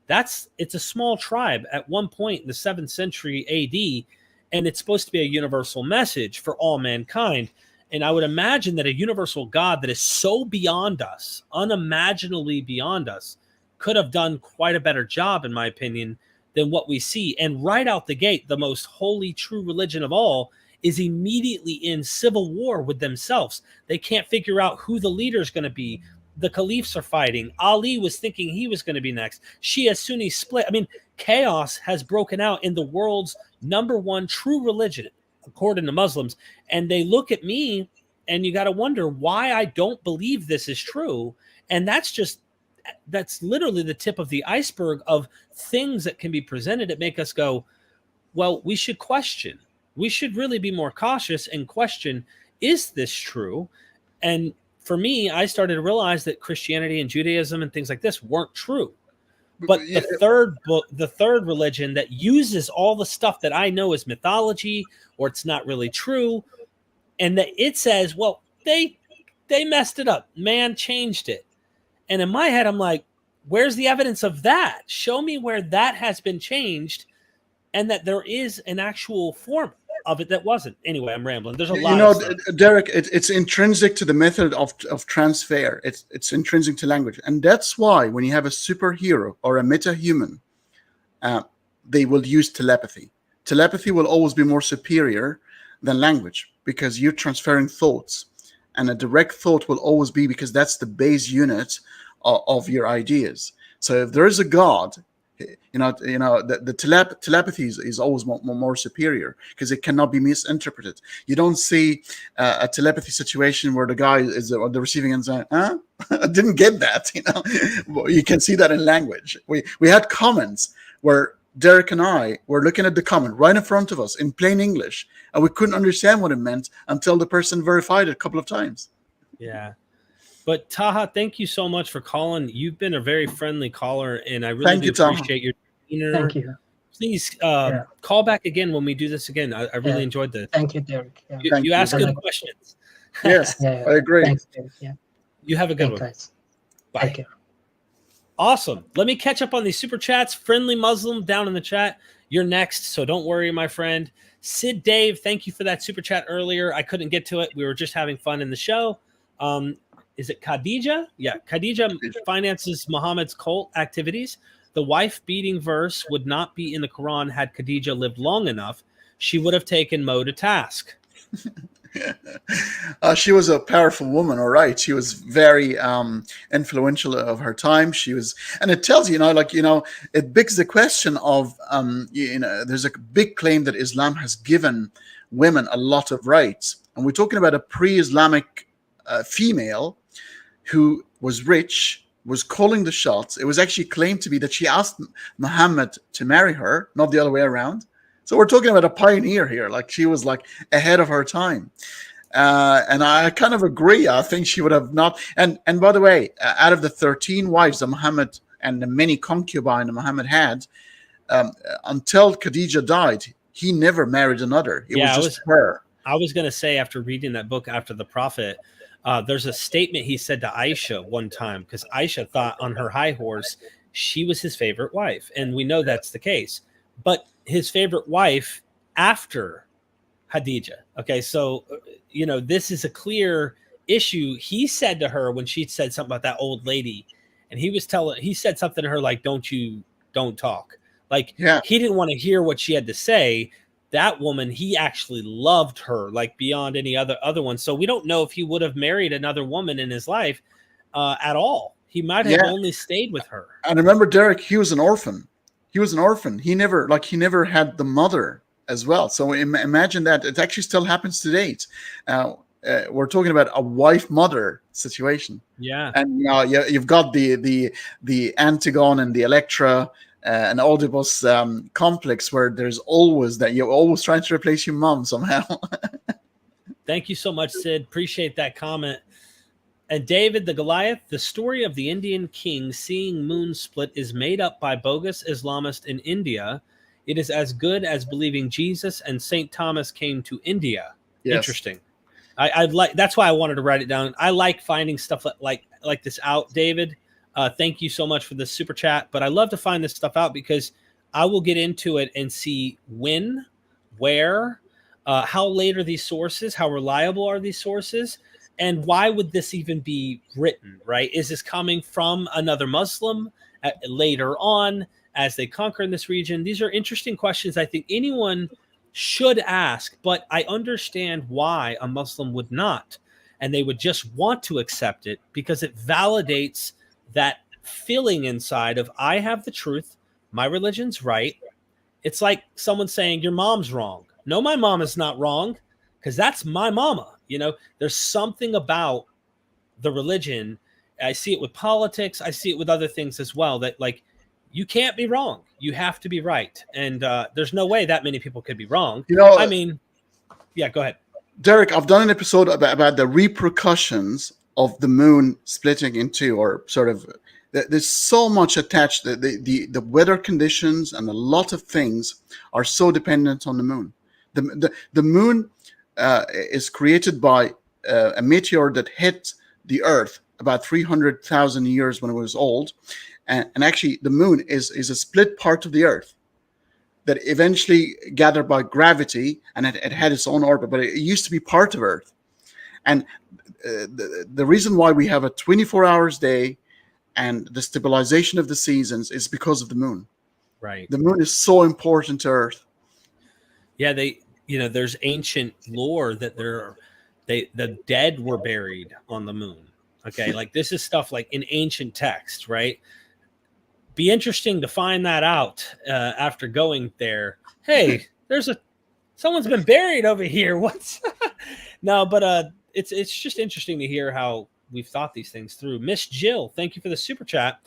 It's a small tribe at one point in the 7th century AD, and it's supposed to be a universal message for all mankind. And I would imagine that a universal God that is so beyond us, unimaginably beyond us, could have done quite a better job, in my opinion, than what we see. And right out the gate, the most holy, true religion of all is immediately in civil war with themselves. They can't figure out who the leader is going to be. The caliphs are fighting. Ali was thinking he was going to be next. Shia Sunni split. I mean, chaos has broken out in the world's #1 true religion, according to Muslims. And they look at me, and you got to wonder why I don't believe this is true. And that's literally the tip of the iceberg of things that can be presented that make us go, well, we should question. We should really be more cautious and question, is this true? And for me, I started to realize that Christianity and Judaism and things like this weren't true. But the third religion that uses all the stuff that I know is mythology, or it's not really true, and that it says, well, they messed it up. Man changed it. And in my head, I'm like, where's the evidence of that? Show me where that has been changed and that there is an actual form of it that wasn't. Anyway, I'm rambling. There's a lot of stuff. Derek, it's intrinsic to the method of transfer. It's intrinsic to language. And that's why when you have a superhero or a meta-human, they will use telepathy. Telepathy will always be more superior than language because you're transferring thoughts. And a direct thought will always be, because that's the base unit of your ideas. So if there is a God, the telepathy is always more superior because it cannot be misinterpreted. You don't see a telepathy situation where the guy is on the receiving end saying, I didn't get that. You can see that in language. We had comments where Derek and I were looking at the comment right in front of us in plain English, and we couldn't understand what it meant until the person verified it a couple of times. Yeah. But Taha, thank you so much for calling. You've been a very friendly caller, and I really appreciate your Thank you. Please call back again when we do this again. I really enjoyed this. Thank you, Derek. Yeah. You asked good questions. Yes, I agree. Thanks, Derek. Yeah. You have a good one. Guys. Bye. Take care. Awesome. Let me catch up on these super chats. Friendly Muslim down in the chat. You're next, so don't worry, my friend. Sid Dave, thank you for that super chat earlier. I couldn't get to it. We were just having fun in the show. Is it Khadija? Yeah, Khadija finances Muhammad's cult activities. The wife-beating verse would not be in the Quran had Khadija lived long enough. She would have taken Mo to task. She was a powerful woman, all right. She was very influential of her time. She was, and it tells you, it begs the question of, there's a big claim that Islam has given women a lot of rights, and we're talking about a pre-Islamic female who was rich, was calling the shots. It was actually claimed to be that she asked Muhammad to marry her, not the other way around. So we're talking about a pioneer here. Like, she was like ahead of her time. And I kind of agree. I think she would have not. And by the way, out of the 13 wives that Muhammad and the many concubines that Muhammad had, until Khadija died, he never married another. It was just her. I was going to say, after reading that book, After the Prophet, there's a statement he said to Aisha one time, because Aisha thought on her high horse she was his favorite wife. And we know that's the case. But his favorite wife after Khadija. Okay, so, this is a clear issue. He said to her when she said something about that old lady, and he said something to her like, don't talk. Like, he didn't want to hear what she had to say. That woman, he actually loved her like beyond any other one. So we don't know if he would have married another woman in his life at all. He might have only stayed with her. And remember, Derek, he was an orphan. He never had the mother as well. So imagine that. It actually still happens to date. We're talking about a wife-mother situation. Yeah. And you've got the Antigone and the Electra and Oedipus complex, where there's always that you're always trying to replace your mom somehow. Thank you so much, Sid. Appreciate that comment. And David the Goliath, the story of the Indian king seeing moon split is made up by bogus Islamists in India. It is as good as believing Jesus and St. Thomas came to India. Yes. Interesting. I like, that's why I wanted to write it down. I like finding stuff like this out, David. Thank you so much for the super chat. But I love to find this stuff out because I will get into it and see when, where, how late are these sources, how reliable are these sources, and why would this even be written, right? Is this coming from another Muslim later on as they conquer in this region? These are interesting questions I think anyone should ask, but I understand why a Muslim would not. And they would just want to accept it because it validates that feeling inside of, I have the truth, my religion's right. It's like someone saying, your mom's wrong. No, my mom is not wrong, because that's my mama. There's something about the religion. I see it with politics. I see it with other things as well, that like, you can't be wrong. You have to be right. And there's no way that many people could be wrong. Go ahead. Derek, I've done an episode about the repercussions of the moon splitting in two, or sort of, there's so much attached. The weather conditions and a lot of things are so dependent on the moon. The moon is created by a meteor that hit the Earth about 300,000 years when it was old. And actually, the moon is a split part of the Earth that eventually gathered by gravity, and it had its own orbit, but it used to be part of Earth. And the reason why we have a 24 hours day and the stabilization of the seasons is because of the moon. Right. The moon is so important to Earth. Yeah, there's ancient lore that the dead were buried on the moon. Okay, like this is stuff like in ancient texts, right? Be interesting to find that out after going there. Hey, someone's been buried over here. What's no? But it's just interesting to hear how we've thought these things through. Miss Jill, thank you for the super chat.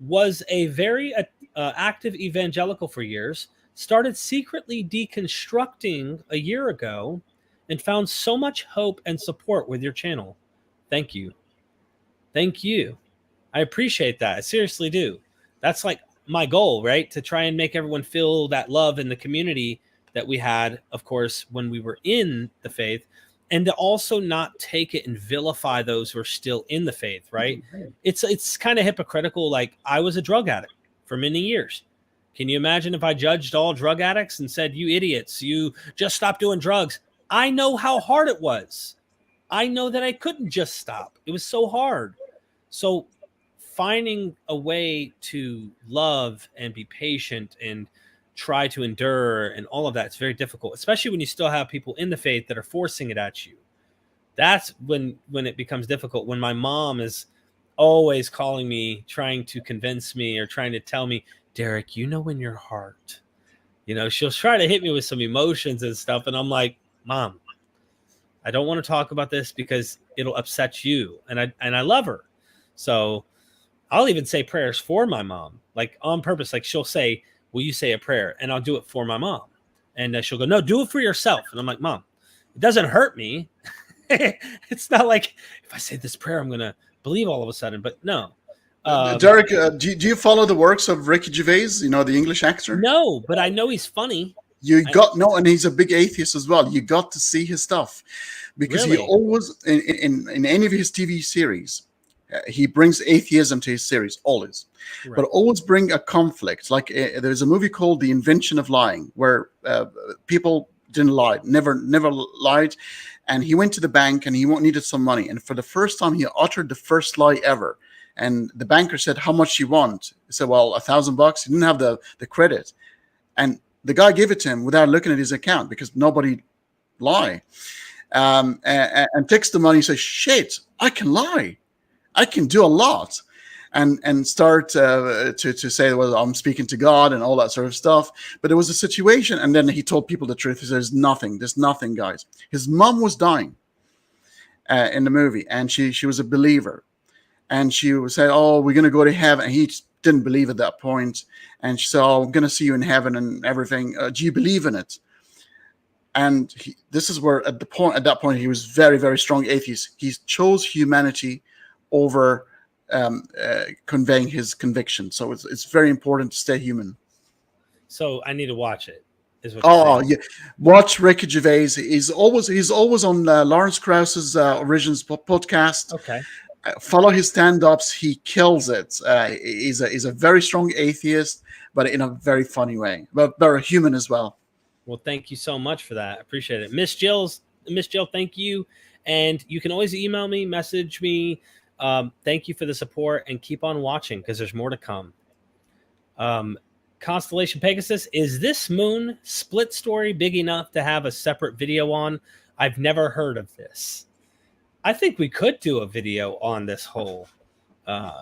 Was a very active evangelical for years. Started secretly deconstructing a year ago, and found so much hope and support with your channel. Thank you. Thank you. I appreciate that. I seriously do. That's like my goal, right? To try and make everyone feel that love in the community that we had, of course, when we were in the faith, and to also not take it and vilify those who are still in the faith, right? It's kind of hypocritical. Like, I was a drug addict for many years. Can you imagine if I judged all drug addicts and said, you idiots, you just stop doing drugs? I know how hard it was. I know that I couldn't just stop. It was so hard. So finding a way to love and be patient and try to endure and all of that, it's very difficult, especially when you still have people in the faith that are forcing it at you. That's when it becomes difficult. When my mom is always calling me, trying to convince me or trying to tell me, Derek, you know, in your heart, you know, she'll try to hit me with some emotions and stuff. And I'm like, Mom, I don't want to talk about this because it'll upset you. And I love her. So I'll even say prayers for my mom, like on purpose. Like, she'll say, will you say a prayer? And I'll do it for my mom. And she'll go, no, do it for yourself. And I'm like, Mom, it doesn't hurt me. It's not like if I say this prayer, I'm going to believe all of a sudden. But no. Derek, do you follow the works of Ricky Gervais, you know, the English actor? No, but I know he's funny. And he's a big atheist as well. You got to see his stuff because Really? he always, in any of his TV series, he brings atheism to his series, always. Right. But always bring a conflict. Like there's a movie called The Invention of Lying, where people didn't lie, never lied. And he went to the bank and he needed some money. And for the first time, he uttered the first lie ever. And the banker said, how much you want? He said, well, $1,000. He didn't have the credit. And the guy gave it to him without looking at his account because nobody lie. And takes the money and says, shit, I can lie. I can do a lot. And start to say, well, I'm speaking to God and all that sort of stuff. But it was a situation. And then he told people the truth. He says, there's nothing, guys. His mom was dying in the movie. And she was a believer. And she would say, oh, we're going to go to heaven. And he just didn't believe at that point. And she said, oh, I'm going to see you in heaven and everything. Do you believe in it? And this is where at that point, he was very, very strong atheist. He chose humanity over conveying his conviction. So it's very important to stay human. So I need to watch it. Yeah, watch Ricky Gervais. He's always on Lawrence Krauss's Origins podcast. Okay. Follow his stand-ups. He kills it. He's a very strong atheist, but in a very funny way. But very human as well. Well, thank you so much for that. I appreciate it. Miss Jill, thank you. And you can always email me, message me. Thank you for the support and keep on watching because there's more to come. Constellation Pegasus, is this moon split story big enough to have a separate video on? I've never heard of this. I think we could do a video on this whole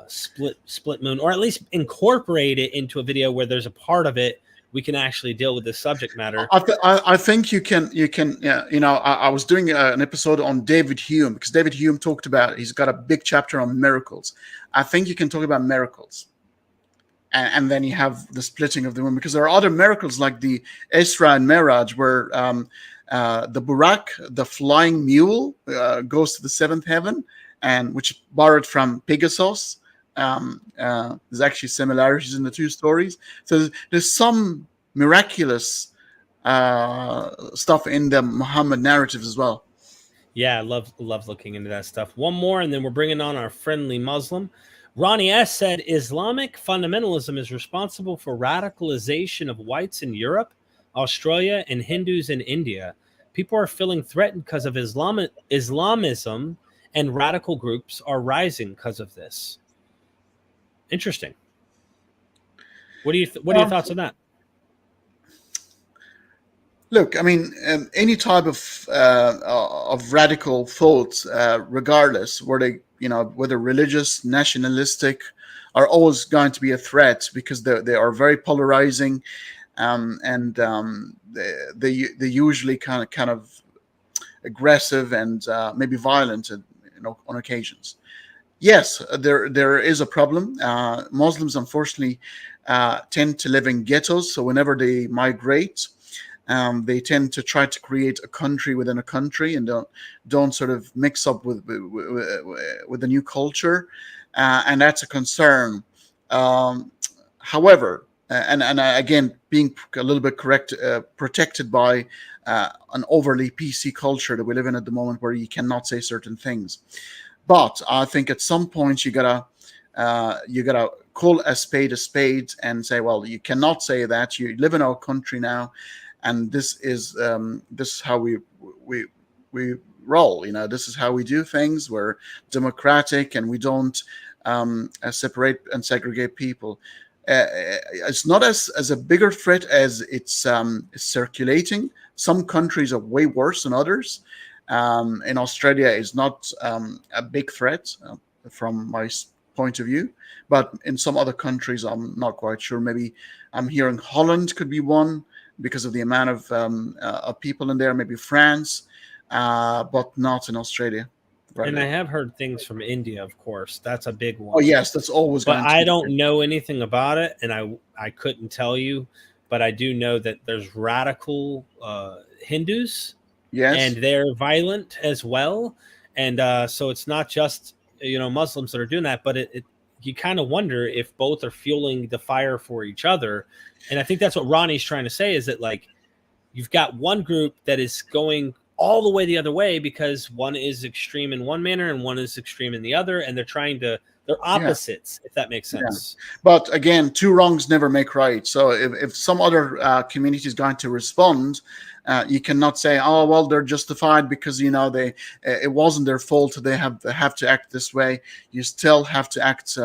split moon, or at least incorporate it into a video where there's a part of it we can actually deal with this subject matter. I think you can. Yeah, you know, I was doing an episode on David Hume because David Hume talked about. He's got a big chapter on miracles. I think you can talk about miracles, and then you have the splitting of the moon because there are other miracles like the Isra and Miraj where. The Burak, the flying mule, goes to the seventh heaven, and which borrowed from Pegasus. There's actually similarities in the two stories. So there's some miraculous stuff in the Muhammad narratives as well. Yeah, I love looking into that stuff. One more, and then we're bringing on our friendly Muslim. Ronnie S. said, Islamic fundamentalism is responsible for radicalization of whites in Europe, Australia, and Hindus in India. People are feeling threatened because of Islamism, and radical groups are rising because of this. Interesting. What are your thoughts on that? Look, I mean, any type of radical thought, regardless, whether religious, nationalistic, are always going to be a threat because they are very polarizing. And they usually kind of aggressive and maybe violent, on occasions. Yes, there is a problem. Muslims, unfortunately, tend to live in ghettos. So whenever they migrate, they tend to try to create a country within a country and don't sort of mix up with the new culture, and that's a concern. However, and again, being a little bit protected by an overly PC culture that we live in at the moment, where you cannot say certain things. But I think at some point you gotta call a spade and say, well, you cannot say that. You live in our country now, and this is how we roll. You know, this is how we do things. We're democratic, and we don't separate and segregate people. It's not as a bigger threat as it's circulating. Some countries are way worse than others. In Australia, is not a big threat from my point of view, but in some other countries, I'm not quite sure. Maybe I'm hearing Holland could be one because of the amount of people in there. Maybe France, but not in Australia. Right. And I have heard things from India, of course. That's a big one. Oh yes, that's always. But I don't know anything about it, and I couldn't tell you. But I do know that there's radical Hindus, yes, and they're violent as well. And so it's not just Muslims that are doing that, but you kind of wonder if both are fueling the fire for each other. And I think that's what Ronnie's trying to say, is that like you've got one group that is going all the way the other way because one is extreme in one manner and one is extreme in the other, and they're opposites, if that makes sense. Yeah. But again, two wrongs never make right. So if some other community is going to respond, you cannot say, oh well, they're justified because it wasn't their fault. They have to act this way. You still have to act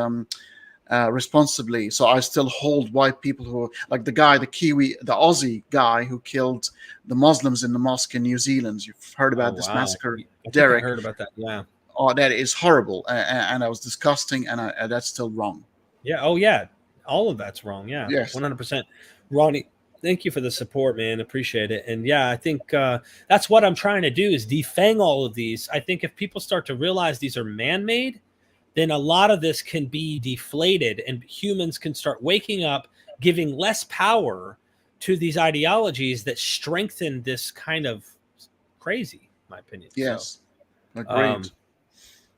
responsibly. So I still hold white people who, like the Aussie guy who killed the Muslims in the mosque in New Zealand. You've heard about this massacre, Derek? I heard about that. Yeah. Oh, that is horrible, and that was disgusting, and that's still wrong. Yeah. Oh, yeah. All of that's wrong. Yeah. Yes. 100%. Ronnie, thank you for the support, man. Appreciate it. And yeah, I think that's what I'm trying to do, is defang all of these. I think if people start to realize these are man-made, then a lot of this can be deflated, and humans can start waking up, giving less power to these ideologies that strengthen this kind of crazy, in my opinion. Yes. So, agreed.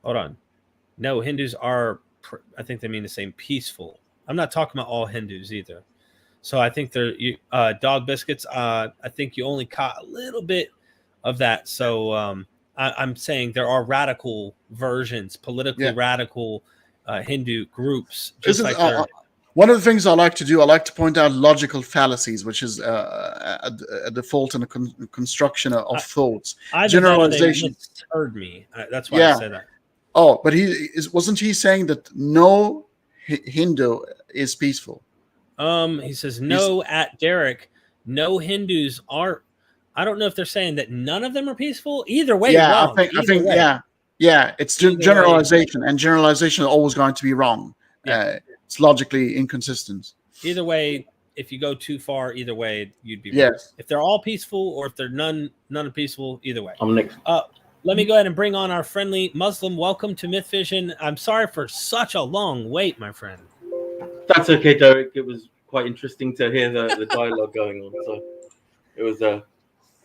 Hold on. No, Hindus are, I think they mean the same, peaceful. I'm not talking about all Hindus either. So I think they're dog biscuits. I think you only caught a little bit of that. So I'm saying there are radical versions, politically radical Hindu groups. One of the things I like to do, I like to point out logical fallacies, which is a default in the construction of thoughts. Generalization. Heard me. That's why I said that. Oh, but wasn't he saying that no Hindu is peaceful? He says no at Derek. No Hindus are. I don't know if they're saying that none of them are peaceful. Either way, yeah, wrong. I think it's generalization, and generalization is always going to be wrong. Yeah. It's logically inconsistent. Either way, if you go too far, either way, you'd be wrong. Yes. If they're all peaceful, or if they're none are peaceful, either way. I'm next. Let me go ahead and bring on our friendly Muslim. Welcome to MythVision. I'm sorry for such a long wait, my friend. That's okay, Derek. It was quite interesting to hear the dialogue going on. So it was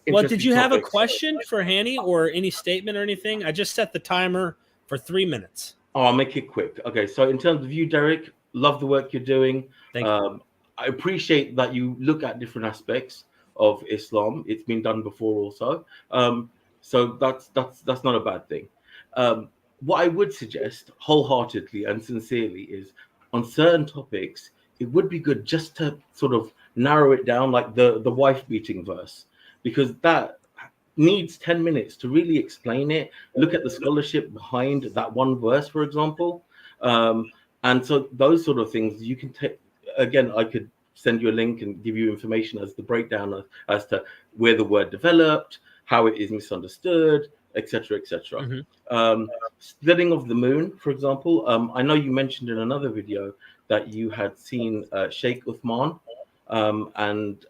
well, did you have a question for Hanny or any statement or anything? I just set the timer for 3 minutes. Oh, I'll make it quick. Okay, so in terms of you, Derek, love the work you're doing. Thank you. I appreciate that you look at different aspects of Islam. It's been done before also. So that's not a bad thing. What I would suggest wholeheartedly and sincerely is on certain topics, it would be good just to sort of narrow it down, like the wife beating verse, because that needs 10 minutes to really explain it. Look at the scholarship behind that one verse, for example. And so those sort of things you can take. Again, I could send you a link and give you information as the breakdown as to where the word developed, how it is misunderstood, etc., etc. Mm-hmm. Splitting of the moon, for example. I know you mentioned in another video that you had seen Sheikh Uthman, and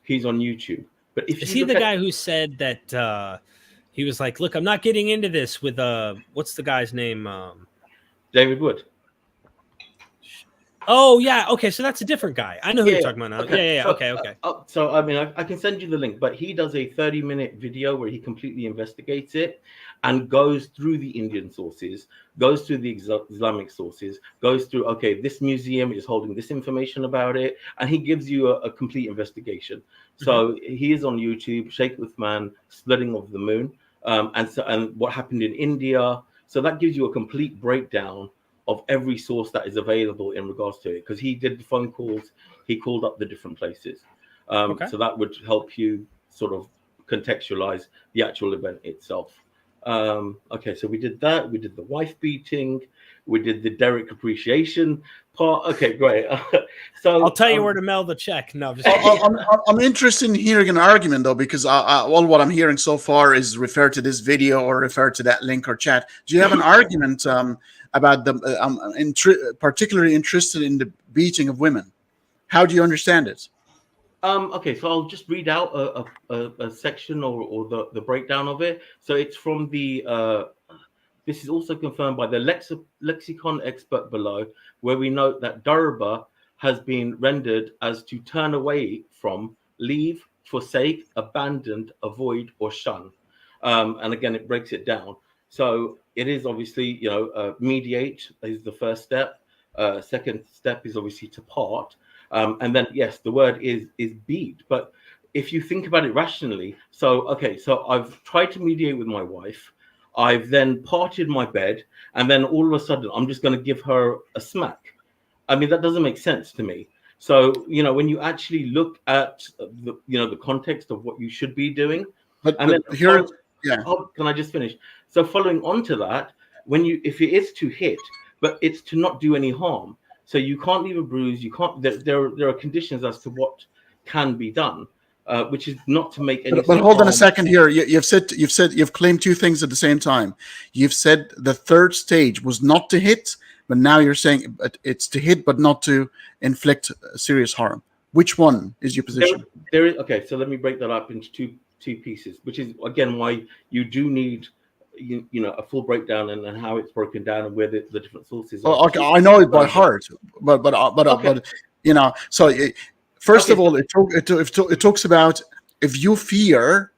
he's on YouTube. But if is he the guy who said that he was like, "Look, I'm not getting into this with what's the guy's name?" David Wood. Oh yeah, okay, so that's a different guy. I know who Yeah, you're talking about now. okay. Yeah, So, okay. So I mean, I can send you the link, but he does a 30-minute video where he completely investigates it and goes through the Indian sources, goes through the Islamic sources, goes through, okay, this museum is holding this information about it, and he gives you a complete investigation. So he is on YouTube, Sheikh Uthman, Splitting of the Moon, and what happened in India. So that gives you a complete breakdown of every source that is available in regards to it, because he did the phone calls, he called up the different places. So that would help you sort of contextualize the actual event itself. Okay, so we did that. We did the wife beating. We did the Derek appreciation part. Okay, great. So I'll tell you where to mail the check. No, just I'm interested in hearing an argument, though, because all what I'm hearing so far is refer to this video or refer to that link or chat. Do you have an argument about the? I'm particularly interested in the beating of women. How do you understand it? Okay, so I'll just read out a section or the breakdown of it. So it's from the. This is also confirmed by the lexicon expert below, where we note that darba has been rendered as to turn away from, leave, forsake, abandoned, avoid, or shun. And again, it breaks it down. So it is obviously, mediate is the first step. Second step is obviously to part. And then, yes, the word is beat. But if you think about it rationally, so I've tried to mediate with my wife. I've then parted my bed, and then all of a sudden, I'm just going to give her a smack. I mean, that doesn't make sense to me. So, when you actually look at the context of what you should be doing, can I just finish? So, following on to that, if it is to hit, but it's to not do any harm. So you can't leave a bruise. You can't. There are conditions as to what can be done, which is not to make any. But hold on a second here. You've claimed two things at the same time. You've said the third stage was not to hit, but now you're saying it's to hit, but not to inflict serious harm. Which one is your position? There is okay. So let me break that up into two pieces, which is again why you do need. A full breakdown and how it's broken down and where the different sources are. Okay, I know it by heart, but So first of all, it talks about if you fear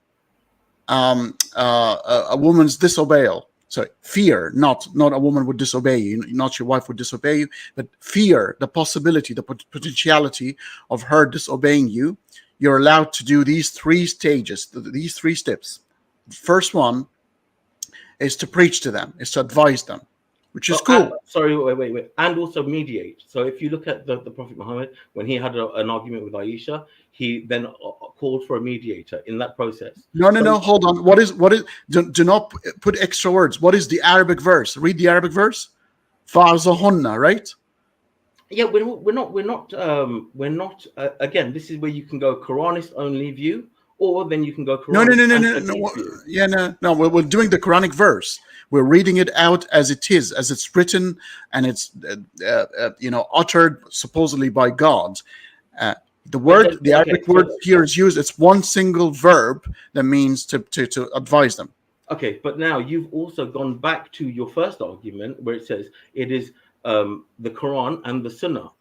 a woman's disobeyal. So fear, not a woman would disobey you, not your wife would disobey you, but fear the possibility, the potentiality of her disobeying you. You're allowed to do these three stages, these three steps. First one is to preach to them, is to advise them, which is cool. Wait. And also mediate. So if you look at the Prophet Muhammad, when he had an argument with Aisha, he then called for a mediator in that process. No, hold on. What is? Do not put extra words. What is the Arabic verse? Read the Arabic verse. Fa'azahunna, right? Yeah, we're not. Again, this is where you can go Quranist only view. Or then you can go Quran. No. We're doing the Quranic verse. We're reading it out as it is, as it's written, and it's uttered supposedly by God. The Arabic word here is used. It's one single verb that means to advise them. Okay, but now you've also gone back to your first argument where it says it is the Quran and the Sunnah,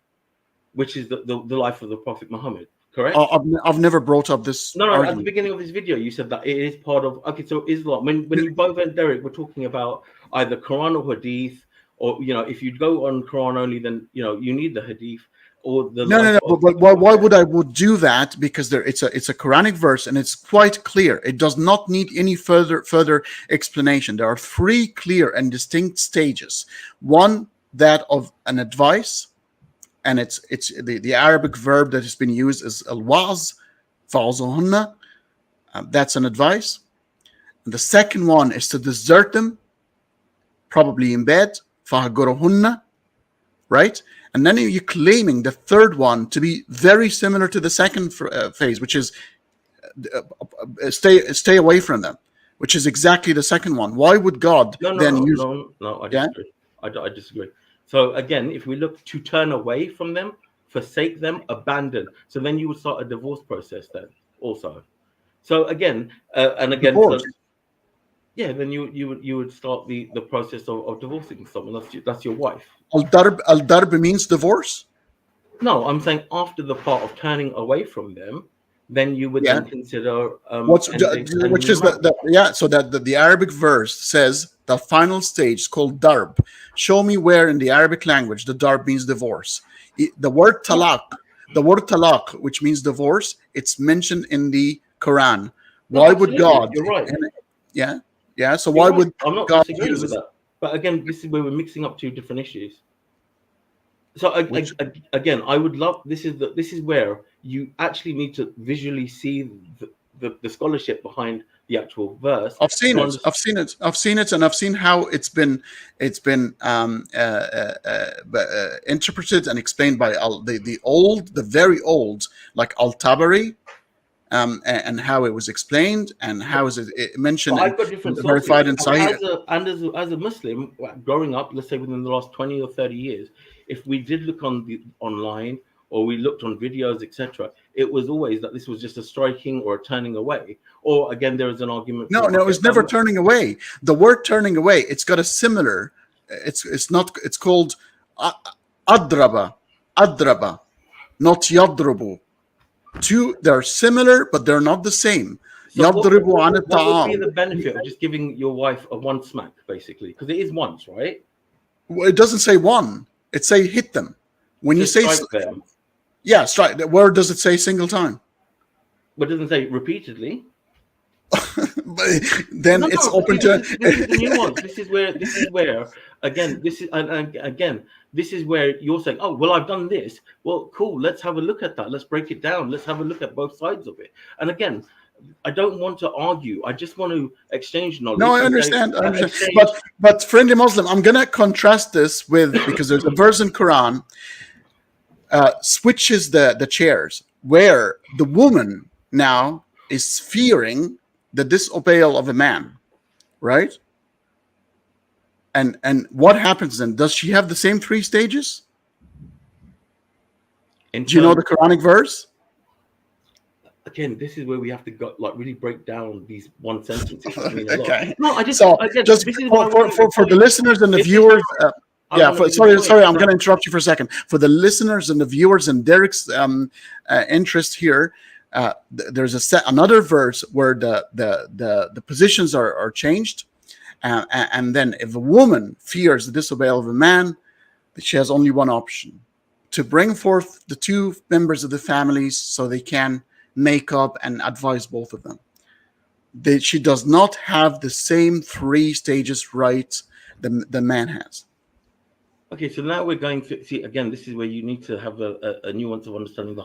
which is the life of the Prophet Muhammad. Correct. I've never brought up this. No. argument. At the beginning of this video, you said that it is part of. Okay, so Islam. When you both and Derek were talking about either Quran or Hadith, or if you go on Quran only, then you need the Hadith or the. No. But why would I do that? Because it's a Quranic verse and it's quite clear. It does not need any further explanation. There are three clear and distinct stages. One, that of an advice. And it's the Arabic verb that has been used is al-waz, fa'azahunna. That's an advice. And the second one is to desert them, probably in bed, fa'haguruhunna, right? And then you're claiming the third one to be very similar to the second phase, which is stay away from them, which is exactly the second one. Why would God use? No, I disagree. I disagree. So again, if we look to turn away from them, forsake them, abandon. So then you would start a divorce process then also. So again, then you would start the process of divorcing someone. That's your wife. Al-darb means divorce? No, I'm saying after the part of turning away from them, then you would then consider which is so that the Arabic verse says the final stage is called darb. Show me where in the Arabic language the darb means divorce. The word talaq, which means divorce, it's mentioned in the Quran. Why would God? You're right. So why would I'm not God disagreeing use with that? But again, this is where we're mixing up two different issues. So again, I would love this is where you actually need to visually see the scholarship behind the actual verse. I've seen it, and I've seen how it's been interpreted and explained by the very old, like Al-Tabari, and how it was explained and how is it mentioned. I've got different verified in Sahih. As a Muslim growing up, let's say within the last 20 or 30 years, if we did look online or we looked on videos, etc., it was always that this was just a striking or a turning away. Or again, there is an argument. No, it was never turning away. The word turning away, it's got a similar. It's called adraba, not yadrubu. They're similar, but they're not the same. So what would be the benefit of just giving your wife a one smack, basically? Because it is once, right? Well, it doesn't say one. It say hit them. When you say strike them. Yeah, strike. Where does it say single time? But it doesn't say repeatedly. Then it's open to. This is the nuance. This is where again. This is where you're saying, "Oh, well, I've done this. Well, cool. Let's have a look at that. Let's break it down. Let's have a look at both sides of it." And again, I don't want to argue. I just want to exchange knowledge. No, I understand. But friendly Muslim, I'm gonna contrast this with, because there's a verse in Quran switches the chairs, where the woman now is fearing the disobeyal of a man, right? And what happens then? Does she have the same 3 stages? Do you know the Quranic verse? Again, this is where we have to go, really break down these one sentences. Okay. No, I just for the listeners and the viewers. Sorry, I'm going to interrupt you for a second. For the listeners and the viewers and Derek's interest here, there's another verse where the positions are changed, and then if a woman fears the disobeyal of a man, she has only one option: to bring forth the 2 members of the families so they can make up and advise both of them. She does not have the same 3 stages rights the man has. Okay, so now we're going to see, again, this is where you need to have a nuance of understanding the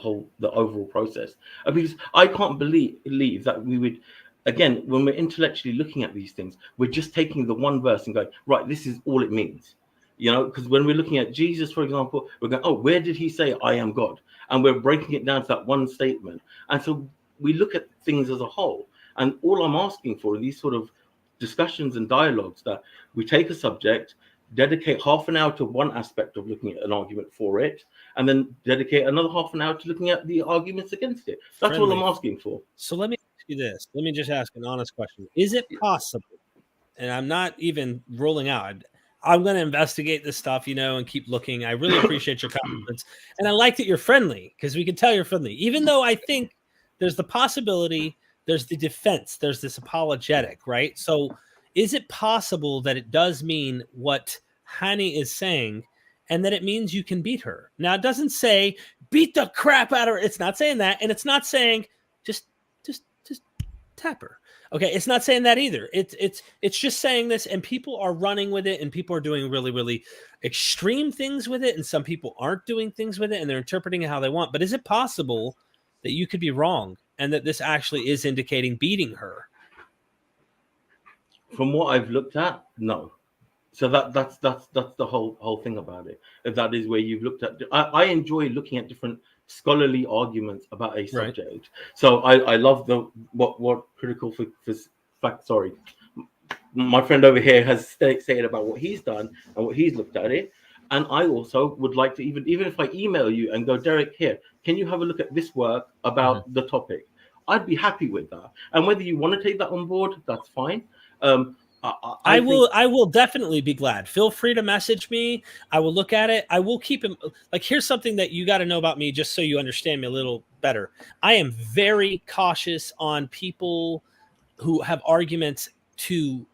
overall process. Because I can't believe that we would, again, when we're intellectually looking at these things, we're just taking the one verse and going, right, this is all it means. Because when we're looking at Jesus, for example, we're going, oh, where did he say I am God? And we're breaking it down to that one statement. And so we look at things as a whole. And all I'm asking for are these sort of discussions and dialogues, that we take a subject, dedicate half an hour to one aspect of looking at an argument for it, and then dedicate another half an hour to looking at the arguments against it. That's all I'm asking for. So let me ask you this. Let me just ask an honest question. Is it possible, and I'm not even ruling out, I'm going to investigate this stuff, and keep looking. I really appreciate your comments. And I like that you're friendly, because we can tell you're friendly, even though I think there's the possibility, there's the defense, there's this apologetic, right? So is it possible that it does mean what Hani is saying, and that it means you can beat her? Now, it doesn't say beat the crap out of her. It's not saying that. And it's not saying just tap her. Okay, it's not saying that either. It's just saying this, and people are running with it, and people are doing really, really extreme things with it, and some people aren't doing things with it, and they're interpreting it how they want. But is it possible that you could be wrong, and that this actually is indicating beating her? From what I've looked at, no. So that's the whole thing about it. If that is where you've looked at, I enjoy looking at different scholarly arguments about a subject. Right. So I love what critical fact. Sorry, my friend over here has stated about what he's done and what he's looked at it. And I also would like to, even if I email you and go, Derek, here, can you have a look at this work about the topic? I'd be happy with that. And whether you want to take that on board, that's fine. I will definitely be glad. Feel free to message me. I will look at it. I will keep him. Like, here's something that you got to know about me, just so you understand me a little better. I am very cautious on people who have arguments to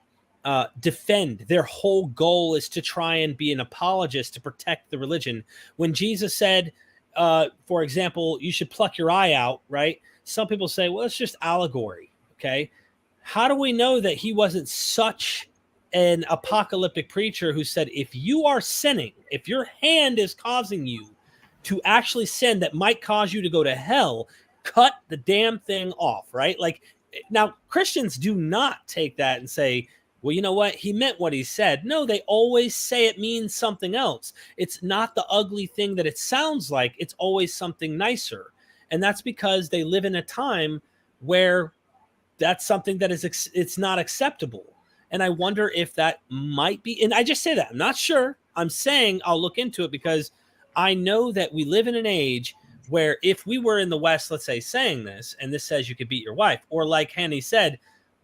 defend. Their whole goal is to try and be an apologist to protect the religion. When Jesus said, for example, you should pluck your eye out, right? Some people say, well, it's just allegory. Okay. How do we know that he wasn't such an apocalyptic preacher who said, if you are sinning, if your hand is causing you to actually sin that might cause you to go to hell, cut the damn thing off, right? Like, now Christians do not take that and say, well, you know what? He meant what he said. No, they always say it means something else. It's not the ugly thing that it sounds like. It's always something nicer. And that's because they live in a time where that's something that it's not acceptable. And I wonder if that might be, and I just say that, I'm not sure. I'm saying I'll look into it because I know that we live in an age where if we were in the West, let's say, saying this, and this says you could beat your wife, or like Henny said,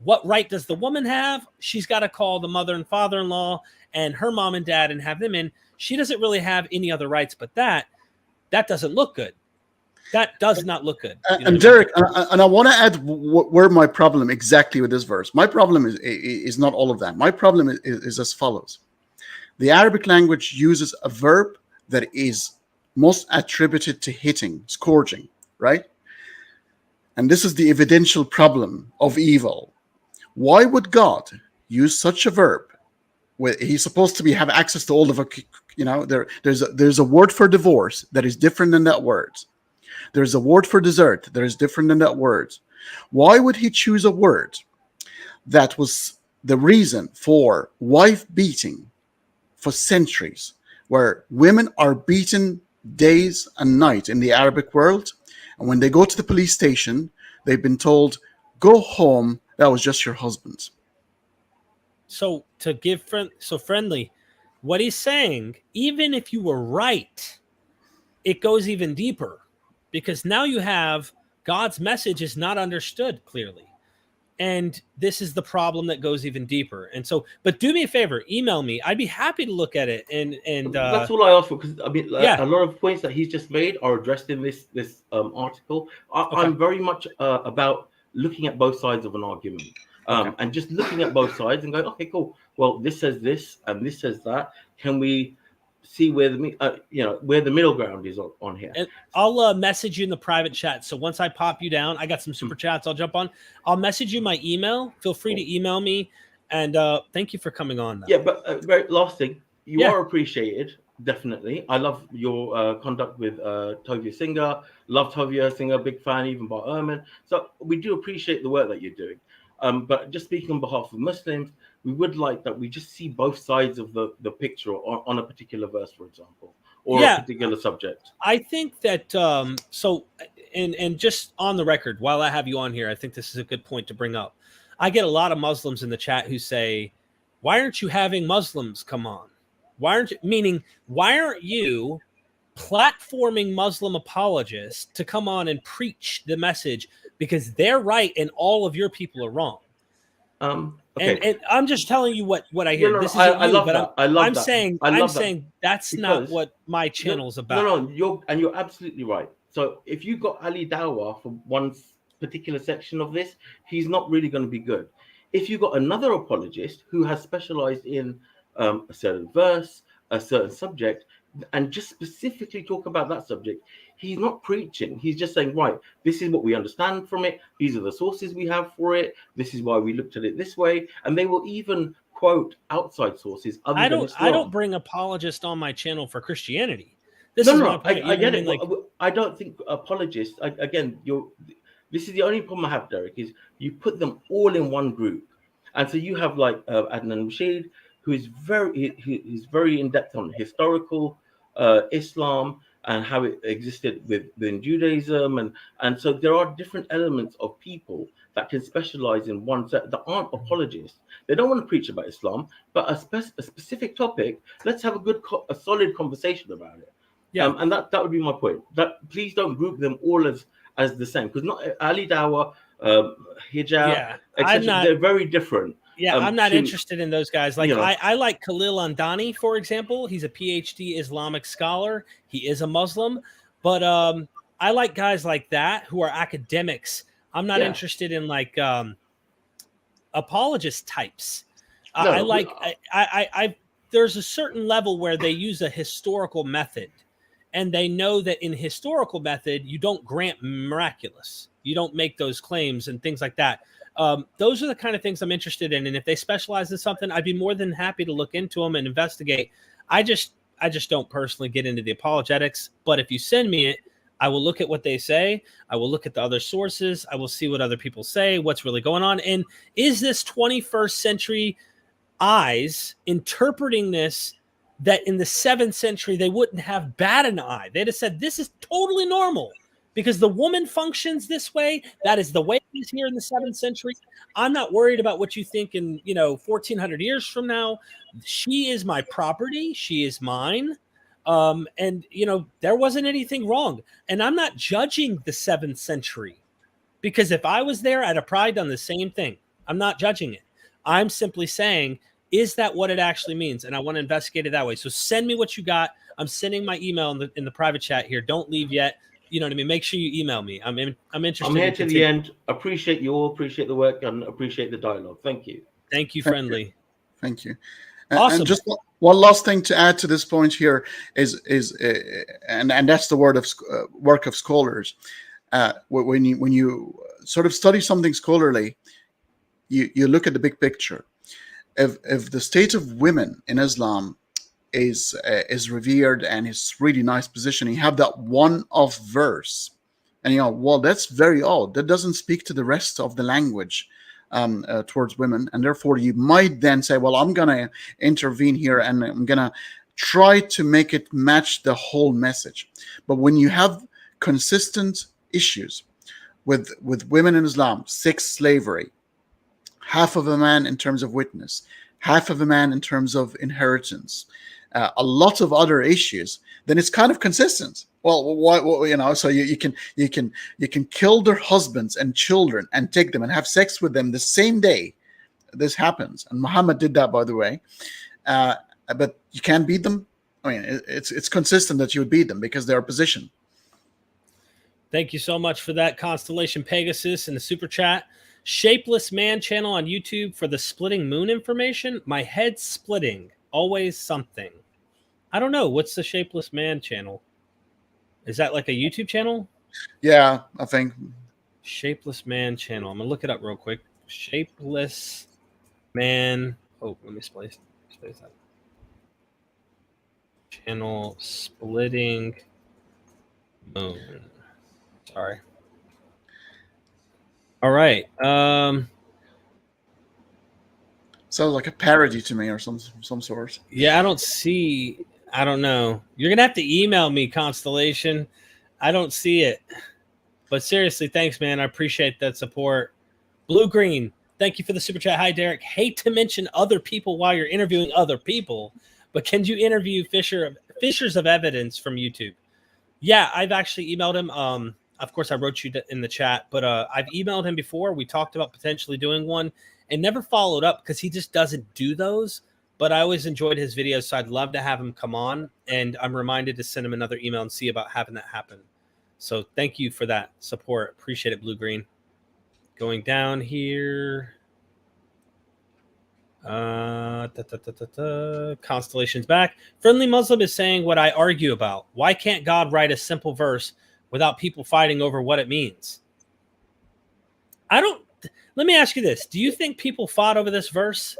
what right does the woman have? She's got to call the mother and father-in-law and her mom and dad and have them in. She doesn't really have any other rights, but that doesn't look good. That does not look good. And Derek, and I want to add where my problem exactly with this verse. My problem is not all of that. My problem is as follows. The Arabic language uses a verb that is most attributed to hitting, scourging, right? And this is the evidential problem of evil. Why would God use such a verb where he's supposed to have access to all of there's a word for divorce that is different than that word. There's a word for dessert that is different than that word. Why would he choose a word that was the reason for wife beating for centuries, where women are beaten days and night in the Arabic world? And when they go to the police station, they've been told, go home, that was just your husband. So to give friendly, what he's saying, even if you were right, it goes even deeper. Because now you have God's message is not understood clearly. And this is the problem that goes even deeper. And so, but do me a favor, email me. I'd be happy to look at it. And that's all I ask for, because I mean, a lot of points that he's just made are addressed in this article. I'm very much about looking at both sides of an argument, and just looking at both sides and going, okay, cool. Well, this says this and this says that. Can we see where the middle ground is on here? And I'll message you in the private chat. So once I pop you down, I got some super chats I'll jump on. I'll message you my email. Feel free to email me. And thank you for coming on. Yeah, but very last thing, you are appreciated, definitely. I love your conduct with Tovia Singer. Love Tovia Singer, big fan, even by Erman. So we do appreciate the work that you're doing. But just speaking on behalf of Muslims, we would like that we just see both sides of the picture on a particular verse, for example, or a particular subject. I think that and just on the record, while I have you on here, I think this is a good point to bring up. I get a lot of Muslims in the chat who say, why aren't you having Muslims come on? Why aren't you platforming Muslim apologists to come on and preach the message, because they're right and all of your people are wrong? Okay. And I'm just telling you what I hear. I love that. I'm saying that's not what my channel's about. You're absolutely right. So if you got Ali Dawah for one particular section of this, he's not really going to be good. If you got another apologist who has specialized in a certain verse, a certain subject, and just specifically talk about that subject, he's not preaching. He's just saying, right, this is what we understand from it. These are the sources we have for it. This is why we looked at it this way. And they will even quote outside sources. I don't bring apologists on my channel for Christianity. I get it. I don't think apologists, this is the only problem I have, Derek, is you put them all in one group. And so you have like Adnan Rashid, who is very in depth on historical Islam and how it existed within Judaism, and so there are different elements of people that can specialize in one set that aren't apologists. They don't want to preach about Islam, but a specific topic. Let's have a solid conversation about it. Yeah, and that would be my point. That please don't group them all as the same, because not Ali Dawah, hijab, etc. They're very different. Yeah, I'm not interested in those guys. Like, I like Khalil Andani, for example. He's a PhD Islamic scholar. He is a Muslim, but I like guys like that who are academics. I'm not interested in like apologist types. I there's a certain level where they use a historical method, and they know that in historical method you don't grant miraculous. You don't make those claims and things like that. Those are the kind of things I'm interested in. And if they specialize in something, I'd be more than happy to look into them and investigate. I just don't personally get into the apologetics, but if you send me it, I will look at what they say. I will look at the other sources. I will see what other people say, what's really going on. And is this 21st century eyes interpreting this that in the 7th century they wouldn't have bat an eye? They'd have said, this is totally normal. Because the woman functions this way. That is the way it is here in the 7th century. I'm not worried about what you think in 1400 years from now. She is my property. She is mine. And there wasn't anything wrong. And I'm not judging the 7th century, because if I was there, I'd have probably done the same thing. I'm not judging it. I'm simply saying, is that what it actually means? And I want to investigate it that way. So send me what you got. I'm sending my email in the private chat here. Don't leave yet. You know what I mean? Make sure you email me. I'm interested. I'm here to the end. Appreciate you all. Appreciate the work and appreciate the dialogue. Thank you. Thank you, friendly. Thank you. Awesome. And just one last thing to add to this point here is and that's the work of scholars. When you sort of study something scholarly, you look at the big picture. If the state of women in Islam is revered and is really nice position, you have that one-off verse, and well, that's very odd. That doesn't speak to the rest of the language towards women, and therefore you might then say, well, I'm gonna intervene here and I'm gonna try to make it match the whole message. But when you have consistent issues with women in Islam, sex slavery, half of a man in terms of witness, half of a man in terms of inheritance, a lot of other issues, then it's kind of consistent. Well, so you can kill their husbands and children and take them and have sex with them the same day this happens. And Muhammad did that, by the way. But you can't beat them. I mean, it's consistent that you would beat them because they're positioned. Thank you so much for that, Constellation Pegasus, in the super chat. Shapeless Man channel on YouTube for the splitting moon information. My head's splitting. Always something. I don't know. What's the Shapeless Man channel? Is that like a YouTube channel? Yeah, I think. Shapeless Man channel. I'm going to look it up real quick. Shapeless Man. Oh, let me space that. Channel splitting moon. Sorry. All right. Sounds like a parody to me or some sort. Yeah, I don't know. You're going to have to email me, Constellation. I don't see it. But seriously, thanks, man. I appreciate that support. Blue Green, thank you for the super chat. Hi, Derek. Hate to mention other people while you're interviewing other people, but can you interview Fishers of Evidence from YouTube? Yeah, I've actually emailed him. Of course, I wrote you in the chat, but I've emailed him before. We talked about potentially doing one and never followed up because he just doesn't do those. But I always enjoyed his videos, so I'd love to have him come on. And I'm reminded to send him another email and see about having that happen. So thank you for that support. Appreciate it, Blue Green. Going down here. Constellation's back. Friendly Muslim is saying what I argue about. Why can't God write a simple verse without people fighting over what it means? Let me ask you this. Do you think people fought over this verse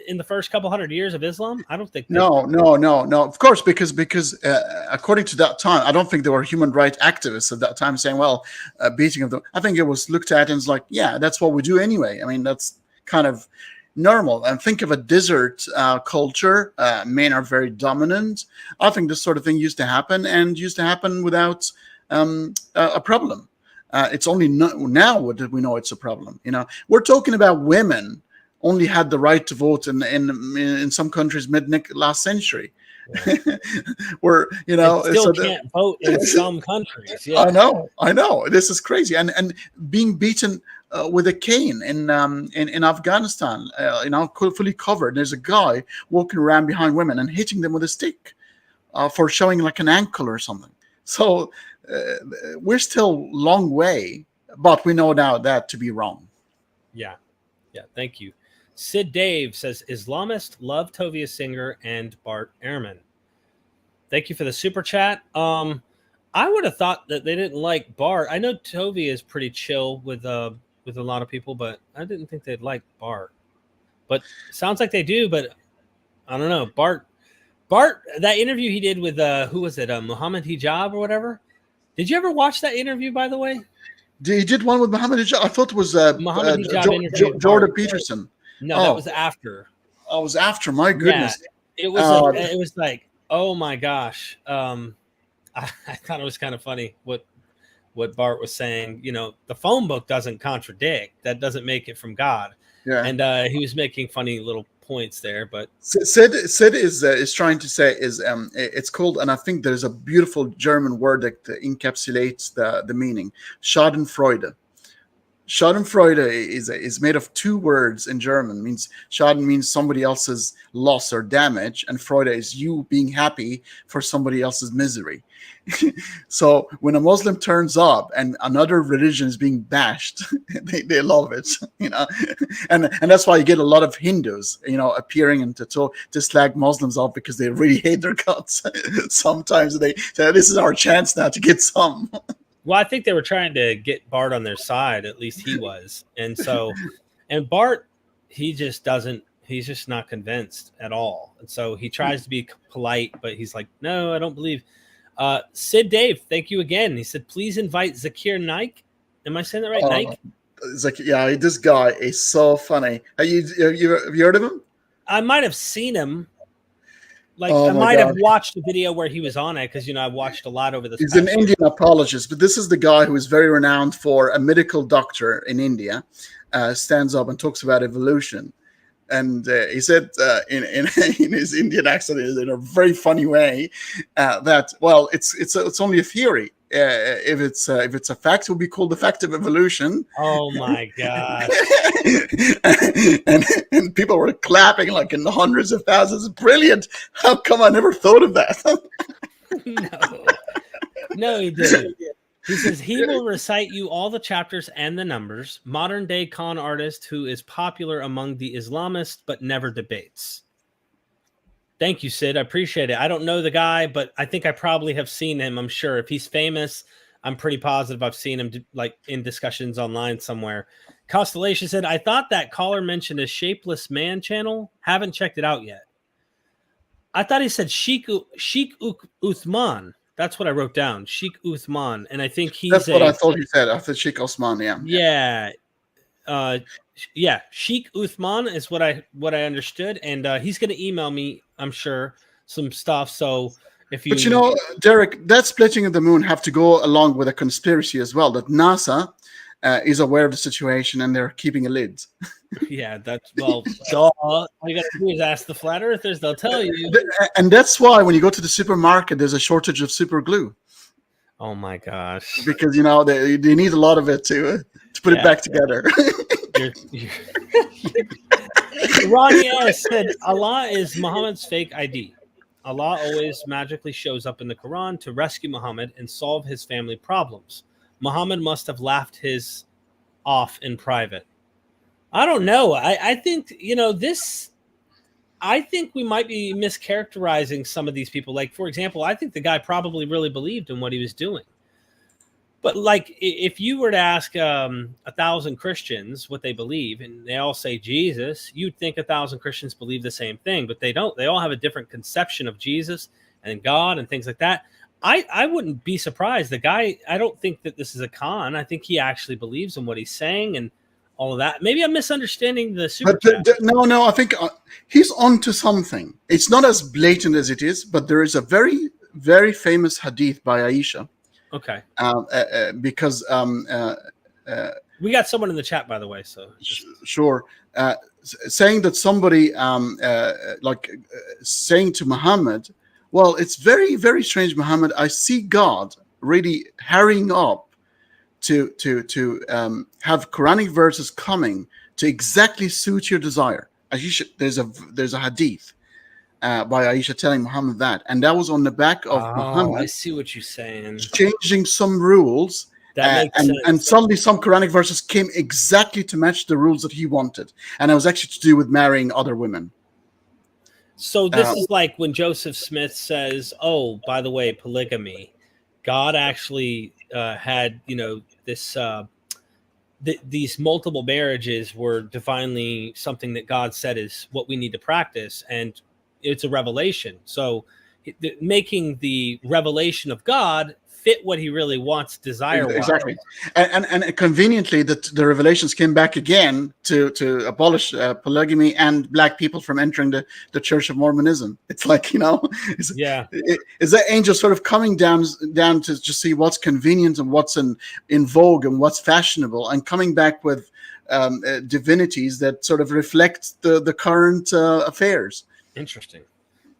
in the first couple hundred years of Islam? I don't think. No. Of course, because according to that time, I don't think there were human rights activists at that time saying, well, beating of them. I think it was looked at and it's like, yeah, that's what we do anyway. I mean, that's kind of normal. And think of a desert culture. Men are very dominant. I think this sort of thing used to happen and used to happen without a problem. It's only now that we know it's a problem. We're talking about women only had the right to vote in some countries mid last century. Where, you know, They still can't vote in some countries. Yeah. I know. This is crazy. And being beaten with a cane in Afghanistan, you know, fully covered. There's a guy walking around behind women and hitting them with a stick for showing like an ankle or something. So we're still long way, but we know now that to be wrong. Yeah. Thank you. Sid Dave says Islamists love Tovia Singer and Bart Ehrman. Thank you for the super chat. I would have thought that they didn't like Bart. I know Tovia is pretty chill with a lot of people, but I didn't think they'd like Bart. But sounds like they do. But I don't know. Bart, that interview he did with who was it? Muhammad Hijab or whatever. Did you ever watch that interview? By the way, he did one with Muhammad Hijab. I thought it was Muhammad Hijab Jordan Peterson. No, that was after. I was after. My goodness, it was. It was like, oh my gosh. I thought it was kind of funny what Bart was saying. You know, the phone book doesn't contradict. That doesn't make it from God. Yeah. And he was making funny little points there. But Sid is trying to say is it's called, and I think there's a beautiful German word that encapsulates the meaning. Schadenfreude. Schadenfreude is made of two words in German. Means Schaden means somebody else's loss or damage, and Freude is you being happy for somebody else's misery. So when a Muslim turns up and another religion is being bashed, they love it, you know, and that's why you get a lot of Hindus, you know, appearing and to slag Muslims off because they really hate their guts. Sometimes they say, this is our chance now to get some. Well, I think they were trying to get Bart on their side. At least he was. And so, and Bart, he's just not convinced at all. And so he tries to be polite, but he's like, no, I don't believe. Sid Dave, thank you again. He said, please invite Zakir Naik. Am I saying that right? Naik? Yeah, this guy is so funny. Have you heard of him? I might have seen him. Like, I might have watched a video where he was on it because, you know, I've watched a lot over this. He's an Indian apologist, but this is the guy who is very renowned for a medical doctor in India, stands up and talks about evolution. And he said in his Indian accent, in a very funny way, that, well, it's only a theory. If it's a fact, it will be called the fact of evolution. Oh my god! and people were clapping like in the hundreds of thousands. Brilliant! How come I never thought of that? No, he didn't. He says he will recite you all the chapters and the numbers. Modern day con artist who is popular among the Islamists but never debates. Thank you, Sid. I appreciate it. I don't know the guy, but I think I probably have seen him. I'm sure if he's famous, I'm pretty positive I've seen him like in discussions online somewhere. Constellation said, I thought that caller mentioned a Shapeless Man channel. Haven't checked it out yet. I thought he said Sheikh Uthman. That's what I wrote down. Sheikh Uthman. And I think he's That's what I thought he said. I thought Sheikh Osman, yeah. Yeah. Sheikh Uthman is what I understood. And he's going to email me, I'm sure, some stuff. So if you... But you know, Derek, that splitting of the moon have to go along with a conspiracy as well, that NASA is aware of the situation and they're keeping a lid. Yeah, that's, well, all you got to do is ask the flat earthers, they'll tell you. And that's why when you go to the supermarket, there's a shortage of super glue. Oh my gosh. Because, you know, they need a lot of it to put it back together. Ronnie S. said, Allah is Muhammad's fake ID. Allah always magically shows up in the Quran to rescue Muhammad and solve his family problems. Muhammad must have laughed his off in private. I don't know. I think, you know, I think we might be mischaracterizing some of these people. Like, for example, I think the guy probably really believed in what he was doing. But like, if you were to ask 1,000 Christians what they believe, and they all say Jesus, you'd think 1,000 Christians believe the same thing, but they don't. They all have a different conception of Jesus and God and things like that. I wouldn't be surprised. The guy, I don't think that this is a con. I think he actually believes in what he's saying and all of that. Maybe I'm misunderstanding the super chat. No, I think he's onto something. It's not as blatant as it is, but there is a very, very famous hadith by Aisha. Okay. Because we got someone in the chat, by the way. So sure, saying that somebody saying to Muhammad, Well, it's very, very strange, Muhammad. I see God really hurrying up to have Quranic verses coming to exactly suit your desire. Aisha, there's a hadith by Aisha telling Muhammad that, and that was on the back of Muhammad. I see what you're saying. Changing some rules, That makes sense. and suddenly some Quranic verses came exactly to match the rules that he wanted, and it was actually to do with marrying other women. So this is like when Joseph Smith says, "Oh, by the way, polygamy." God actually had, this. These multiple marriages were divinely something that God said is what we need to practice, and it's a revelation. So making the revelation of God fit what he really wants, desire. Exactly. And conveniently, the revelations came back again to abolish polygamy and black people from entering the Church of Mormonism. It's like, is that angel sort of coming down to just see what's convenient and what's in vogue and what's fashionable, and coming back with divinities that sort of reflect the current affairs. Interesting.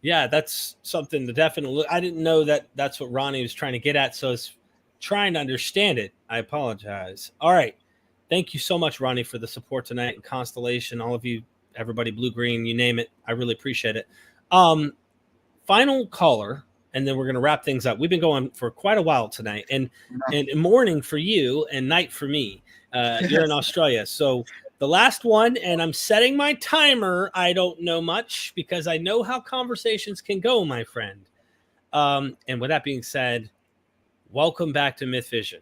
Yeah, that's something to definitely. I didn't know that that's what Ronnie was trying to get at, so I was trying to understand it. I apologize. All right. Thank you so much, Ronnie, for the support tonight and Constellation. All of you, everybody, blue, green, you name it. I really appreciate it. Final caller, and then we're going to wrap things up. We've been going for quite a while tonight, and morning for you and night for me. You're in Australia, so the last one, and I'm setting my timer. I don't know much because I know how conversations can go, my friend. And with that being said, welcome back to MythVision.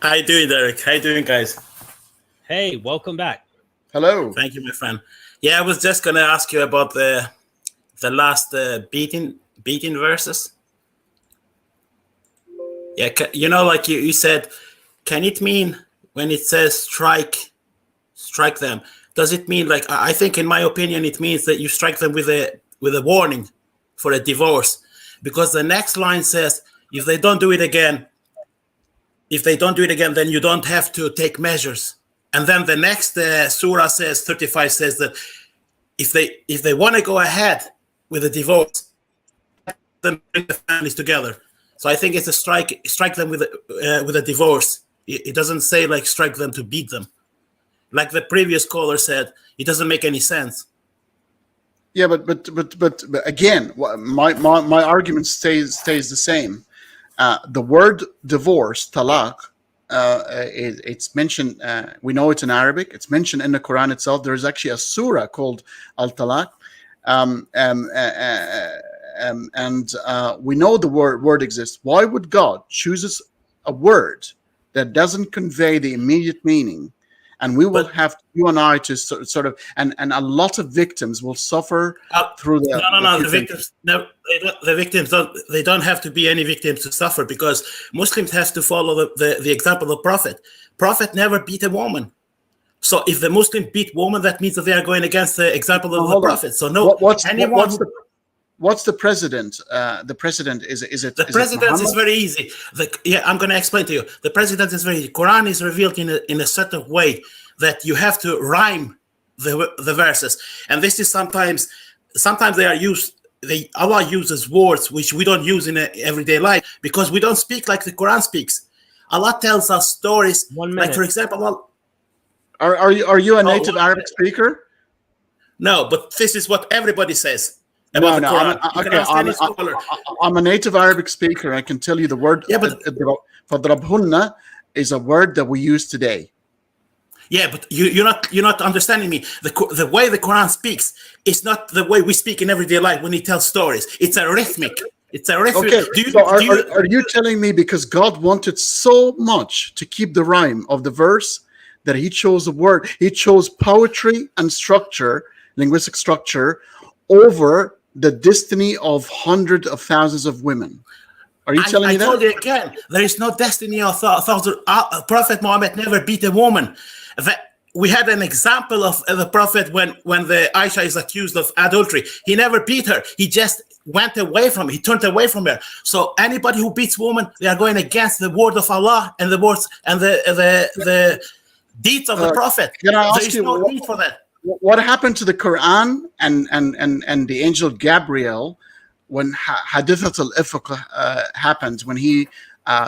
How you doing, Derek? How you doing, guys? Hey, welcome back. Hello. Thank you, my friend. Yeah, I was just going to ask you about the last beating verses. Yeah, like you said, can it mean when it says strike them, does it mean, like, I think in my opinion it means that you strike them with a warning for a divorce, because the next line says if they don't do it again, then you don't have to take measures. And then the next surah says, 35 says that if they want to go ahead with a divorce, then bring the families together. So I think it's a strike them with a divorce. It doesn't say like strike them to beat them. Like the previous caller said, it doesn't make any sense. Yeah, but again, my argument stays the same. The word divorce, talaq, it's mentioned. We know it's in Arabic. It's mentioned in the Quran itself. There is actually a surah called Al-Talaq, and we know the word exists. Why would God choose a word that doesn't convey the immediate meaning? And we will have, you and I, to sort of, and a lot of victims will suffer through the. The victims don't have to be any victims to suffer, because Muslims have to follow the example of the Prophet. Prophet never beat a woman. So if the Muslim beat woman, that means that they are going against the example of the Prophet. So no, what's the president? The president is it? The president is very easy. I'm going to explain to you. The president is very easy. Quran is revealed in a certain way that you have to rhyme the verses, and this is sometimes they are used. Allah uses words which we don't use in everyday life because we don't speak like the Quran speaks. Allah tells us stories. 1 minute. Like, for example, are you a native Arabic speaker? No, but this is what everybody says. I'm a native Arabic speaker. I can tell you the word. Yeah, but fadrabhunna is a word that we use today. Yeah, but you're not understanding me. The way the Quran speaks is not the way we speak in everyday life when he tells stories. It's a rhythmic. Okay. Are you telling me because God wanted so much to keep the rhyme of the verse that he chose a word? He chose poetry and structure, linguistic structure, over the destiny of hundreds of thousands of women. Are you telling me that? I told you again, there is no destiny of thousands. Prophet Muhammad never beat a woman. We had an example of the Prophet when the Aisha is accused of adultery. He never beat her. He just went away from her. He turned away from her. So anybody who beats women, they are going against the word of Allah and the words and the deeds of the Prophet. Can I ask there is no need for that. What happened to the Quran and the angel Gabriel when Hadithat al-Ifq happened, when he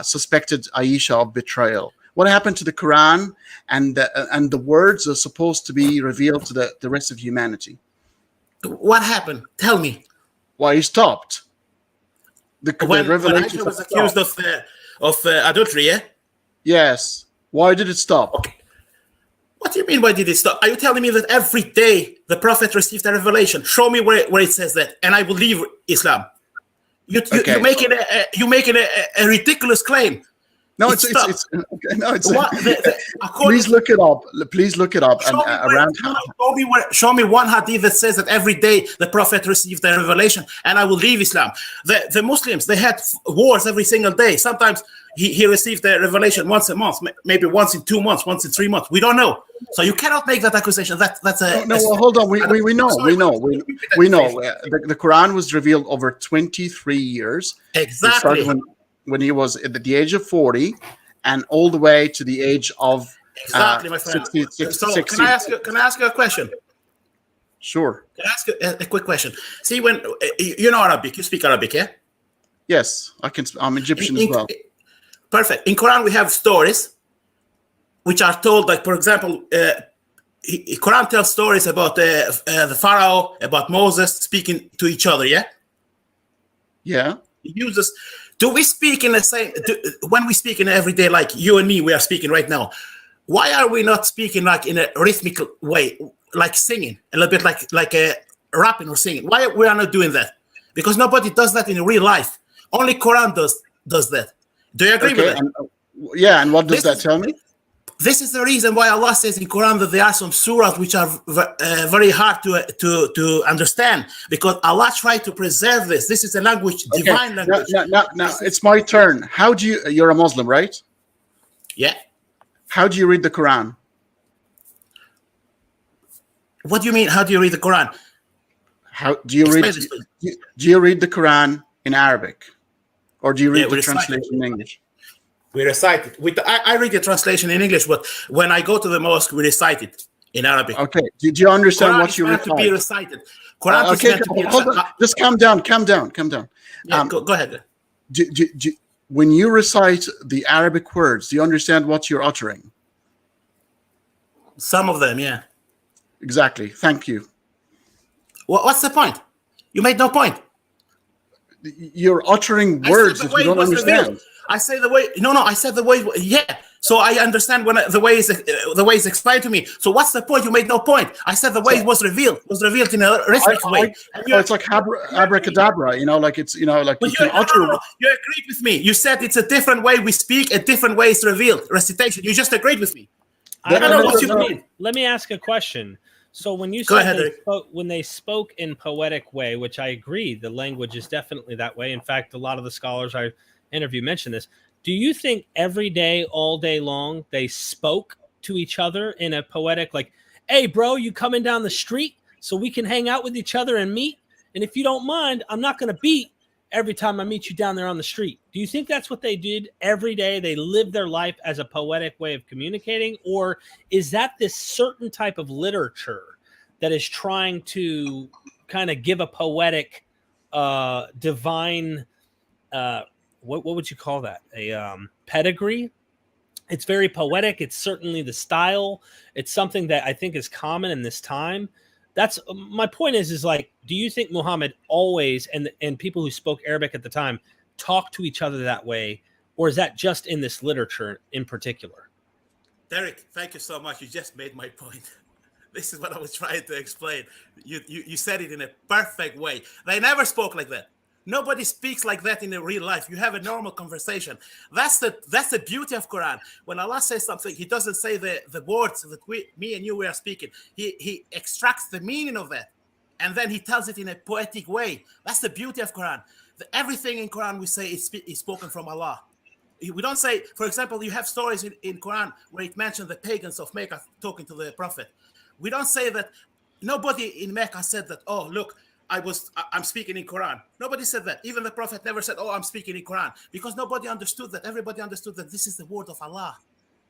suspected Aisha of betrayal? What happened to the Quran and the words are supposed to be revealed to the rest of humanity? What happened? Tell me. Why he stopped? When Aisha was accused of adultery, yeah? Yes. Why did it stop? Okay. What do you mean, why did it stop? Are you telling me that every day the Prophet received a revelation? Show me where it says that, and I will leave Islam. You're making a ridiculous claim. No, it's okay. No, it's please look it up. Please look it up. Show me one hadith that says that every day the Prophet received a revelation, and I will leave Islam. The Muslims, they had wars every single day. Sometimes he received the revelation once a month, maybe once in 2 months, once in 3 months. We don't know. So you cannot make that accusation. That's a well, hold on. We know. The Quran was revealed over 23 years. Exactly. When he was at the age of 40 and all the way to the age of exactly, my friend. 60. Can I ask you a question? Sure. Can I ask you a quick question? See, when you know Arabic, you speak Arabic, yeah? Yes, I can. I'm Egyptian as well. Perfect. In Quran, we have stories which are told, like, for example, Quran tells stories about the Pharaoh, about Moses speaking to each other, yeah? Yeah. He uses. Do we speak in the same? When we speak in everyday, like you and me, we are speaking right now. Why are we not speaking like in a rhythmical way, like singing a little bit, like a rapping or singing? Why we are not doing that? Because nobody does that in real life. Only Quran does that. Do you agree with that? And what does that tell me? This is the reason why Allah says in Quran that there are some surahs which are very hard to understand, because Allah tried to preserve this. This is a language, divine language. Now, it's my turn. How do you're a Muslim, right? Yeah. How do you read the Quran? What do you mean? How do you read the Quran? How do you read? Do you read the Quran in Arabic, or do you read the translation in English? We recite it. I read the translation in English, but when I go to the mosque, we recite it in Arabic. Okay. Do you understand Quran what you recite? To be recited. Quran is meant to be hold on. Just calm down. Yeah, go ahead. When you recite the Arabic words, do you understand what you're uttering? Some of them, yeah. Exactly. Thank you. What's the point? You made no point. You're uttering words that you don't understand. I say the way. No. I said the way. Yeah. So I understand when the way is explained to me. So what's the point? You made no point. I said the way it was revealed in a rhythmic way. It's like abracadabra. Like it's like you can utter. You agreed with me. You said it's a different way we speak. A different way is revealed. Recitation. You just agreed with me. I don't know what you mean. Let me ask a question. So when you said when they spoke in poetic way, which I agree, the language is definitely that way. In fact, a lot of the scholars I interview mention this. Do you think every day, all day long, they spoke to each other in a poetic, like, hey, bro, you coming down the street so we can hang out with each other and meet? And if you don't mind, I'm not going to beat every time I meet you down there on the street. Do you think that's what they did every day? They lived their life as a poetic way of communicating? Or is that this certain type of literature that is trying to kind of give a poetic, divine, what would you call that? A pedigree? It's very poetic. It's certainly the style. It's something that I think is common in this time. That's my point is like, do you think Muhammad always and people who spoke Arabic at the time talked to each other that way, or is that just in this literature in particular? Derek, thank you so much. You just made my point. This is what I was trying to explain. You said it in a perfect way. They never spoke like that. Nobody speaks like that in the real life. You have a normal conversation. That's the beauty of Quran. When Allah says something, He doesn't say the words that me and you are speaking. He extracts the meaning of that, and then He tells it in a poetic way. That's the beauty of Quran. Everything in Quran we say is spoken from Allah. We don't say, for example, you have stories in Quran where it mentions the pagans of Mecca talking to the Prophet. We don't say that. Nobody in Mecca said that. Oh, look. I'm speaking in Quran. Nobody said that. Even the Prophet never said, oh, I'm speaking in Quran, because nobody understood that. Everybody understood that this is the word of Allah.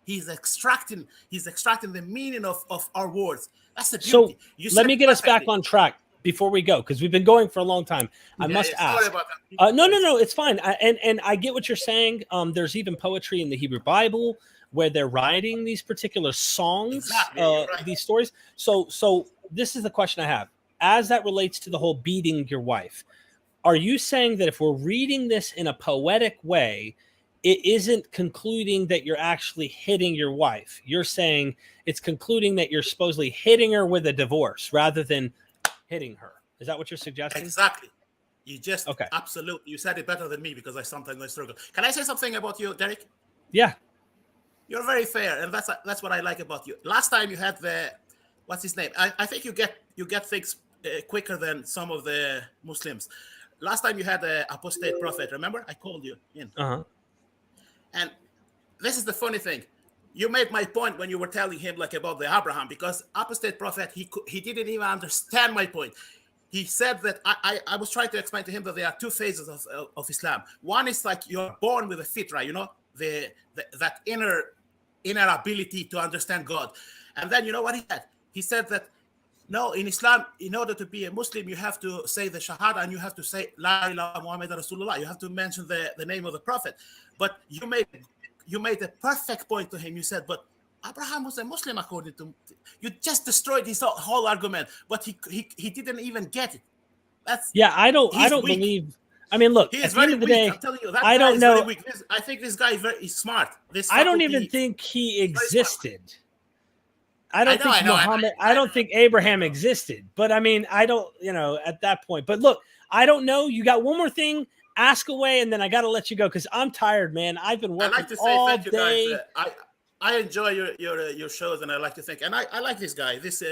He's extracting the meaning of our words. That's the beauty. So let me get us back on track, before we go, because we've been going for a long time, I must ask. Sorry about that. No, it's fine. And I get what you're saying. There's even poetry in the Hebrew Bible where they're writing these particular songs, Exactly, you're right. these stories. So this is the question I have. As that relates to the whole beating your wife, are you saying that if we're reading this in a poetic way, it isn't concluding that you're actually hitting your wife? You're saying it's concluding that you're supposedly hitting her with a divorce rather than hitting her. Is that what you're suggesting? Exactly. You just Okay. absolutely. You said it better than me because I sometimes struggle. Can I say something about you, Derek? Yeah. You're very fair, and that's what I like about you. Last time you had the what's his name? I think you get things quicker than some of the Muslims. Last time you had the apostate prophet. Remember, I called you in. And this is the funny thing. You made my point when you were telling him like about the Abraham, because apostate prophet, he didn't even understand my point. He said that I was trying to explain to him that there are two phases of Islam. One is like you're born with a fitra, you know, that inner ability to understand God. And then you know what he said? He said that no, in Islam, in order to be a Muslim, you have to say the Shahada and you have to say La ilaha Muhammad Rasulullah. You have to mention the name of the Prophet. But you made a perfect point to him. You said, but Abraham was a Muslim according to you. Just destroyed his whole argument, but he didn't even get it. I don't believe. I mean, look, at the end of the day, I'm telling you, that I don't know. I think this guy is smart. I don't even think he existed. I don't think Muhammad. I don't think Abraham existed. But I mean, I don't. At that point. But look, I don't know. You got one more thing. Ask away, and then I got to let you go because I'm tired, man. I've been working all day. Thank you guys. I enjoy your shows, and I like to think, and I like this guy, this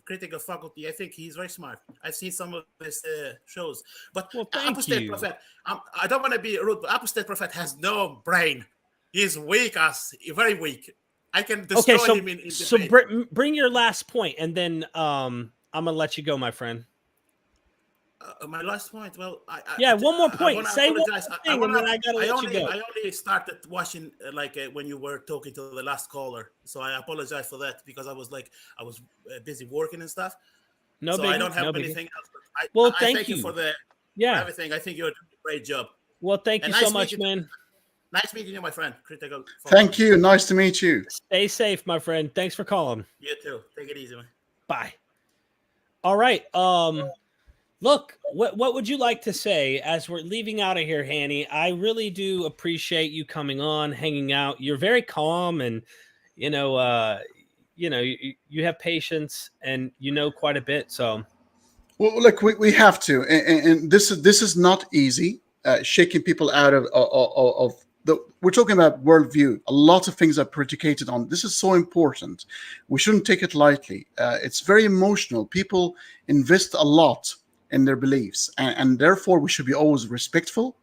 critical faculty. I think he's very smart. I've seen some of his shows, but apostate prophet. I don't want to be rude, but apostate prophet has no brain. He's weak, very weak. I can destroy him in so debate. Bring your last point, and then I'm gonna let you go, my friend. My last point. Well, one more point. Say one more thing, and then I gotta let you go. I only started watching when you were talking to the last caller, so I apologize for that because I was busy working and stuff. No, I don't have anything else. But I thank you for for everything. I think you're doing a great job. Well, thank you so much, man. Nice meeting you, my friend. Critical. Thank you. Nice to meet you. Stay safe, my friend. Thanks for calling. You too. Take it easy, man. Bye. All right. Look, what would you like to say as we're leaving out of here, Hanny? I really do appreciate you coming on, hanging out. You're very calm, and you have patience, and you know quite a bit. So, well, look, we have to, and this is not easy. Shaking people out of we're talking about worldview. A lot of things are predicated on. This is so important. We shouldn't take it lightly. It's very emotional. People invest a lot in their beliefs, and therefore we should be always respectful.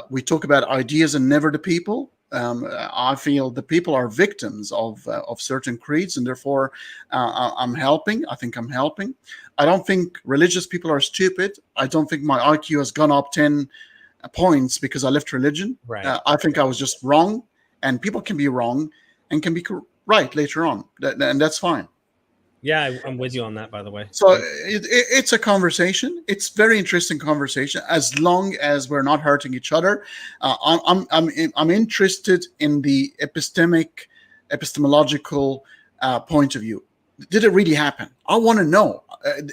We talk about ideas and never the people. I feel the people are victims of certain creeds, and therefore I'm helping. I think I'm helping. I don't think religious people are stupid. I don't think my IQ has gone up 10 points because I left religion. Right. I think I was just wrong, and people can be wrong and can be right later on, and that's fine. Yeah, I'm with you on that, by the way. So it's a conversation. It's very interesting conversation, as long as we're not hurting each other. I'm interested in the epistemological point of view. Did it really happen? I want to know.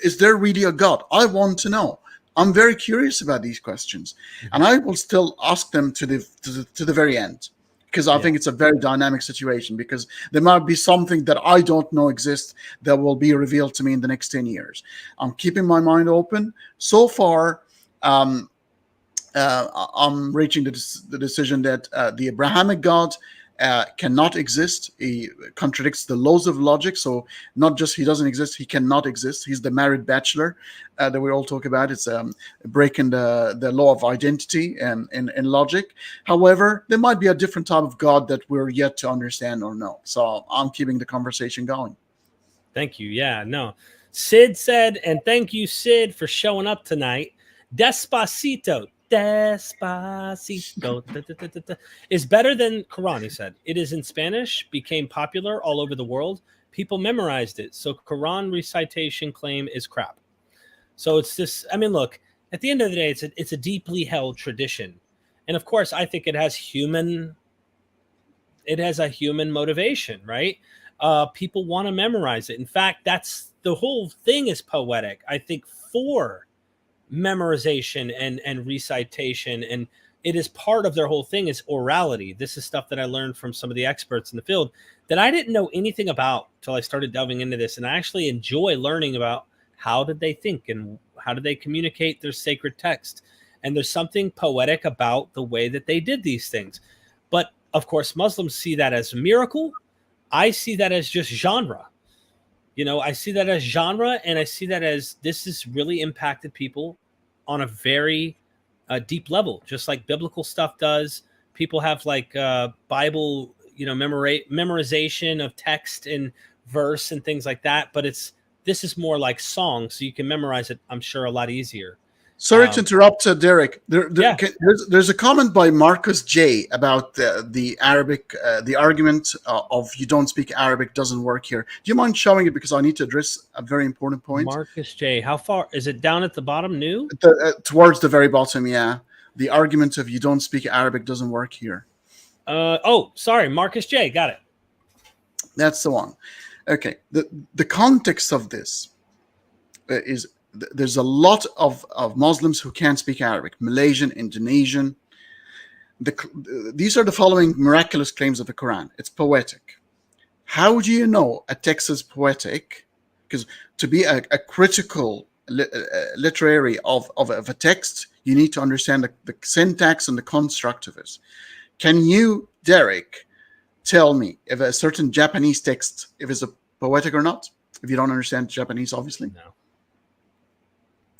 Is there really a God? I want to know. I'm very curious about these questions, and I will still ask them to the very end, because I think it's a very dynamic situation, because there might be something that I don't know exists that will be revealed to me in the next 10 years. I'm keeping my mind open. So far, I'm reaching the decision that the Abrahamic God cannot exist. He contradicts the laws of logic. So not just he doesn't exist, he cannot exist. He's the married bachelor that we all talk about. It's breaking the law of identity in logic. However, there might be a different type of God that we're yet to understand or know. So I'm keeping the conversation going. Thank you. Yeah, no. Sid said, and thank you, Sid, for showing up tonight. Despacito. Despacito is better than Quran, he said. It is in Spanish, became popular all over the world. People memorized it. So Quran recitation claim is crap. So it's this. I mean, look. At the end of the day, it's a deeply held tradition, and of course, I think it has a human motivation, right? People want to memorize it. In fact, that's the whole thing is poetic. I think for memorization and recitation, and it is part of their whole thing is orality. This is stuff that I learned from some of the experts in the field that I didn't know anything about till I started delving into this, and I actually enjoy learning about how did they think and how did they communicate their sacred text. And there's something poetic about the way that they did these things. But of course, Muslims see that as a miracle. I see that as just genre. I see that as genre, and I see that as this has really impacted people on a very deep level, just like biblical stuff does. People have like Bible, memorization of text and verse and things like that. But this is more like song, so you can memorize it, I'm sure, a lot easier. Sorry to interrupt, Derek. There's a comment by Marcus J about the Arabic, the argument of you don't speak Arabic doesn't work here. Do you mind showing it, because I need to address a very important point? Marcus J, how far is it down at the bottom? New towards the very bottom, yeah. The argument of you don't speak Arabic doesn't work here. Sorry, Marcus J, got it. That's the one. Okay, the context of this is there's a lot of Muslims who can't speak Arabic, Malaysian, Indonesian. These are the following miraculous claims of the Quran. It's poetic. How do you know a text is poetic? Because to be a critical literary of a text, you need to understand the syntax and the construct of it. Can you, Derek, tell me if a certain Japanese text, if it's a poetic or not? If you don't understand Japanese, obviously. No.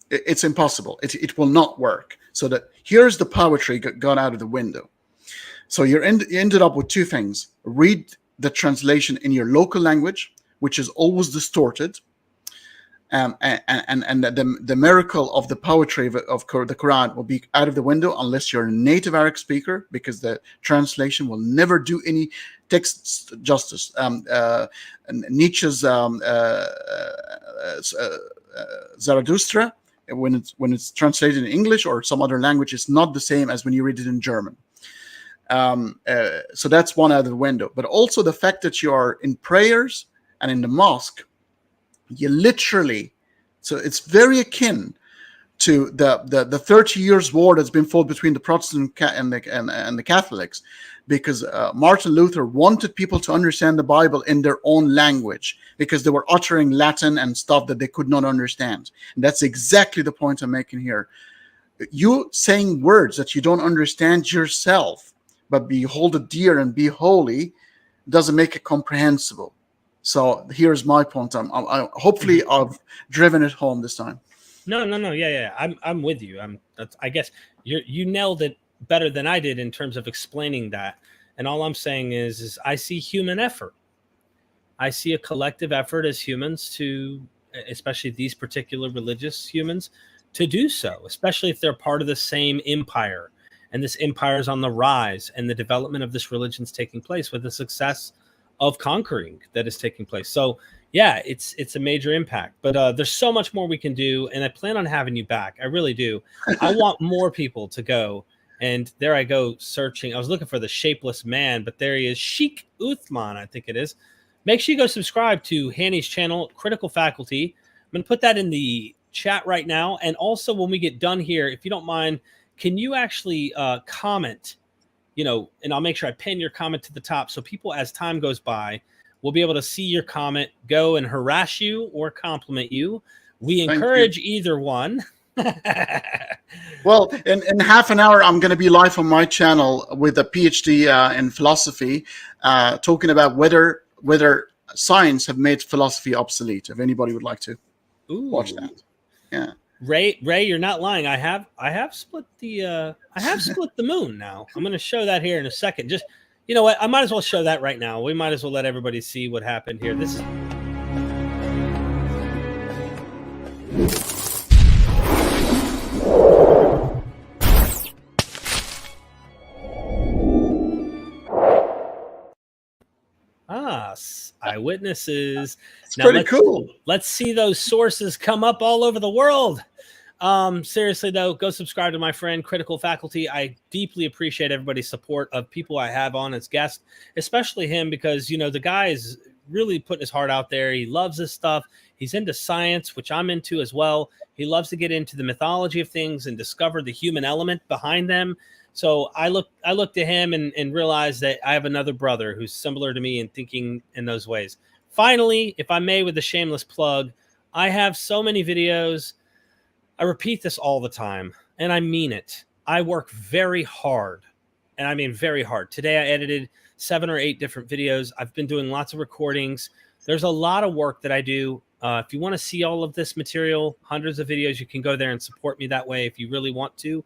It's impossible. It will not work. So that here's the poetry gone out of the window. So you ended up with two things. Read the translation in your local language, which is always distorted. And the miracle of the poetry of the Quran will be out of the window unless you're a native Arabic speaker, because the translation will never do any text justice. Nietzsche's Zarathustra, when it's translated in English or some other language, is not the same as when you read it in German. So that's one out of the window. But also the fact that you are in prayers and in the mosque, you literally, so it's very akin to the 30 years war that's been fought between the Protestants and the Catholics, because Martin Luther wanted people to understand the Bible in their own language, because they were uttering Latin and stuff that they could not understand. And that's exactly the point I'm making here. You saying words that you don't understand yourself, but behold it dear and be holy, doesn't make it comprehensible. So here's my point. Hopefully I've driven it home this time. No. Yeah. I'm with you. I guess you nailed it better than I did in terms of explaining that. And all I'm saying is I see human effort. I see a collective effort as humans to, especially these particular religious humans, to do so, especially if they're part of the same empire. And this empire is on the rise, and the development of this religion is taking place with the success of conquering that is taking place. So yeah, it's a major impact, but there's so much more we can do, and I plan on having you back. I really do. I want more people to go, and there I go searching. I was looking for the shapeless man, but there he is, Sheikh Uthman, I think it is. Make sure you go subscribe to Hanny's channel, Critical Faculty. I'm going to put that in the chat right now, and also when we get done here, if you don't mind, can you actually comment, and I'll make sure I pin your comment to the top, so people, as time goes by, will be able to see your comment, go and harass you or compliment you. We encourage either one. Well, in half an hour, I'm going to be live on my channel with a PhD in philosophy, talking about whether science have made philosophy obsolete. If anybody would like to watch that, yeah. Ray, you're not lying. I have split the moon now. I'm going to show that here in a second. Just, you know what? I might as well show that right now. We might as well let everybody see what happened here. This is eyewitnesses. It's pretty cool. Let's see those sources come up all over the world. Seriously though, go subscribe to my friend Critical Faculty. I deeply appreciate everybody's support of people I have on as guests, especially him, because you know the guy is really putting his heart out there. He loves this stuff. He's into science, which I'm into as well. He loves to get into the mythology of things and discover the human element behind them. So I look to him and realize that I have another brother who's similar to me in thinking in those ways. Finally, if I may, with a shameless plug, I have so many videos. I repeat this all the time, and I mean it. I work very hard, and I mean very hard. Today I edited 7 or 8 different videos. I've been doing lots of recordings. There's a lot of work that I do. If you want to see all of this material, hundreds of videos, you can go there and support me that way if you really want to.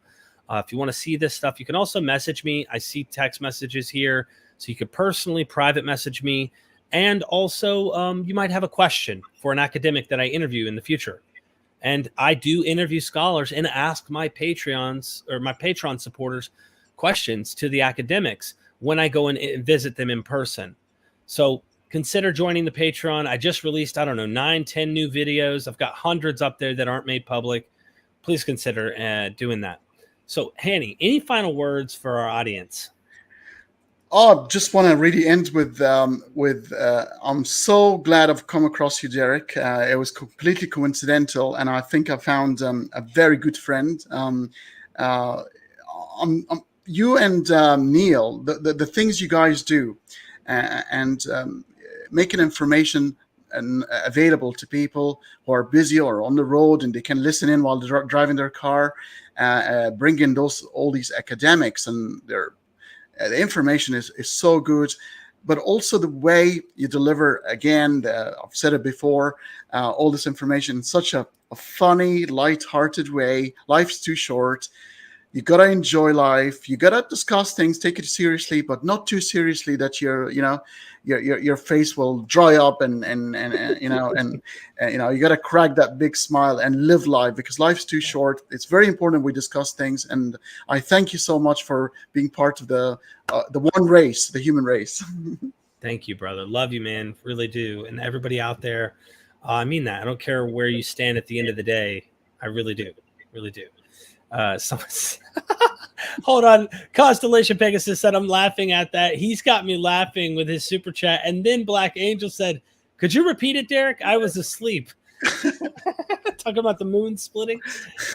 If you want to see this stuff, you can also message me. I see text messages here, so you could personally private message me. And also, you might have a question for an academic that I interview in the future. And I do interview scholars and ask my Patreons or my Patreon supporters questions to the academics when I go and visit them in person. So consider joining the Patreon. I just released, 9, 10 new videos. I've got hundreds up there that aren't made public. Please consider doing that. So, Hanny, any final words for our audience? Oh, just want to really end with I'm so glad I've come across you, Derek. It was completely coincidental, and I think I found a very good friend. You and Neil, the things you guys do, and making information available to people who are busy or on the road, and they can listen in while they're driving their car. Bring in all these academics, and the information is so good, but also the way you deliver. Again, I've said it before, all this information in such a funny, light-hearted way. Life's too short. You gotta enjoy life. You gotta discuss things, take it seriously, but not too seriously that your face will dry up and you gotta crack that big smile and live life, because life's too short. It's very important we discuss things, and I thank you so much for being part of the one race, the human race. Thank you, brother. Love you, man. Really do. And everybody out there, I mean that. I don't care where you stand at the end of the day. I really do. Really do. Hold on. Constellation Pegasus said, I'm laughing at that. He's got me laughing with his super chat. And then Black Angel said, could you repeat it, Derek? I was asleep. Talking about the moon splitting.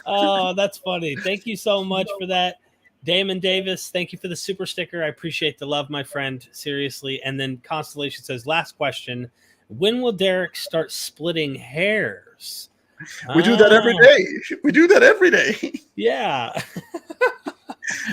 Oh, that's funny. Thank you so much for that. Damon Davis, thank you for the super sticker. I appreciate the love, my friend. Seriously. And then Constellation says, last question. When will Derek start splitting hairs? We do that every day. We do that every day. Yeah.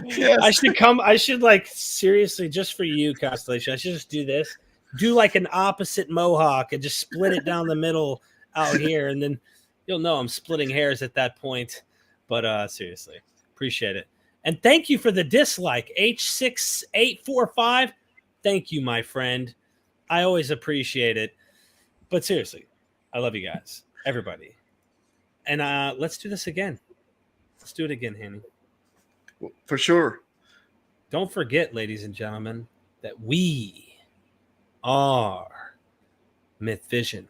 Yes. I should like, seriously, just for you, Constellation, I should just do this. Do like an opposite mohawk and just split it down the middle out here. And then you'll know I'm splitting hairs at that point. But seriously, appreciate it. And thank you for the dislike. H6845. Thank you, my friend. I always appreciate it. But seriously, I love you guys. Everybody. And let's do this again. Let's do it again, Hanny. For sure. Don't forget, ladies and gentlemen, that we are MythVision.